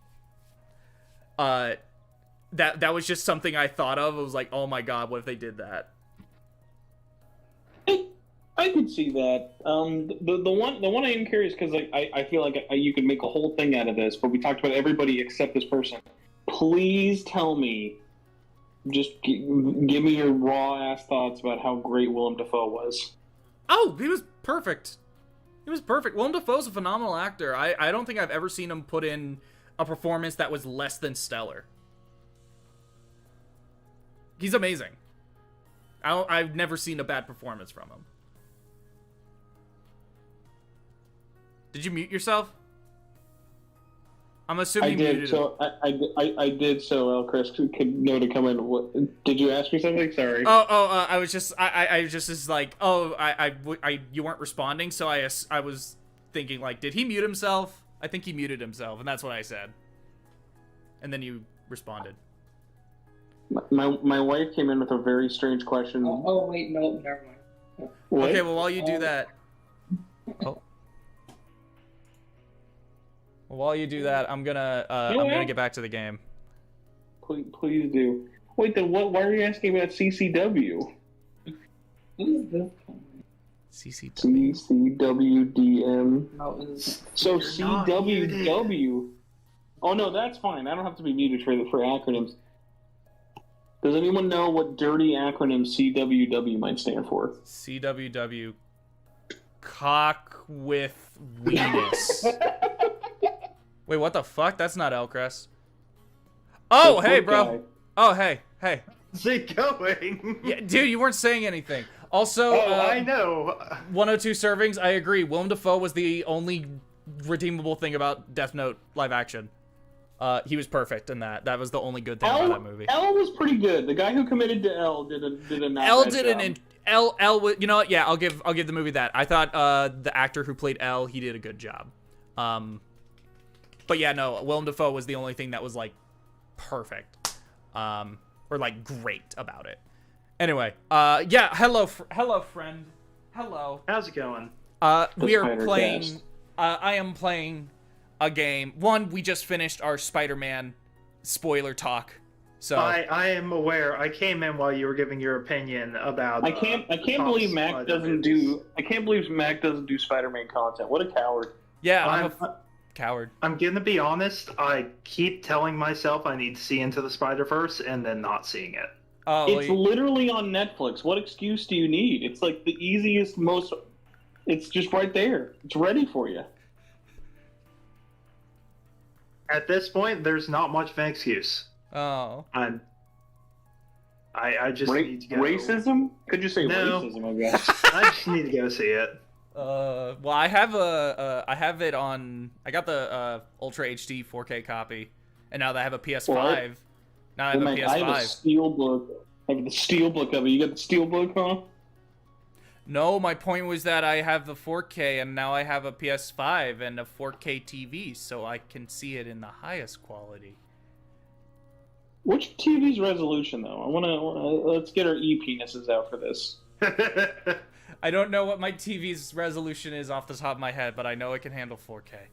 [SPEAKER 2] That was just something I thought of. It was like, oh my god, what if they did that?
[SPEAKER 8] I could see that. The one I am curious because I feel like you could make a whole thing out of this, but we talked about everybody except this person. Please tell me, just give me your raw ass thoughts about how great Willem Dafoe was.
[SPEAKER 2] Oh, he was perfect. He was perfect. Willem Dafoe's a phenomenal actor. I don't think I've ever seen him put in a performance that was less than stellar. He's amazing. I've never seen a bad performance from him. Did you mute yourself? I'm assuming you muted him.
[SPEAKER 8] I did so. Chris could know to come in. What, did you ask me something? Sorry.
[SPEAKER 2] I was just like, you weren't responding, so I was thinking like, did he mute himself? I think he muted himself, and that's what I said. And then you responded.
[SPEAKER 8] My wife came in with a very strange question.
[SPEAKER 14] Oh wait, no, never mind.
[SPEAKER 8] What?
[SPEAKER 2] Okay, well while you do that, I'm gonna get back to the game.
[SPEAKER 8] Please do. Wait, then what? Why are you asking about CCW?
[SPEAKER 14] Who's this?
[SPEAKER 8] CCWDM.
[SPEAKER 14] No,
[SPEAKER 8] So CWW. Oh no, that's fine. I don't have to be muted for acronyms. Does anyone know what dirty acronym CWW might stand for?
[SPEAKER 2] CWW, cock with weenus. Wait, what the fuck? That's not Elcrest. Oh, hey, bro.
[SPEAKER 8] Guy.
[SPEAKER 2] Oh, hey.
[SPEAKER 15] How's it going?
[SPEAKER 2] Yeah, dude, you weren't saying anything. Also,
[SPEAKER 15] I know.
[SPEAKER 2] 102 servings, I agree. Willem Dafoe was the only redeemable thing about Death Note live action. He was perfect in that. That was the only good thing about that movie.
[SPEAKER 8] L was pretty good. The guy who committed to L did a not
[SPEAKER 2] L
[SPEAKER 8] bad
[SPEAKER 2] did
[SPEAKER 8] job.
[SPEAKER 2] L. You know what? Yeah, I'll give the movie that. I thought the actor who played L, he did a good job. But yeah, no, Willem Dafoe was the only thing that was like perfect, or like great about it. Anyway, yeah, hello, friend. Hello.
[SPEAKER 15] How's it going?
[SPEAKER 2] We are playing. I am playing a game. One, we just finished our Spider-Man spoiler talk. So
[SPEAKER 15] I am aware. I came in while you were giving your opinion about.
[SPEAKER 8] I can't believe Mac doesn't do. I can't believe Mac doesn't do Spider-Man content. What a coward.
[SPEAKER 2] Yeah, I'm a coward.
[SPEAKER 15] I'm gonna be honest. I keep telling myself I need to see Into the Spider-Verse and then not seeing it.
[SPEAKER 2] Oh,
[SPEAKER 8] it's literally on Netflix. What excuse do you need? It's like the easiest, most. It's just right there. It's ready for you.
[SPEAKER 15] At this point, there's not much of an excuse.
[SPEAKER 2] Oh.
[SPEAKER 15] I just need to go.
[SPEAKER 8] Racism? Could you say racism? I guess.
[SPEAKER 15] I just need to go see it.
[SPEAKER 2] Well, I have I have it on. I got the Ultra HD 4K copy, and now that I have a PS5.
[SPEAKER 8] What?
[SPEAKER 2] Now I have a PS5.
[SPEAKER 8] I have a steelbook. I have the steelbook of it. You got the steelbook, huh?
[SPEAKER 2] No, my point was that I have the 4K, and now I have a PS5 and a 4K TV, so I can see it in the highest quality.
[SPEAKER 8] Which TV's resolution, though? I wanna let's get our e-penises out for this.
[SPEAKER 2] I don't know what my TV's resolution is off the top of my head, but I know it can handle 4K.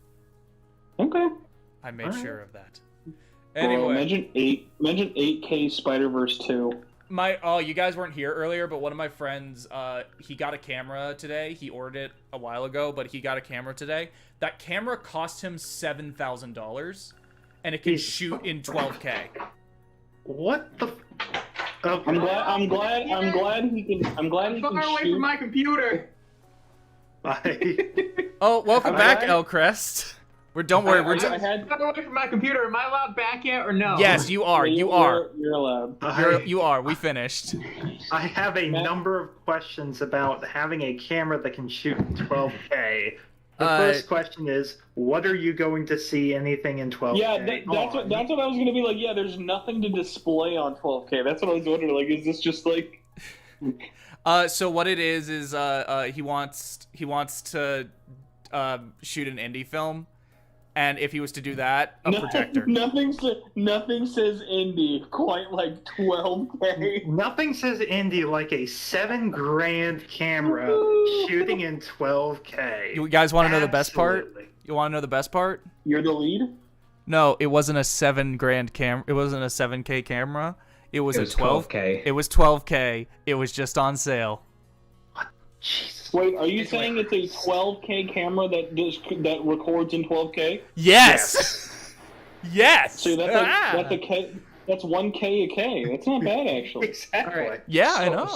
[SPEAKER 8] Okay.
[SPEAKER 2] I made sure of that.
[SPEAKER 8] Anyway,
[SPEAKER 2] Anyway,
[SPEAKER 8] imagine 8K Spider-Verse 2.
[SPEAKER 2] You guys weren't here earlier, but one of my friends, he got a camera today. He ordered it a while ago, but he got a camera today. That camera cost him $7,000, and it can shoot in 12K.
[SPEAKER 15] What the?
[SPEAKER 8] Okay. I'm glad he can
[SPEAKER 14] far away
[SPEAKER 8] shoot.
[SPEAKER 14] from my computer.
[SPEAKER 2] Oh, welcome back, Elcrest. Don't worry. We're
[SPEAKER 14] far away from my computer. Am I allowed back yet or no?
[SPEAKER 2] Yes, you are. You are.
[SPEAKER 8] You're allowed.
[SPEAKER 2] You are. We finished.
[SPEAKER 15] I have a number of questions about having a camera that can shoot in 12K. The first question is, what are you going to see anything in 12K?
[SPEAKER 8] Yeah, that's what I was gonna be like. Yeah, there's nothing to display on 12K. That's what I was wondering. Like, is this just like?
[SPEAKER 2] So what it is he wants to shoot an indie film, and if he was to do that, a projector.
[SPEAKER 8] Nothing says indie quite like 12K.
[SPEAKER 15] Nothing says indie like a $7,000 camera shooting in 12K.
[SPEAKER 2] You guys want to know the best part? You want to know the best part?
[SPEAKER 8] You're the lead?
[SPEAKER 2] No, it wasn't a $7,000 camera. It wasn't a 7K camera. It was a
[SPEAKER 14] 12K.
[SPEAKER 2] It was 12K. It was just on sale.
[SPEAKER 15] Jesus.
[SPEAKER 8] Wait, are you saying it's a 12K camera that records in 12K?
[SPEAKER 2] Yes. Yes.
[SPEAKER 8] So that's that's 1K a K. That's not bad actually.
[SPEAKER 15] Exactly.
[SPEAKER 14] All right.
[SPEAKER 2] Yeah, I know.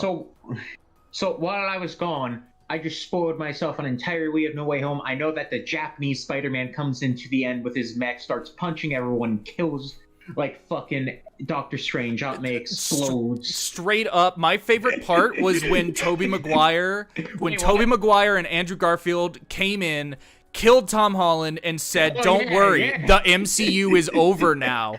[SPEAKER 14] So while I was gone,
[SPEAKER 6] I just spoiled myself an entire We Have No Way Home. I know that the Japanese Spider-Man comes into the end with his mech, starts punching everyone, kills like fucking Doctor Strange. Aunt May explodes.
[SPEAKER 2] Straight up, my favorite part was when Tobey Maguire and Andrew Garfield came in, killed Tom Holland, and said, "Don't worry, the MCU is over now."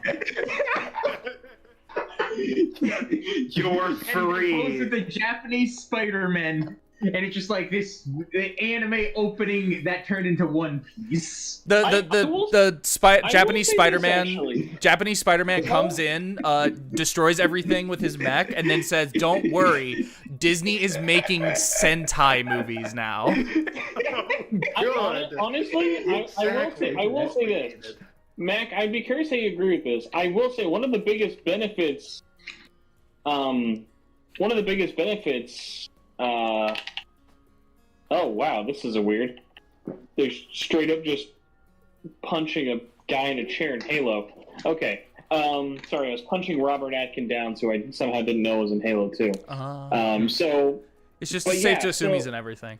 [SPEAKER 15] You're free.
[SPEAKER 6] And it goes to the Japanese Spider-Man, and it's just like this anime opening that turned into One Piece.
[SPEAKER 2] Japanese Spider-Man comes in, destroys everything with his mech, and then says, "Don't worry, Disney is making Sentai movies now."
[SPEAKER 16] Honestly, I will say this. Mac, I'd be curious how you agree with this. I will say one of the biggest benefits oh wow, this is a weird. They're straight up just punching a guy in a chair in Halo. Okay. Sorry, I was punching Robert Atkin down, so I somehow didn't know it was in Halo 2. So
[SPEAKER 2] it's just safe to assume he's in everything.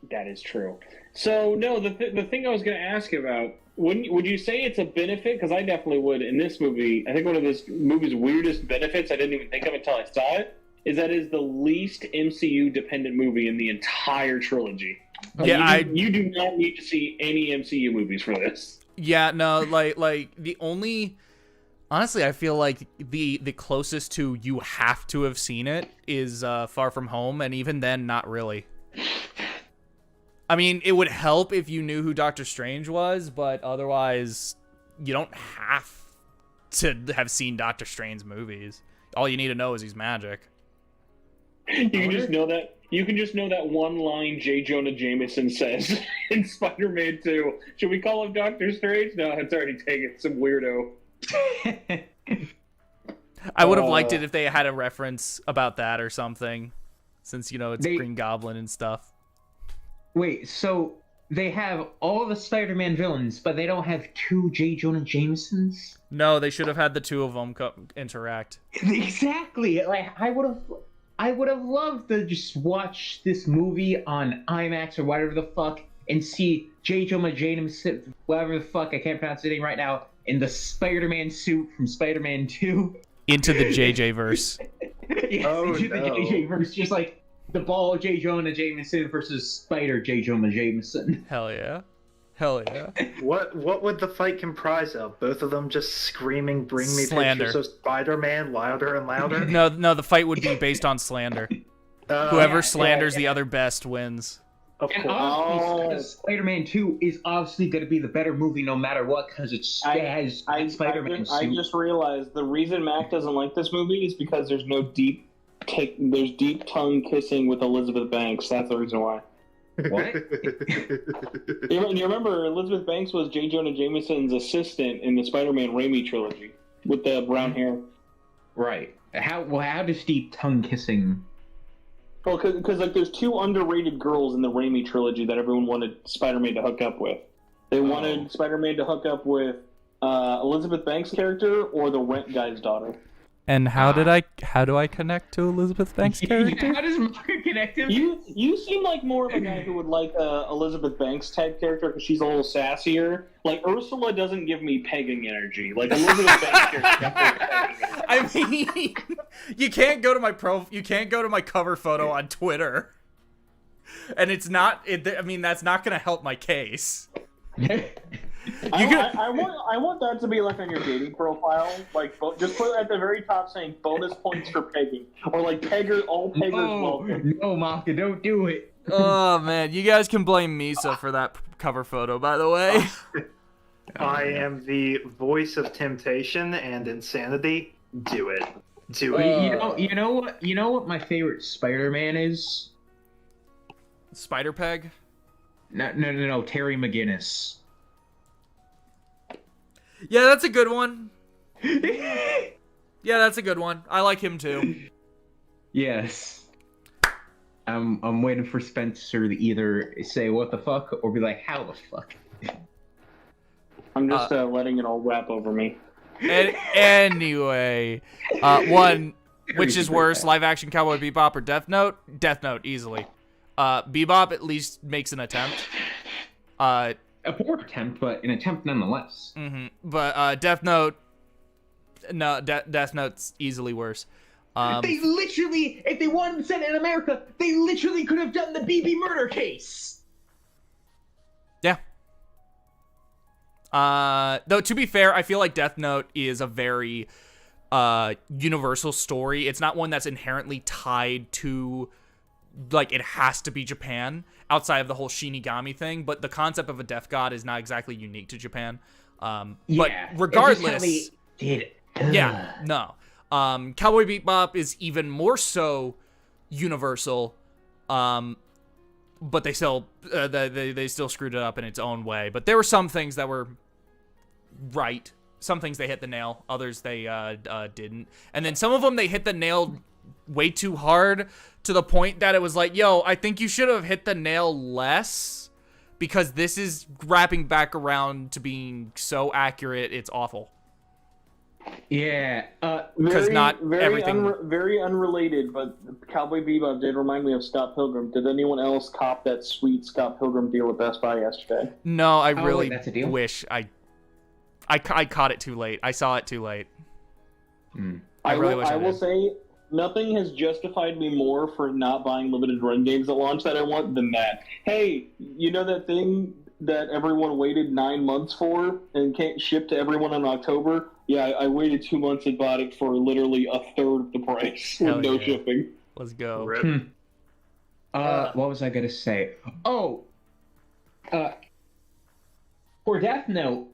[SPEAKER 16] That is true. So no, the thing I was going to ask about, would you say it's a benefit? Because I definitely would in this movie. I think one of this movie's weirdest benefits I didn't even think of until I saw it is that it's the least MCU dependent movie in the entire trilogy.
[SPEAKER 2] Yeah,
[SPEAKER 16] you do not need to see any MCU movies for this.
[SPEAKER 2] Yeah, no, like the only, honestly, I feel like the closest to you have to have seen it is Far From Home, and even then, not really. I mean, it would help if you knew who Doctor Strange was, but otherwise, you don't have to have seen Doctor Strange movies. All you need to know is he's magic.
[SPEAKER 16] You can just know that one line J. Jonah Jameson says in Spider-Man 2. Should we call him Doctor Strange? No, it's already taken. Some weirdo.
[SPEAKER 2] I would have liked it if they had a reference about that or something, since, it's Green Goblin and stuff.
[SPEAKER 6] Wait, so they have all the Spider-Man villains, but they don't have two J. Jonah Jamesons?
[SPEAKER 2] No, they should have had the two of them interact.
[SPEAKER 6] Exactly. Like I would have loved to just watch this movie on IMAX or whatever the fuck and see J. Jonah Jameson, whatever the fuck, I can't pronounce it right now, in the Spider-Man suit from Spider-Man 2.
[SPEAKER 2] Into the JJ verse.
[SPEAKER 6] Yes, into the JJ verse, just like the ball J. Jonah Jameson versus Spider J. Jonah Jameson.
[SPEAKER 2] Hell yeah. Hell yeah.
[SPEAKER 15] What would the fight comprise of? Both of them just screaming, "Bring me
[SPEAKER 2] slander.
[SPEAKER 15] pictures of Spider-Man," louder and louder?
[SPEAKER 2] No, the fight would be based on slander. Whoever slanders the other best wins.
[SPEAKER 15] Of
[SPEAKER 6] and
[SPEAKER 15] course.
[SPEAKER 6] obviously, Spider-Man 2 is obviously going to be the better movie no matter what, because it has Spider-Man suit.
[SPEAKER 16] I just realized the reason Mac doesn't like this movie is because there's no deep tongue kissing with Elizabeth Banks. That's the reason why.
[SPEAKER 6] What?
[SPEAKER 16] You remember Elizabeth Banks was J. Jonah Jameson's assistant in the Spider-Man Raimi trilogy with the brown hair.
[SPEAKER 6] Right. How does deep tongue kissing?
[SPEAKER 16] Well, because like there's two underrated girls in the Raimi trilogy that everyone wanted Spider-Man to hook up with. They wanted Spider-Man to hook up with Elizabeth Banks' character or the rent guy's daughter.
[SPEAKER 2] And how do I connect to Elizabeth Banks' character?
[SPEAKER 6] How does Macca connect him?
[SPEAKER 16] You seem like more of a guy who would like Elizabeth Banks type character because she's a little sassier. Like Ursula doesn't give me pegging energy. Like Elizabeth Banks character.
[SPEAKER 2] I mean, you can't go to my cover photo on Twitter, and it's not. I mean, that's not going to help my case.
[SPEAKER 16] I want that to be like on your dating profile, like just put it at the very top saying bonus points for pegging, or like all peggers welcome.
[SPEAKER 6] No, Macca, don't do it.
[SPEAKER 2] Oh man, you guys can blame Misa for that cover photo, by the way.
[SPEAKER 15] I am the voice of temptation and insanity. Do it. Do it.
[SPEAKER 6] You know what my favorite Spider-Man is?
[SPEAKER 2] Spider-Peg?
[SPEAKER 6] No, Terry McGinnis.
[SPEAKER 2] Yeah, that's a good one. Yeah, that's a good one. I like him too.
[SPEAKER 6] Yes. I'm waiting for Spencer to either say what the fuck or be like, how the fuck?
[SPEAKER 16] I'm just letting it all wrap over me.
[SPEAKER 2] Anyway, which is worse, live action Cowboy Bebop or Death Note? Death Note, easily. Bebop at least makes an attempt.
[SPEAKER 17] A poor attempt, but an attempt nonetheless.
[SPEAKER 2] But Death Note, no, Death Note's easily worse.
[SPEAKER 17] They literally, if they wanted to set it in America, they literally could have done the BB murder case.
[SPEAKER 2] Yeah. Though to be fair, I feel like Death Note is a very universal story. It's not one that's inherently tied to, like, it has to be Japan outside of the whole Shinigami thing. But the concept of a death god is not exactly unique to Japan. But regardless, yeah, no. Cowboy Bebop is even more so universal, but they still they still screwed it up in its own way. But there were some things that were right. Some things they hit the nail, others they didn't. And then some of them they hit the nail way too hard to the point that it was like, yo, I think you should have hit the nail less because this is wrapping back around to being so accurate, it's awful.
[SPEAKER 17] Yeah,
[SPEAKER 2] because not everything.
[SPEAKER 16] Very unrelated, but Cowboy Bebop did remind me of Scott Pilgrim. Did anyone else cop that sweet Scott Pilgrim deal with Best Buy yesterday?
[SPEAKER 2] No, I really wish I caught it too late. I saw it too late. I really wish I
[SPEAKER 16] will
[SPEAKER 2] did.
[SPEAKER 16] say nothing has justified me more for not buying limited run games at launch that I want than that. Hey, you know that thing that everyone waited 9 months for and can't ship to everyone in October? Yeah, I waited 2 months and bought it for literally a third of the price with no shipping.
[SPEAKER 2] Let's go.
[SPEAKER 17] What was I gonna say? Oh, for Death Note,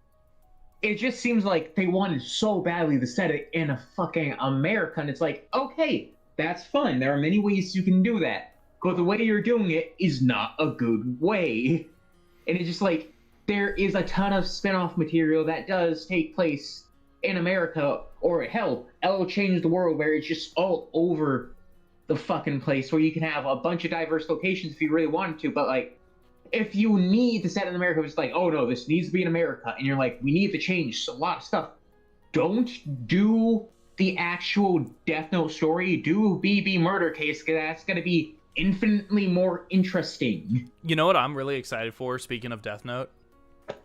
[SPEAKER 17] it just seems like they wanted so badly to set it in a fucking America, and it's like, okay, that's fun. There are many ways you can do that, but the way you're doing it is not a good way. And it's just like, there is a ton of spin-off material that does take place in America, or hell, L Change the World, where it's just all over the fucking place, where you can have a bunch of diverse locations if you really wanted to, but like, if you need to set in America, it's like, oh no, this needs to be in America, and you're like, we need to change a lot of stuff. Don't do the actual Death Note story, do BB murder case, because that's going to be infinitely more interesting.
[SPEAKER 2] You know what I'm really excited for, speaking of Death Note?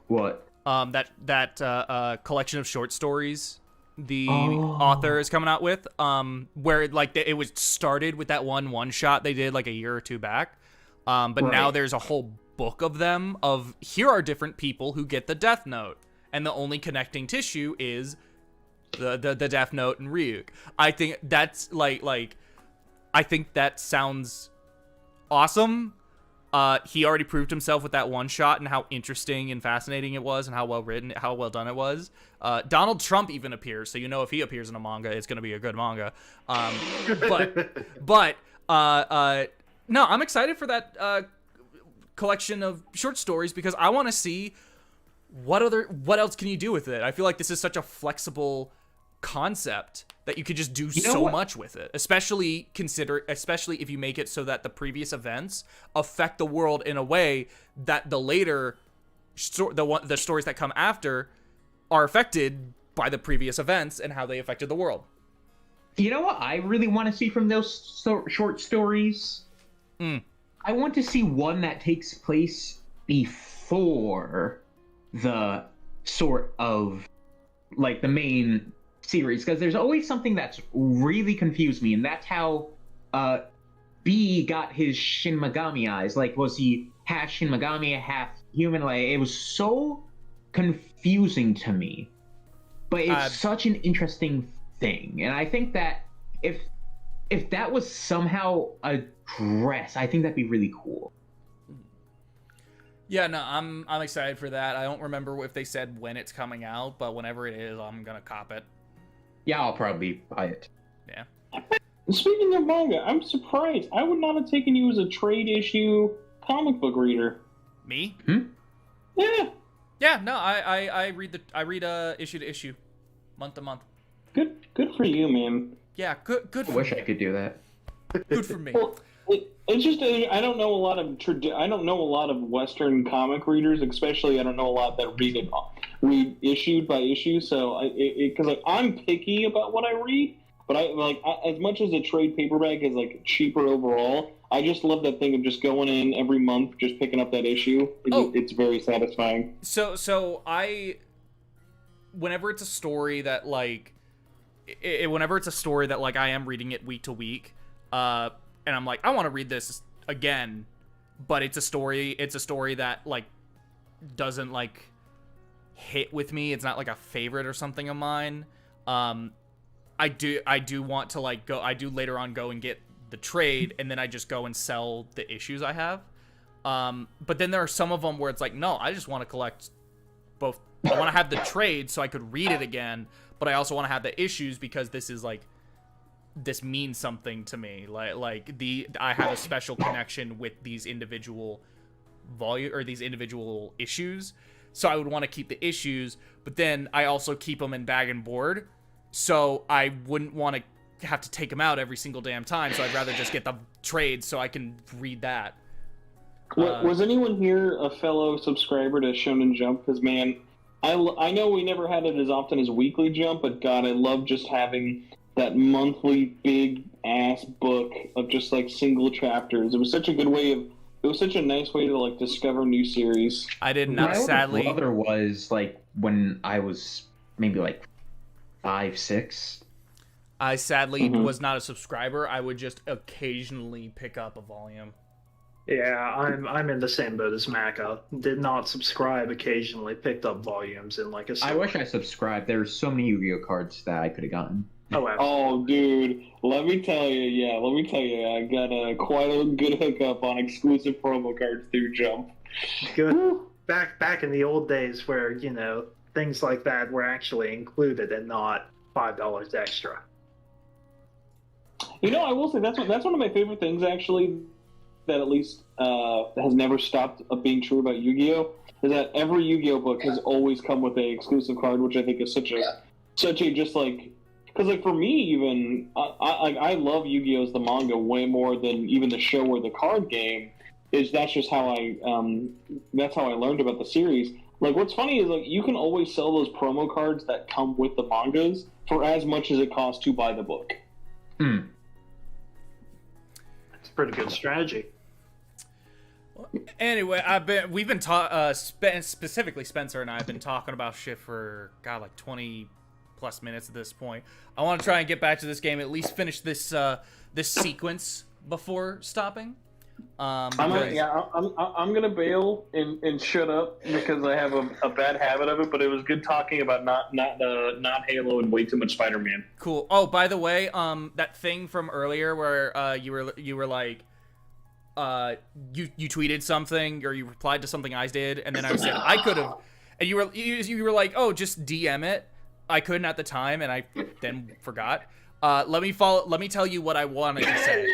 [SPEAKER 17] What?
[SPEAKER 2] That collection of short stories the author is coming out with, where like it was started with that one shot they did like a year or two back, but now there's a whole book of them, of here are different people who get the Death Note, and the only connecting tissue is the Death Note and Ryuk. I think that's I think that sounds awesome. He already proved himself with that one shot and how interesting and fascinating it was, and how well written, how well done it was. Donald Trump even appears, so you know if he appears in a manga, it's going to be a good manga. But no, I'm excited for that collection of short stories, because I want to see what else can you do with it. I feel like this is such a flexible concept that you could just do so much with it, especially if you make it so that the previous events affect the world in a way that the later the stories that come after are affected by the previous events and how they affected the world.
[SPEAKER 17] You know what I really want to see from those short stories? I want to see one that takes place before the sort of like the main series, because there's always something that's really confused me, and that's how B got his Shin Megami eyes. Like, was he half Shin Megami, half human? Like, it was so confusing to me, but it's such an interesting thing, and I think that if that was somehow addressed, I think that'd be really cool.
[SPEAKER 2] Yeah, no, I'm excited for that. I don't remember if they said when it's coming out, but whenever it is, I'm gonna cop it.
[SPEAKER 17] Yeah, I'll probably buy it.
[SPEAKER 2] Yeah.
[SPEAKER 16] Speaking of manga, I'm surprised. I would not have taken you as a trade issue comic book reader.
[SPEAKER 2] Me?
[SPEAKER 16] Yeah.
[SPEAKER 2] Yeah, no, I read issue to issue, month to month.
[SPEAKER 16] Good for you, man.
[SPEAKER 2] Yeah, good for
[SPEAKER 17] I wish
[SPEAKER 2] me.
[SPEAKER 17] I could do that.
[SPEAKER 2] Good for me.
[SPEAKER 16] Well, it's just I don't know a lot of Western comic readers, especially I don't know a lot that read issue by issue. So because I'm picky about what I read, But as much as a trade paperback is like cheaper overall, I just love that thing of just going in every month, just picking up that issue. It's very satisfying.
[SPEAKER 2] So whenever it's a story that like, whenever it's a story that like I am reading it week to week, and I'm like, I want to read this again, but it's a story that like doesn't like hit with me. It's not like a favorite or something of mine. I do want to like go. I do later on go and get the trade, and then I just go and sell the issues I have. But then there are some of them where it's like, no, I just want to collect both. I want to have the trade so I could read it again, but I also want to have the issues because this is like, this means something to me. I have a special connection with these individual these individual issues. So I would want to keep the issues, but then I also keep them in bag and board. So I wouldn't want to have to take them out every single damn time. So I'd rather just get the trade so I can read that.
[SPEAKER 16] Was anyone here a fellow subscriber to Shonen Jump? Because, man, I know we never had it as often as Weekly Jump, but God, I love just having that monthly big-ass book of just, like, single chapters. It was such a good way of... It was such a nice way to, like, discover new series.
[SPEAKER 2] I did not, sadly...
[SPEAKER 17] My older brother was, like, when I was maybe, like, 5, 6.
[SPEAKER 2] I sadly was not a subscriber. I would just occasionally pick up a volume.
[SPEAKER 15] Yeah, I'm in the same boat as Macca. Did not subscribe. Occasionally picked up volumes in like a.
[SPEAKER 17] I wish I subscribed. There's so many Yu-Gi-Oh cards that I could have gotten.
[SPEAKER 16] Oh, dude, let me tell you, I got quite a good hookup on exclusive promo cards through Jump.
[SPEAKER 15] Good. Back in the old days where, you know, things like that were actually included and not $5 extra.
[SPEAKER 16] You know, I will say that's one of my favorite things, actually, that at least has never stopped being true about Yu-Gi-Oh! Is that every Yu-Gi-Oh! Book has always come with a exclusive card, which I think is such a just like... Because, like, for me, even, I love Yu-Gi-Oh! As the manga way more than even the show or the card game. That's just how that's how I learned about the series. Like, what's funny is, like, you can always sell those promo cards that come with the mangas for as much as it costs to buy the book.
[SPEAKER 15] That's a pretty good strategy.
[SPEAKER 2] Anyway, we've been specifically Spencer and I have been talking about shit for, God, like 20 plus minutes at this point. I want to try and get back to this game, at least finish this this sequence before stopping.
[SPEAKER 16] I'm gonna bail and shut up because I have a bad habit of it. But it was good talking about not Halo and way too much Spider-Man.
[SPEAKER 2] Cool. Oh, by the way, that thing from earlier where you were like, you tweeted something or you replied to something I did, and then I said I could have, and you were like, oh, just DM it. I couldn't at the time, and I then forgot. Let me tell you what I wanted to say.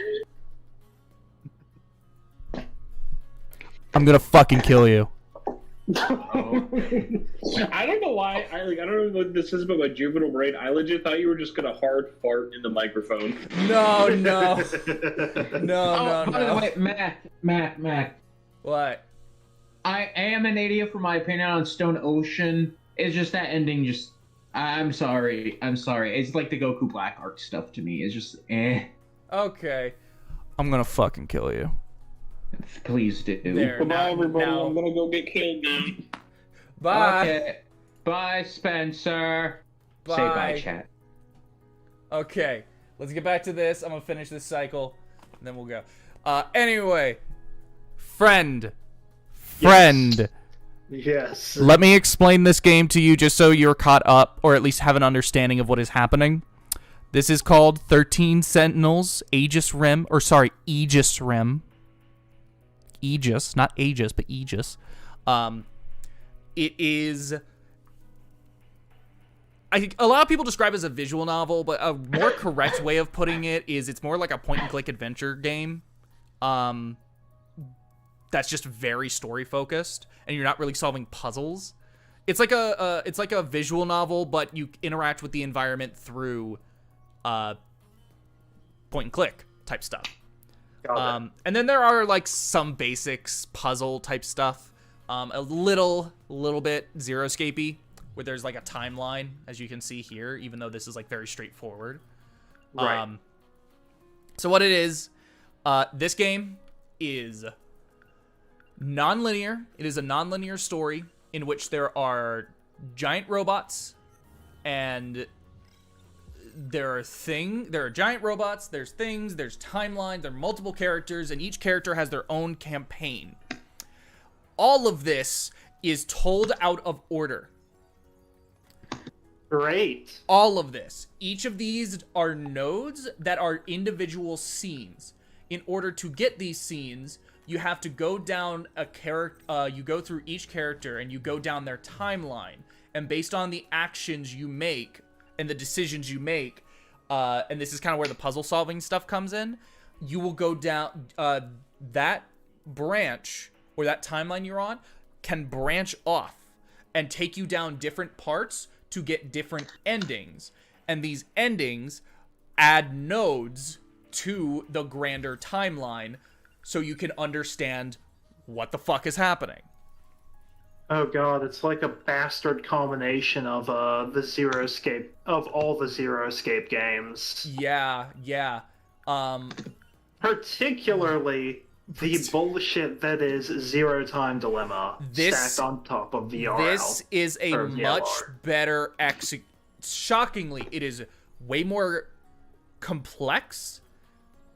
[SPEAKER 2] I'm gonna fucking kill you.
[SPEAKER 16] I don't know why. I don't know what this is about my juvenile brain. I legit thought you were just gonna hard fart in the microphone.
[SPEAKER 2] No.
[SPEAKER 17] By the way, Mac.
[SPEAKER 2] What?
[SPEAKER 17] I am an idiot for my opinion on Stone Ocean. It's just that ending. I'm sorry. It's like the Goku Black Arc stuff to me. It's just
[SPEAKER 2] Okay. I'm gonna fucking kill you.
[SPEAKER 17] Please do.
[SPEAKER 16] Goodbye, everybody. I'm gonna go get killed now.
[SPEAKER 2] Bye.
[SPEAKER 17] Okay. Bye, Spencer.
[SPEAKER 2] Bye.
[SPEAKER 17] Say bye, chat.
[SPEAKER 2] Okay. Let's get back to this. I'm gonna finish this cycle, and then we'll go. Anyway. Friend.
[SPEAKER 15] Yes.
[SPEAKER 2] Let me explain this game to you just so you're caught up, or at least have an understanding of what is happening. This is called 13 Sentinels, Aegis Rim. Aegis, not Aegis, but Aegis. It is... I think a lot of people describe it as a visual novel, but a more correct way of putting it is it's more like a point-and-click adventure game. That's just very story-focused, and you're not really solving puzzles. It's like a visual novel, but you interact with the environment through point-and-click type stuff. And then there are like some basics puzzle type stuff, a little bit Zero-scapey, where there's like a timeline, as you can see here, even though this is like very straightforward.
[SPEAKER 8] Right.
[SPEAKER 2] So what it is, this game is non-linear. It is a non-linear story in which there are giant robots, and there are giant robots, there's things, there's timelines, there are multiple characters, and each character has their own campaign. All of this is told out of order.
[SPEAKER 15] Great.
[SPEAKER 2] All of this. Each of these are nodes that are individual scenes. In order to get these scenes, you have to go down a character. You go through each character and you go down their timeline. And based on the actions you make and the decisions you make, and this is kind of where the puzzle solving stuff comes in, you will go down that branch or that timeline you're on can branch off and take you down different parts to get different endings. And these endings add nodes to the grander timeline so you can understand what the fuck is happening.
[SPEAKER 15] Oh god, it's like a bastard combination of the Zero Escape, of all the Zero Escape games.
[SPEAKER 2] Yeah.
[SPEAKER 15] Particularly the bullshit that is Zero Time Dilemma stacked on top of VRL.
[SPEAKER 2] This is a much better shockingly, it is way more complex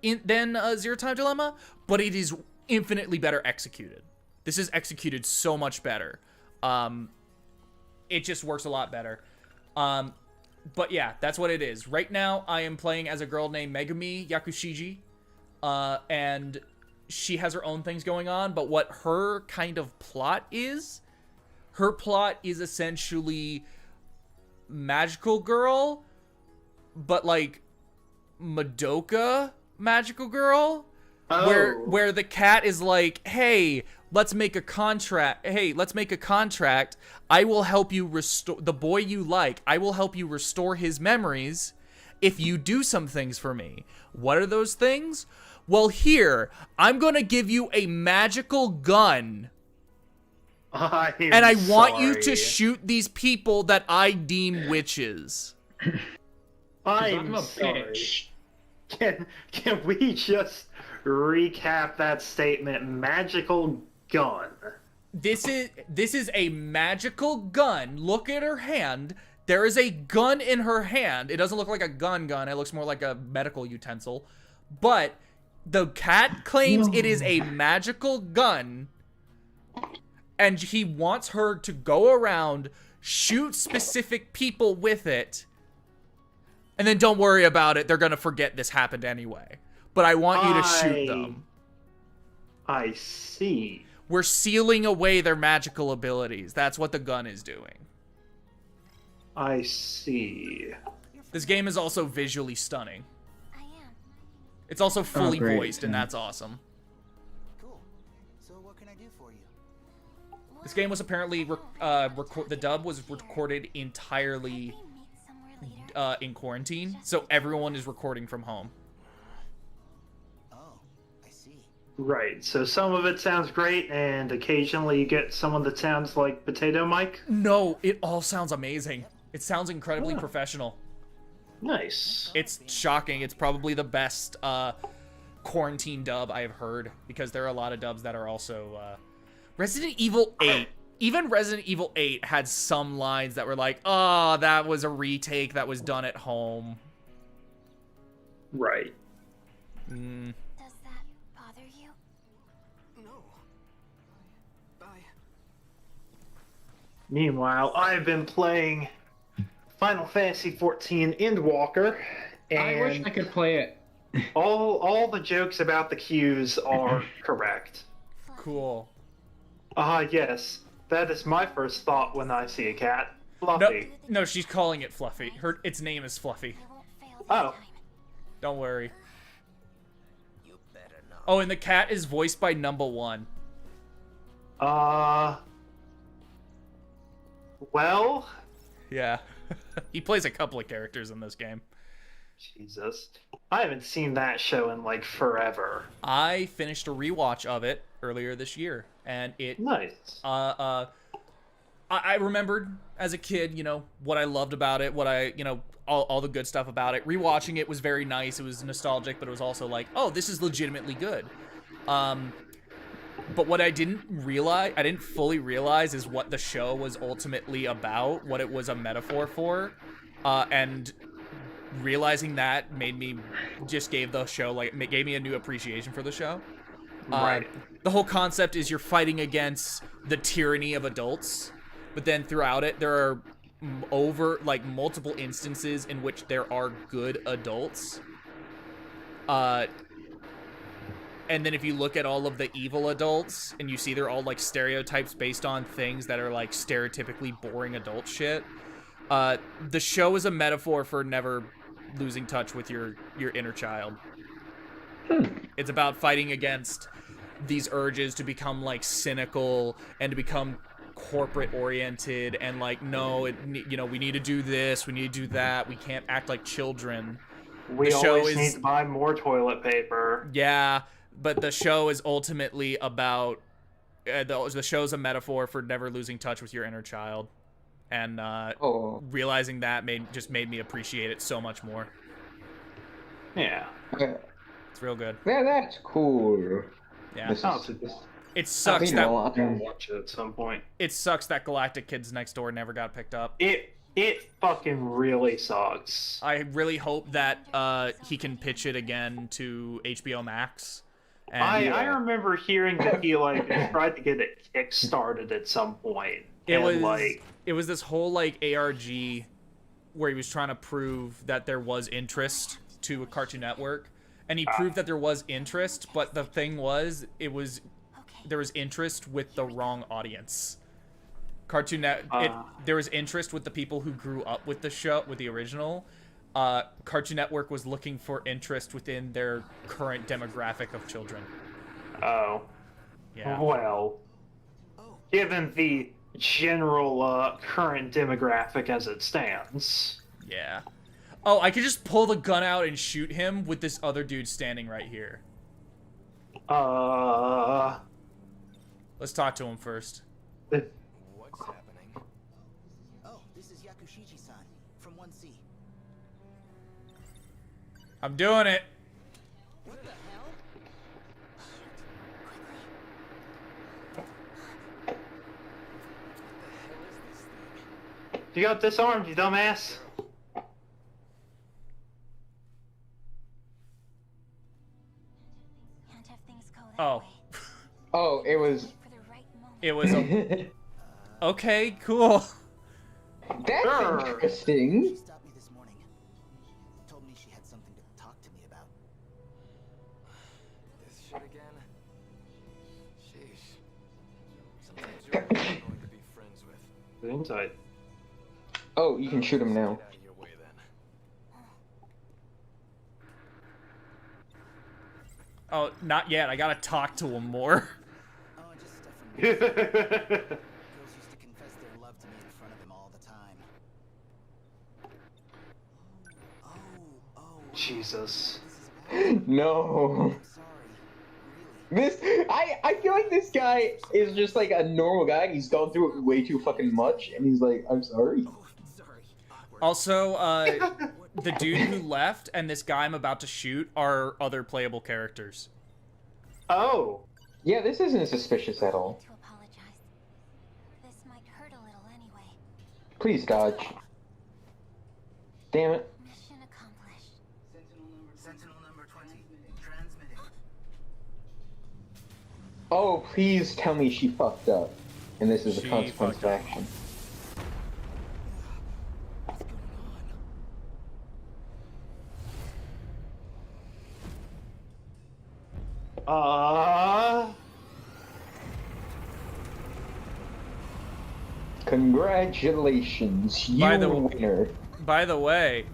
[SPEAKER 2] than Zero Time Dilemma, but it is infinitely better executed. This is executed so much better. It just works a lot better. But yeah, that's what it is. Right now, I am playing as a girl named Megumi Yakushiji, and she has her own things going on, but what her kind of plot is, essentially magical girl, but like Madoka magical girl, where the cat is like, hey, let's make a contract. I will help you restore the boy you like. I will help you restore his memories if you do some things for me. What are those things? Well, here, I'm going to give you a magical gun. And I want you to shoot these people that I deem witches.
[SPEAKER 15] I'm sorry. Can we just recap that statement? Magical gun.
[SPEAKER 2] This is a magical gun. Look at her hand. There is a gun in her hand. It doesn't look like a gun. It looks more like a medical utensil. But the cat claims it is a magical gun, and he wants her to go around, shoot specific people with it, and then don't worry about it. They're going to forget this happened anyway. But I want you to shoot them.
[SPEAKER 15] I see.
[SPEAKER 2] We're sealing away their magical abilities. That's what the gun is doing.
[SPEAKER 15] I see.
[SPEAKER 2] This game is also visually stunning. It's also fully voiced, and that's awesome.
[SPEAKER 7] Cool. So what can I do for you?
[SPEAKER 2] This game was apparently the dub was recorded entirely in quarantine, so everyone is recording from home.
[SPEAKER 7] Oh, I see.
[SPEAKER 15] Right. So some of it sounds great, and occasionally you get someone that sounds like Potato Mike.
[SPEAKER 2] No, it all sounds amazing. It sounds incredibly professional.
[SPEAKER 15] Nice.
[SPEAKER 2] It's shocking. It's probably the best quarantine dub I've heard, because there are a lot of dubs that are also Resident Evil 8. Even Resident Evil 8 had some lines that were like, oh, that was a retake that was done at home.
[SPEAKER 15] Right.
[SPEAKER 4] Does that bother you?
[SPEAKER 12] No.
[SPEAKER 15] Meanwhile, I've been playing Final Fantasy XIV Endwalker, and
[SPEAKER 17] I wish I could play it.
[SPEAKER 15] all the jokes about the queues are correct.
[SPEAKER 2] Cool.
[SPEAKER 15] Yes. That is my first thought when I see a cat. Fluffy.
[SPEAKER 2] No, she's calling it Fluffy. Its name is Fluffy.
[SPEAKER 15] Oh.
[SPEAKER 2] Don't worry. Oh, and the cat is voiced by Number One.
[SPEAKER 15] Well?
[SPEAKER 2] Yeah. He plays a couple of characters in this game.
[SPEAKER 15] Jesus. I haven't seen that show in, like, forever.
[SPEAKER 2] I finished a rewatch of it earlier this year, and it...
[SPEAKER 15] Nice.
[SPEAKER 2] I I remembered as a kid, what I loved about it, what I, all the good stuff about it. Rewatching it was very nice. It was nostalgic, but it was also like, oh, this is legitimately good. But what I didn't fully realize is what the show was ultimately about, what it was a metaphor for, and realizing that gave the show, gave me a new appreciation for the show.
[SPEAKER 15] Right.
[SPEAKER 2] The whole concept is you're fighting against the tyranny of adults, but then throughout it, there are multiple instances in which there are good adults. And then if you look at all of the evil adults and you see they're all stereotypes based on things that are stereotypically boring adult shit, the show is a metaphor for never losing touch with your inner child. It's about fighting against these urges to become cynical and to become corporate oriented and no, we need to do this, we need to do that, we can't act like children.
[SPEAKER 15] We always need to buy more toilet paper.
[SPEAKER 2] Yeah, but the show is ultimately about the show's a metaphor for never losing touch with your inner child, and realizing that made me appreciate it so much more.
[SPEAKER 15] Yeah,
[SPEAKER 2] it's real good.
[SPEAKER 6] Yeah, that's cool.
[SPEAKER 2] Yeah, it sucks
[SPEAKER 15] I
[SPEAKER 2] that
[SPEAKER 15] I'll watch it at some point.
[SPEAKER 2] It sucks that Galactic Kids Next Door never got picked up.
[SPEAKER 15] It fucking really sucks.
[SPEAKER 2] I really hope that he can pitch it again to HBO Max. And
[SPEAKER 15] I remember hearing that he tried to get it kickstarted at some point.
[SPEAKER 2] It was this whole ARG where he was trying to prove that there was interest to a Cartoon Network, and he proved that there was interest, but the thing was there was interest with the wrong audience. There was interest with the people who grew up with the show, with the original. Cartoon Network was looking for interest within their current demographic of children.
[SPEAKER 15] Oh.
[SPEAKER 2] Yeah.
[SPEAKER 15] Well, given the general current demographic as it stands.
[SPEAKER 2] Yeah. Oh, I could just pull the gun out and shoot him with this other dude standing right here. Let's talk to him first.
[SPEAKER 7] What's happening? Oh, this is Yakushichi-san from 1C.
[SPEAKER 2] I'm doing it.
[SPEAKER 7] What the hell?
[SPEAKER 15] You got disarmed, you dumbass.
[SPEAKER 2] Oh.
[SPEAKER 6] Oh, it was
[SPEAKER 2] okay, cool.
[SPEAKER 6] That's interesting.
[SPEAKER 7] She stopped me this morning. Told me she had something to talk to me about.
[SPEAKER 12] This shit again? Sheesh. Sometimes you're not going to be friends with.
[SPEAKER 15] Inside.
[SPEAKER 6] Oh, you can shoot him now.
[SPEAKER 12] Get out of your way then.
[SPEAKER 2] Oh, not yet. I gotta talk to him more.
[SPEAKER 7] Oh, just stuff from Girls used to confess their love to me in front of him all the time.
[SPEAKER 15] Jesus.
[SPEAKER 6] No. I feel like this guy is just a normal guy and he's gone through it way too fucking much and he's like, I'm sorry.
[SPEAKER 2] Also, the dude who left and this guy I'm about to shoot are other playable characters.
[SPEAKER 15] Oh.
[SPEAKER 6] Yeah, this isn't suspicious at all.
[SPEAKER 4] To apologize. This might hurt a little anyway.
[SPEAKER 6] Please dodge. Damn it.
[SPEAKER 4] Mission accomplished.
[SPEAKER 7] Sentinel number 20. Transmitting.
[SPEAKER 6] Oh, please tell me she fucked up. And this is a
[SPEAKER 2] She
[SPEAKER 6] consequence
[SPEAKER 2] fucked
[SPEAKER 6] of
[SPEAKER 2] up.
[SPEAKER 6] action. Congratulations, you winner.
[SPEAKER 2] By the way,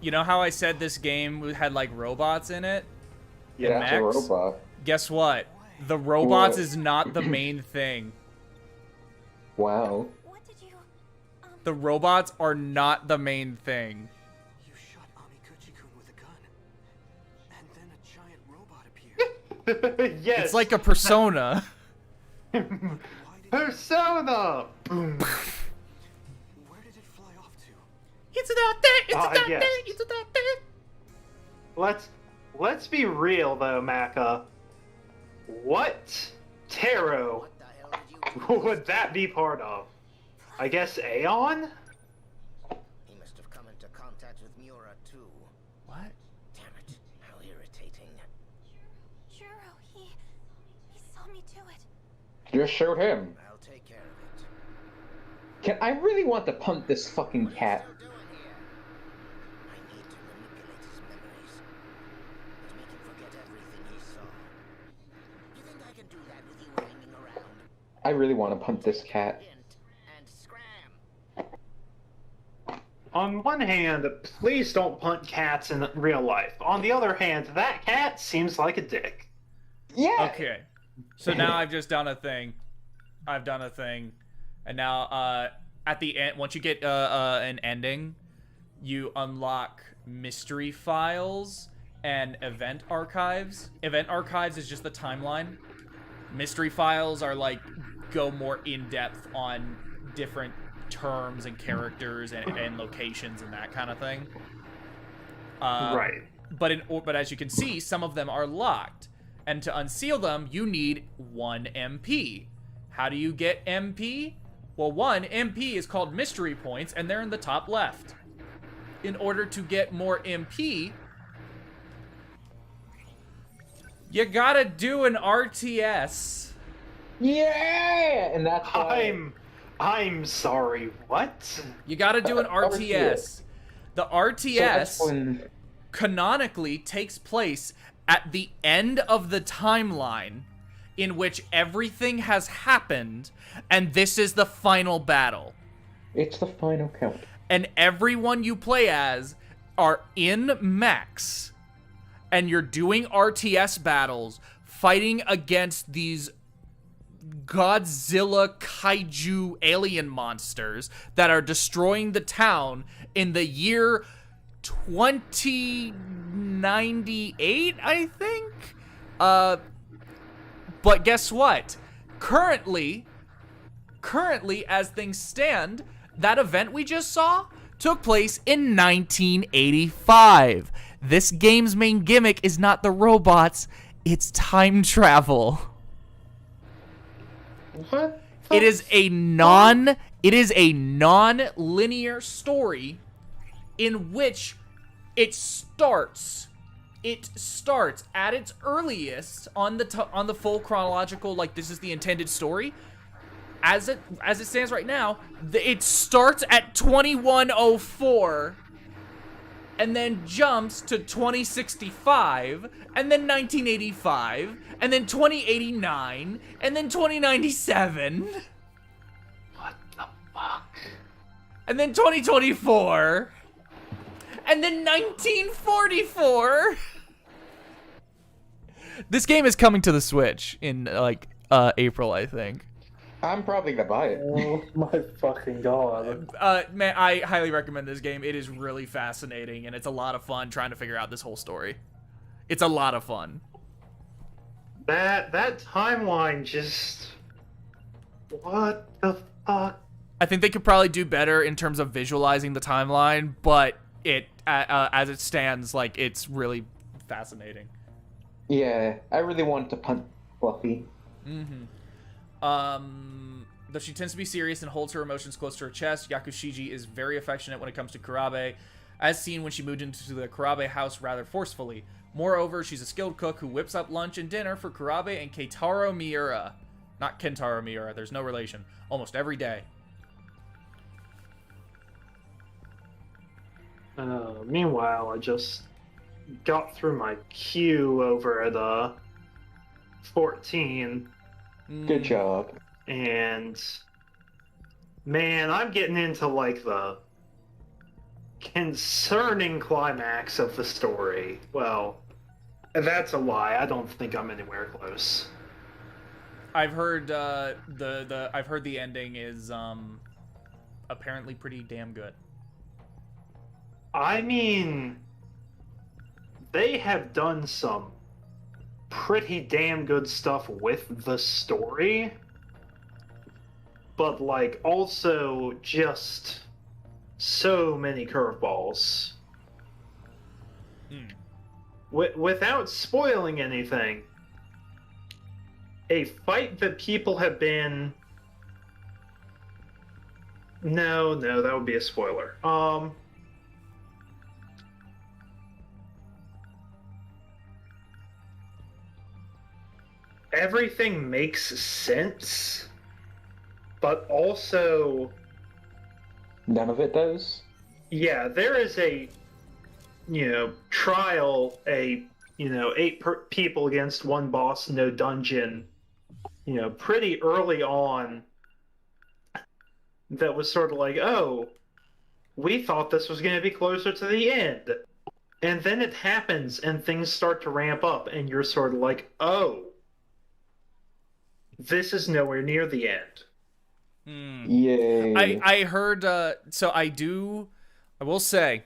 [SPEAKER 2] you know how I said this game had robots in it?
[SPEAKER 6] Yeah,
[SPEAKER 2] And
[SPEAKER 6] it's a
[SPEAKER 2] mechs?
[SPEAKER 6] robot.
[SPEAKER 2] Guess what? The robots
[SPEAKER 6] What?
[SPEAKER 2] is not the main thing.
[SPEAKER 6] Wow.
[SPEAKER 2] The robots are not the main thing.
[SPEAKER 7] You shot Amikuchi-kun with a gun. And then a giant robot appeared.
[SPEAKER 15] Yes.
[SPEAKER 2] It's like a persona.
[SPEAKER 15] Persona! Boom.
[SPEAKER 5] Where did it fly off to?
[SPEAKER 2] It's not there. It's not
[SPEAKER 15] yes.
[SPEAKER 2] there. It's not there.
[SPEAKER 15] Let's be real though, Macca. What tarot would that be part of? I guess Aeon?
[SPEAKER 3] He must have come into contact with Mura too.
[SPEAKER 2] What?
[SPEAKER 3] Damn it, how irritating.
[SPEAKER 4] Juro, he saw me do it.
[SPEAKER 6] Just showed him.
[SPEAKER 3] I'll take care of it.
[SPEAKER 6] I really want to punt this fucking cat.
[SPEAKER 3] I need to manipulate his memories. And make him forget everything he saw. You think I can do that with you hanging around?
[SPEAKER 6] I really want to punt this cat.
[SPEAKER 3] And scram.
[SPEAKER 15] On one hand, please don't punt cats in real life. On the other hand, that cat seems like a dick.
[SPEAKER 6] Yeah.
[SPEAKER 2] Okay. So now I've just done a thing. I've done a thing. And now, at the end, once you get an ending, you unlock mystery files and event archives. Event archives is just the timeline. Mystery files are like go more in depth on different terms and characters and locations and that kind of thing.
[SPEAKER 15] Right.
[SPEAKER 2] But as you can see, some of them are locked, and to unseal them, you need 1 MP. How do you get MP? Well, 1 MP is called mystery points, and they're in the top left. In order to get more MP, you gotta do an RTS.
[SPEAKER 6] Yeah, and that's why
[SPEAKER 15] I'm sorry. What?
[SPEAKER 2] You gotta do an RTS. The RTS canonically takes place at the end of the timeline in which everything has happened, and this is the final battle.
[SPEAKER 6] It's the final count.
[SPEAKER 2] And everyone you play as are in mechs, and you're doing RTS battles, fighting against these Godzilla kaiju alien monsters that are destroying the town in the year 2098, I think? But guess what? Currently, as things stand, that event we just saw took place in 1985. This game's main gimmick is not the robots, it's time travel.
[SPEAKER 15] What?
[SPEAKER 2] It is a non-linear story in which it starts at its earliest on the full chronological, like this is the intended story. As it stands right now, it starts at 2104 and then jumps to 2065 and then 1985 and then 2089 and then 2097.
[SPEAKER 15] What the fuck?
[SPEAKER 2] And then 2024 and then 1944. This game is coming to the Switch in like April, I think.
[SPEAKER 6] I'm probably gonna buy it.
[SPEAKER 15] Oh my fucking god.
[SPEAKER 2] Man, I highly recommend this game. It is really fascinating, and it's a lot of fun trying to figure out this whole story. It's a lot of fun.
[SPEAKER 15] That timeline just... What the fuck?
[SPEAKER 2] I think they could probably do better in terms of visualizing the timeline, but it, as it stands, like, it's really fascinating.
[SPEAKER 6] Yeah, I really want to punt Fluffy.
[SPEAKER 2] Mm-hmm. Though she tends to be serious and holds her emotions close to her chest, Yakushiji is very affectionate when it comes to Kurabe, as seen when she moved into the Kurabe house rather forcefully. Moreover, she's a skilled cook who whips up lunch and dinner for Kurabe and Keitaro Miura. Not Kentaro Miura, there's no relation. Almost every day.
[SPEAKER 15] Meanwhile, I just got through my queue over the 14.
[SPEAKER 6] Good job.
[SPEAKER 15] And man, I'm getting into like the concerning climax of the story. Well, that's a lie. I don't think I'm anywhere close.
[SPEAKER 2] I've heard I've heard the ending is apparently pretty damn good.
[SPEAKER 15] I mean, they have done some pretty damn good stuff with the story. but like also just so many curveballs. Without spoiling anything, a fight that people have been... No, that would be a spoiler. Everything makes sense, but also...
[SPEAKER 6] None of it does?
[SPEAKER 15] Yeah, there is a, trial, 8 people against one boss, no dungeon, pretty early on, that was sort of like, oh, we thought this was going to be closer to the end. And then it happens, and things start to ramp up, and you're sort of like, oh, this is nowhere near the end.
[SPEAKER 6] Yay.
[SPEAKER 2] I heard, so I will say,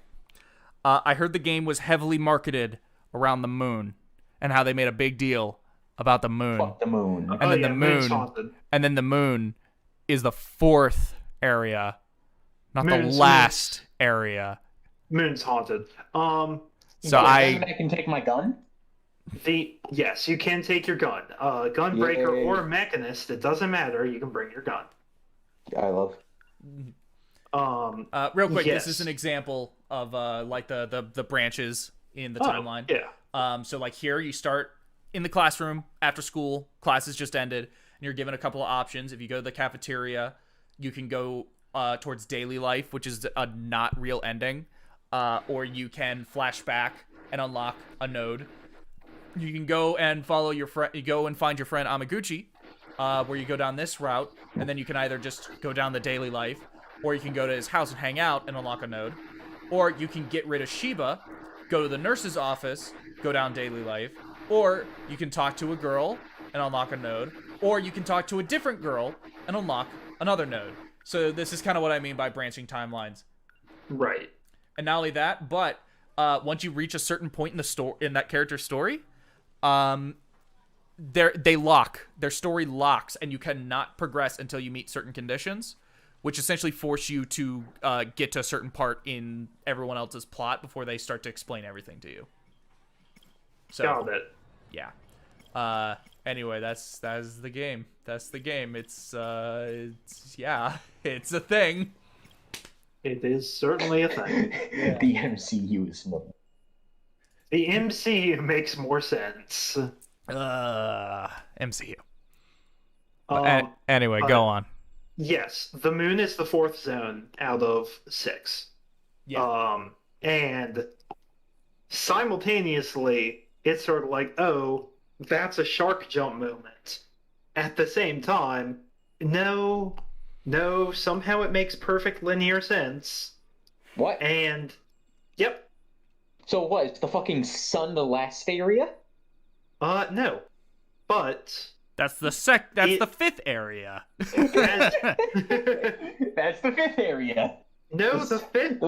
[SPEAKER 2] I heard the game was heavily marketed around the moon, and how they made a big deal about the moon.
[SPEAKER 6] Fuck the moon.
[SPEAKER 2] And then the moon is the 4th area, not the last area.
[SPEAKER 15] Moon's haunted.
[SPEAKER 2] So
[SPEAKER 6] I can take my gun?
[SPEAKER 15] Yes, you can take your gun. Gunbreaker or Mechanist, it doesn't matter. You can bring your gun.
[SPEAKER 6] I love.
[SPEAKER 2] Real quick,
[SPEAKER 15] yes.
[SPEAKER 2] this is an example of like the branches in the timeline.
[SPEAKER 15] Yeah.
[SPEAKER 2] So like here, you start in the classroom after school. Class has just ended, and you're given a couple of options. If you go to the cafeteria, you can go towards daily life, which is a not real ending, or you can flash back and unlock a node. You can go and follow your friend. You go and find your friend Amaguchi, where you go down this route, and then you can either just go down the daily life, or you can go to his house and hang out and unlock a node, or you can get rid of Shiba, go to the nurse's office, go down daily life, or you can talk to a girl and unlock a node, or you can talk to a different girl and unlock another node. So this is kind of what I mean by branching timelines.
[SPEAKER 15] Right.
[SPEAKER 2] And not only that, but once you reach a certain point in the in that character's story, they lock. Their story locks, and you cannot progress until you meet certain conditions, which essentially force you to get to a certain part in everyone else's plot before they start to explain everything to you. So,
[SPEAKER 15] got it.
[SPEAKER 2] Yeah. Anyway, that's the game. That's the game. It's it's a thing.
[SPEAKER 15] It is certainly a thing.
[SPEAKER 6] Yeah. The MCU is no.
[SPEAKER 15] The MCU makes more sense.
[SPEAKER 2] MCU. Anyway, go on.
[SPEAKER 15] Yes, the moon is the 4th zone out of 6.
[SPEAKER 2] Yeah.
[SPEAKER 15] And simultaneously, it's sort of like, oh, that's a shark jump moment. At the same time, no, somehow it makes perfect linear sense.
[SPEAKER 6] What?
[SPEAKER 15] And, yep.
[SPEAKER 6] So what, is the fucking sun the last area?
[SPEAKER 15] No. But...
[SPEAKER 2] That's the 5th area.
[SPEAKER 6] That's the 5th area.
[SPEAKER 15] No, the 5th...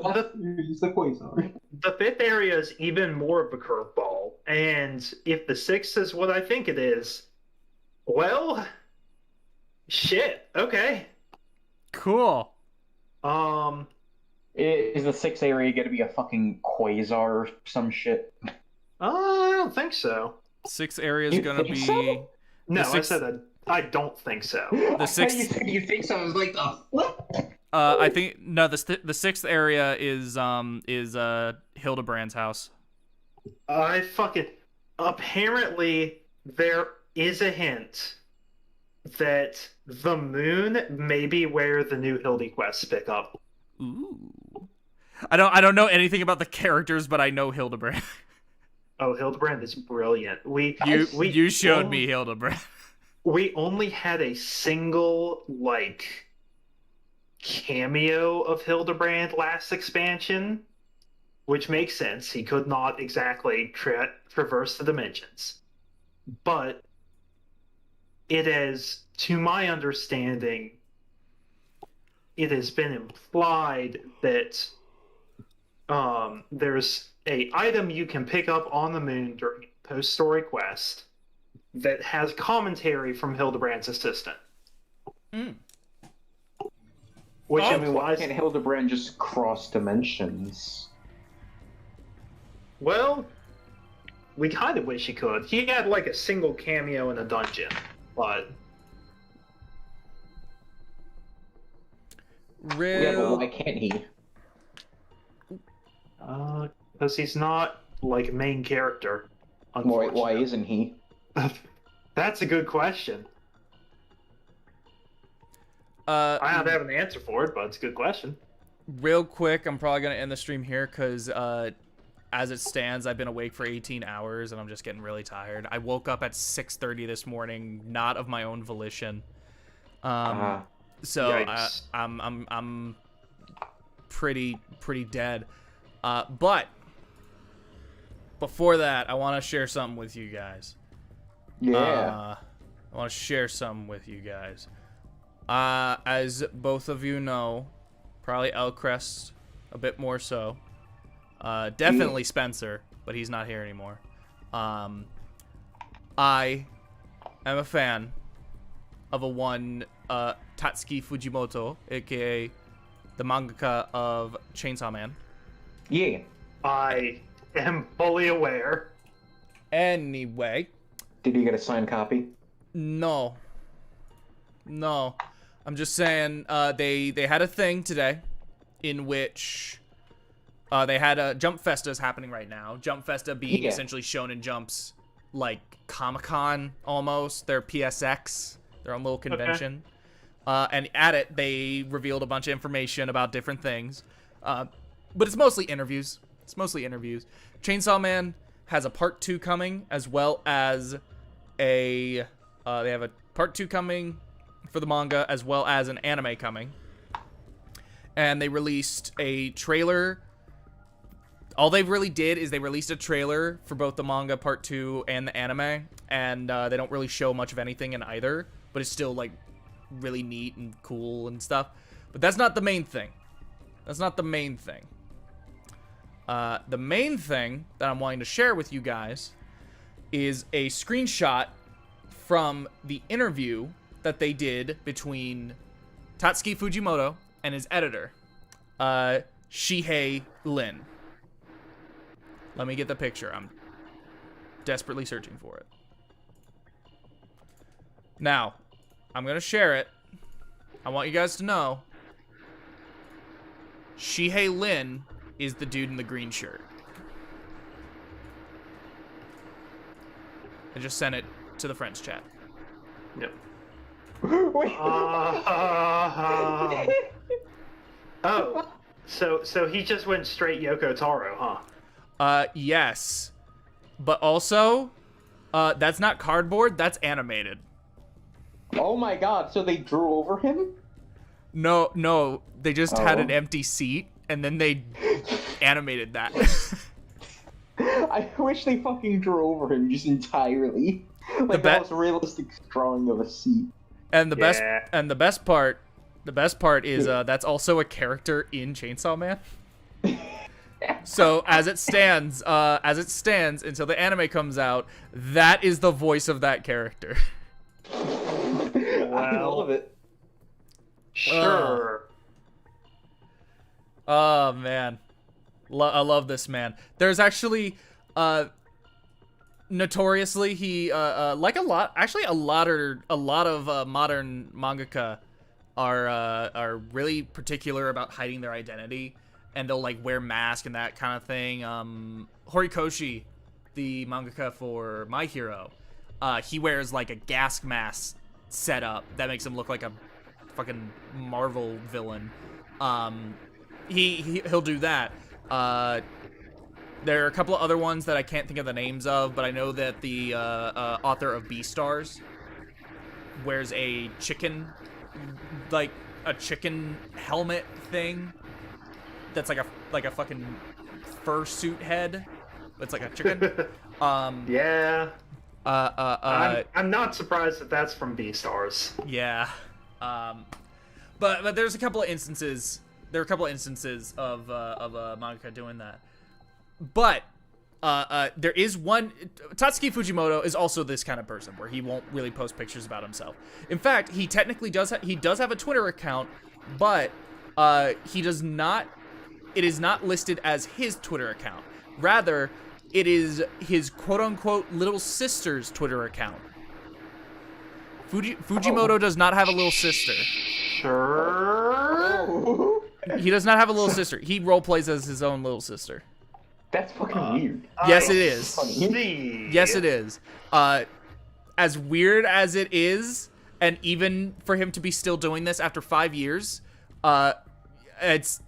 [SPEAKER 15] The 5th area is even more of a curveball. And if the 6th is what I think it is, well... Shit, okay.
[SPEAKER 2] Cool.
[SPEAKER 6] Is the 6th area gonna be a fucking quasar or some shit?
[SPEAKER 15] I don't think so.
[SPEAKER 2] 6th area is gonna be...
[SPEAKER 6] So?
[SPEAKER 15] No, I said I don't think so.
[SPEAKER 2] The 6th...
[SPEAKER 6] You think so? I was like, what?
[SPEAKER 2] I think... No, the 6th area is Hildebrand's house.
[SPEAKER 15] I fucking... Apparently, there is a hint that the moon may be where the new Hildy quests pick up.
[SPEAKER 2] Ooh. I don't know anything about the characters, but I know Hildebrand.
[SPEAKER 15] Oh, Hildebrand is brilliant.
[SPEAKER 2] You showed me Hildebrand.
[SPEAKER 15] We only had a single, cameo of Hildebrand last expansion, which makes sense. He could not exactly traverse the dimensions. But it is, to my understanding, it has been implied that there's a item you can pick up on the moon during a post-story quest that has commentary from Hildebrand's assistant. Which I
[SPEAKER 6] Oh,
[SPEAKER 15] mean,
[SPEAKER 6] why can't Hildebrand just cross dimensions?
[SPEAKER 15] Well, we kind of wish he could. He had like a single cameo in a dungeon, but
[SPEAKER 6] Yeah, but why can't he?
[SPEAKER 15] because he's not like a main character.
[SPEAKER 6] Why isn't he?
[SPEAKER 15] That's a good question. I don't have an answer for it, but it's a good question.
[SPEAKER 2] Real quick, I'm probably gonna end the stream here because as it stands, I've been awake for 18 hours and I'm just getting really tired. I woke up at 6:30 this morning, not of my own volition. So I'm pretty dead. But before that, I want to share something with you guys.
[SPEAKER 6] Yeah.
[SPEAKER 2] I want to share something with you guys. As both of you know, probably Elcrest a bit more so. Definitely Spencer, but he's not here anymore. I am a fan of a one Tatsuki Fujimoto, aka the mangaka of Chainsaw Man.
[SPEAKER 6] Yeah.
[SPEAKER 15] I am fully aware.
[SPEAKER 2] Anyway.
[SPEAKER 6] Did you get a signed copy?
[SPEAKER 2] No. I'm just saying, they had a thing today in which they had a Jump Festas happening right now. Jump Festa being essentially Shonen Jump's like Comic-Con almost. Their PSX, their own little convention. And at it, they revealed a bunch of information about different things. But it's mostly interviews. Chainsaw Man has a part 2 coming, as well as they have a part 2 coming for the manga, as well as an anime coming. And they released a trailer. All they really did is they released a trailer for both the manga part 2 and the anime, and they don't really show much of anything in either, but it's still like really neat and cool and stuff. But that's not the main thing. The main thing that I'm wanting to share with you guys is a screenshot from the interview that they did between Tatsuki Fujimoto and his editor, Shihei Lin. Let me get the picture. I'm desperately searching for it. Now, I'm going to share it. I want you guys to know Shihei Lin is the dude in the green shirt. I just sent it to the friends chat.
[SPEAKER 15] Yep. Oh, so he just went straight Yoko Taro, huh?
[SPEAKER 2] Yes. But also, that's not cardboard, that's animated.
[SPEAKER 6] Oh my god, so they drew over him?
[SPEAKER 2] No, they just had an empty seat, and then they animated that.
[SPEAKER 6] I wish they fucking drew over him just entirely. Like the most realistic drawing of a seat.
[SPEAKER 2] And the best part is that's also a character in Chainsaw Man. So as it stands until the anime comes out, that is the voice of that character.
[SPEAKER 6] I love it.
[SPEAKER 15] Sure.
[SPEAKER 2] Oh man, I love this man. There's actually, notoriously, he like a lot of modern mangaka are really particular about hiding their identity, and they'll like wear masks and that kind of thing. Horikoshi, the mangaka for My Hero, he wears like a gas mask setup that makes him look like a fucking Marvel villain. He'll do that. There are a couple of other ones that I can't think of the names of, but I know that the author of Beastars wears a chicken helmet thing that's like a fucking fursuit head. It's like a chicken.
[SPEAKER 15] Yeah. I'm not surprised that that's from Beastars.
[SPEAKER 2] Yeah. But there's a couple of instances. There are a couple of instances of mangaka doing that. But there is one. Tatsuki Fujimoto is also this kind of person where he won't really post pictures about himself. In fact, he technically does. He does have a Twitter account, but he does not. It is not listed as his Twitter account. Rather, it is his quote-unquote little sister's Twitter account. Fujimoto does not have a little sister.
[SPEAKER 15] Sure.
[SPEAKER 2] He does not have a little sister. He roleplays as his own little sister.
[SPEAKER 6] That's fucking weird.
[SPEAKER 2] Yes, it is.
[SPEAKER 15] See.
[SPEAKER 2] Yes, it is. As weird as it is, and even for him to be still doing this after 5 years, it's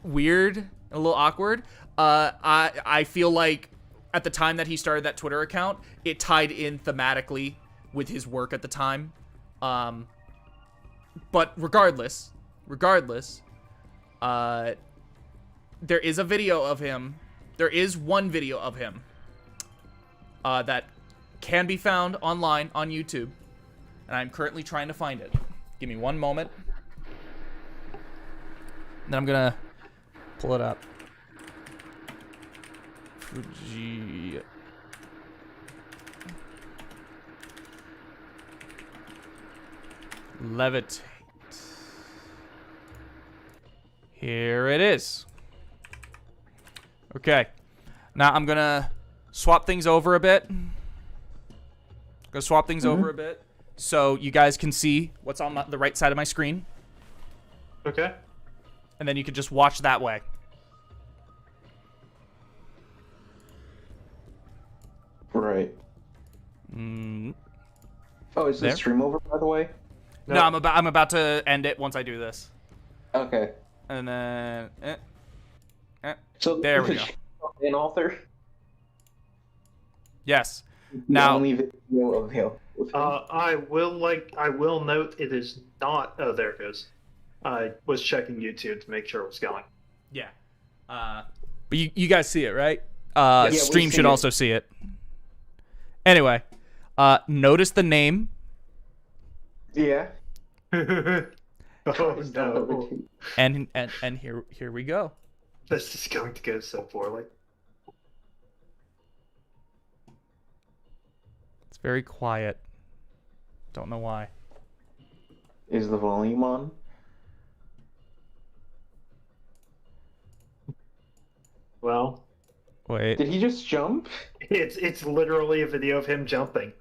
[SPEAKER 2] weird, a little awkward. I feel like at the time that he started that Twitter account, it tied in thematically with his work at the time. But regardless, there is a video of him. There is one video of him that can be found online on YouTube, and I'm currently trying to find it. Give me one moment. Then I'm gonna pull it up. Fuji. Levitate. Here it is. Okay. Now I'm gonna swap things over a bit. Over a bit so you guys can see what's on the right side of my screen.
[SPEAKER 15] Okay.
[SPEAKER 2] And then you can just watch that way.
[SPEAKER 6] Right. Oh, is the
[SPEAKER 2] There?
[SPEAKER 6] stream over, by the way?
[SPEAKER 2] No, I'm about to end it once I do this.
[SPEAKER 6] Okay.
[SPEAKER 2] And then
[SPEAKER 6] So
[SPEAKER 2] there we go.
[SPEAKER 6] An author.
[SPEAKER 2] Yes.
[SPEAKER 6] The
[SPEAKER 2] Now
[SPEAKER 6] only video of him.
[SPEAKER 15] I will note it is not. Oh, there it goes. I was checking YouTube to make sure it was going.
[SPEAKER 2] yeah. But you guys see it, right?
[SPEAKER 6] Yeah, we
[SPEAKER 2] Stream
[SPEAKER 6] see
[SPEAKER 2] should
[SPEAKER 6] it.
[SPEAKER 2] also see it. Anyway, notice the name.
[SPEAKER 6] Yeah.
[SPEAKER 15] Oh no.
[SPEAKER 2] And here we go.
[SPEAKER 15] This is going to go so poorly.
[SPEAKER 2] It's very quiet. Don't know why.
[SPEAKER 6] Is the volume on?
[SPEAKER 15] Well,
[SPEAKER 2] wait.
[SPEAKER 6] Did he just jump?
[SPEAKER 15] It's literally a video of him jumping.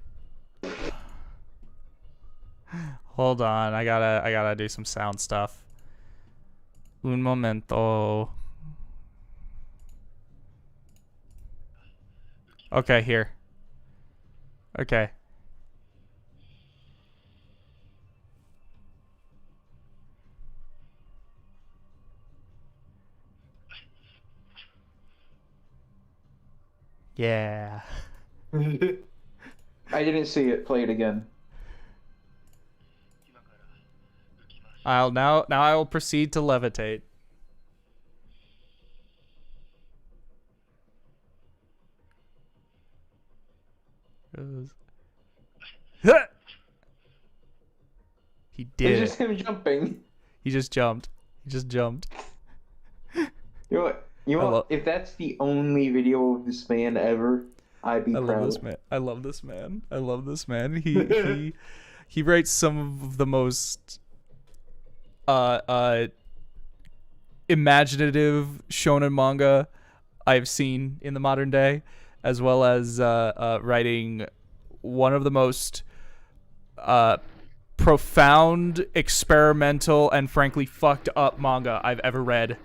[SPEAKER 2] Hold on, I gotta do some sound stuff. Un momento. Okay, here. Okay. Yeah.
[SPEAKER 6] I didn't see it. Play it again.
[SPEAKER 2] Now I will proceed to levitate. He did.
[SPEAKER 6] It's
[SPEAKER 2] it.
[SPEAKER 6] just him jumping.
[SPEAKER 2] He just jumped.
[SPEAKER 6] You know what? If that's the only video of this man ever, I'd be proud.
[SPEAKER 2] I love this man. He writes some of the most imaginative shonen manga I've seen in the modern day, as well as writing one of the most profound, experimental, and frankly fucked up manga I've ever read.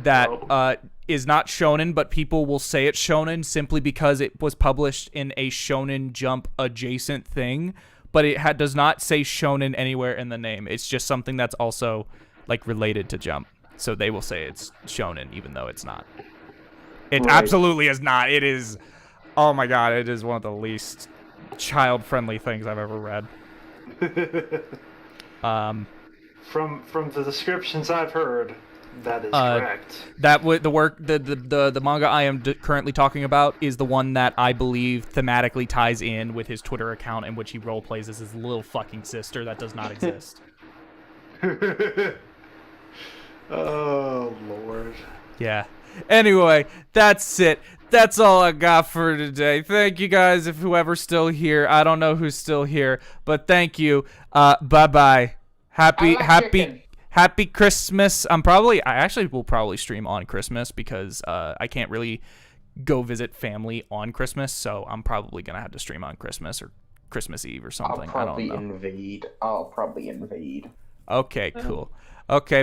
[SPEAKER 2] That is not shonen, but people will say it's shonen simply because it was published in a Shonen Jump adjacent thing, but it does not say shonen anywhere in the name. It's just something that's also like related to Jump, so they will say it's shonen even though it's not. It absolutely is not. It is. Oh my god! It is one of the least child-friendly things I've ever read.
[SPEAKER 15] From the descriptions I've heard, that is correct.
[SPEAKER 2] The manga I am currently talking about is the one that I believe thematically ties in with his Twitter account, in which he roleplays as his little fucking sister that does not exist.
[SPEAKER 15] Oh Lord.
[SPEAKER 2] Yeah. Anyway, that's it. That's all I got for today. Thank you guys, if whoever's still here. I don't know who's still here, but thank you. Bye bye. Happy
[SPEAKER 18] Happy Christmas. I actually will probably stream on Christmas because I can't really go visit family on Christmas, so I'm probably gonna have to stream on Christmas or Christmas Eve or something.
[SPEAKER 6] I'll probably
[SPEAKER 18] I don't know.
[SPEAKER 6] invade. I'll probably invade.
[SPEAKER 18] Okay, cool. Okay,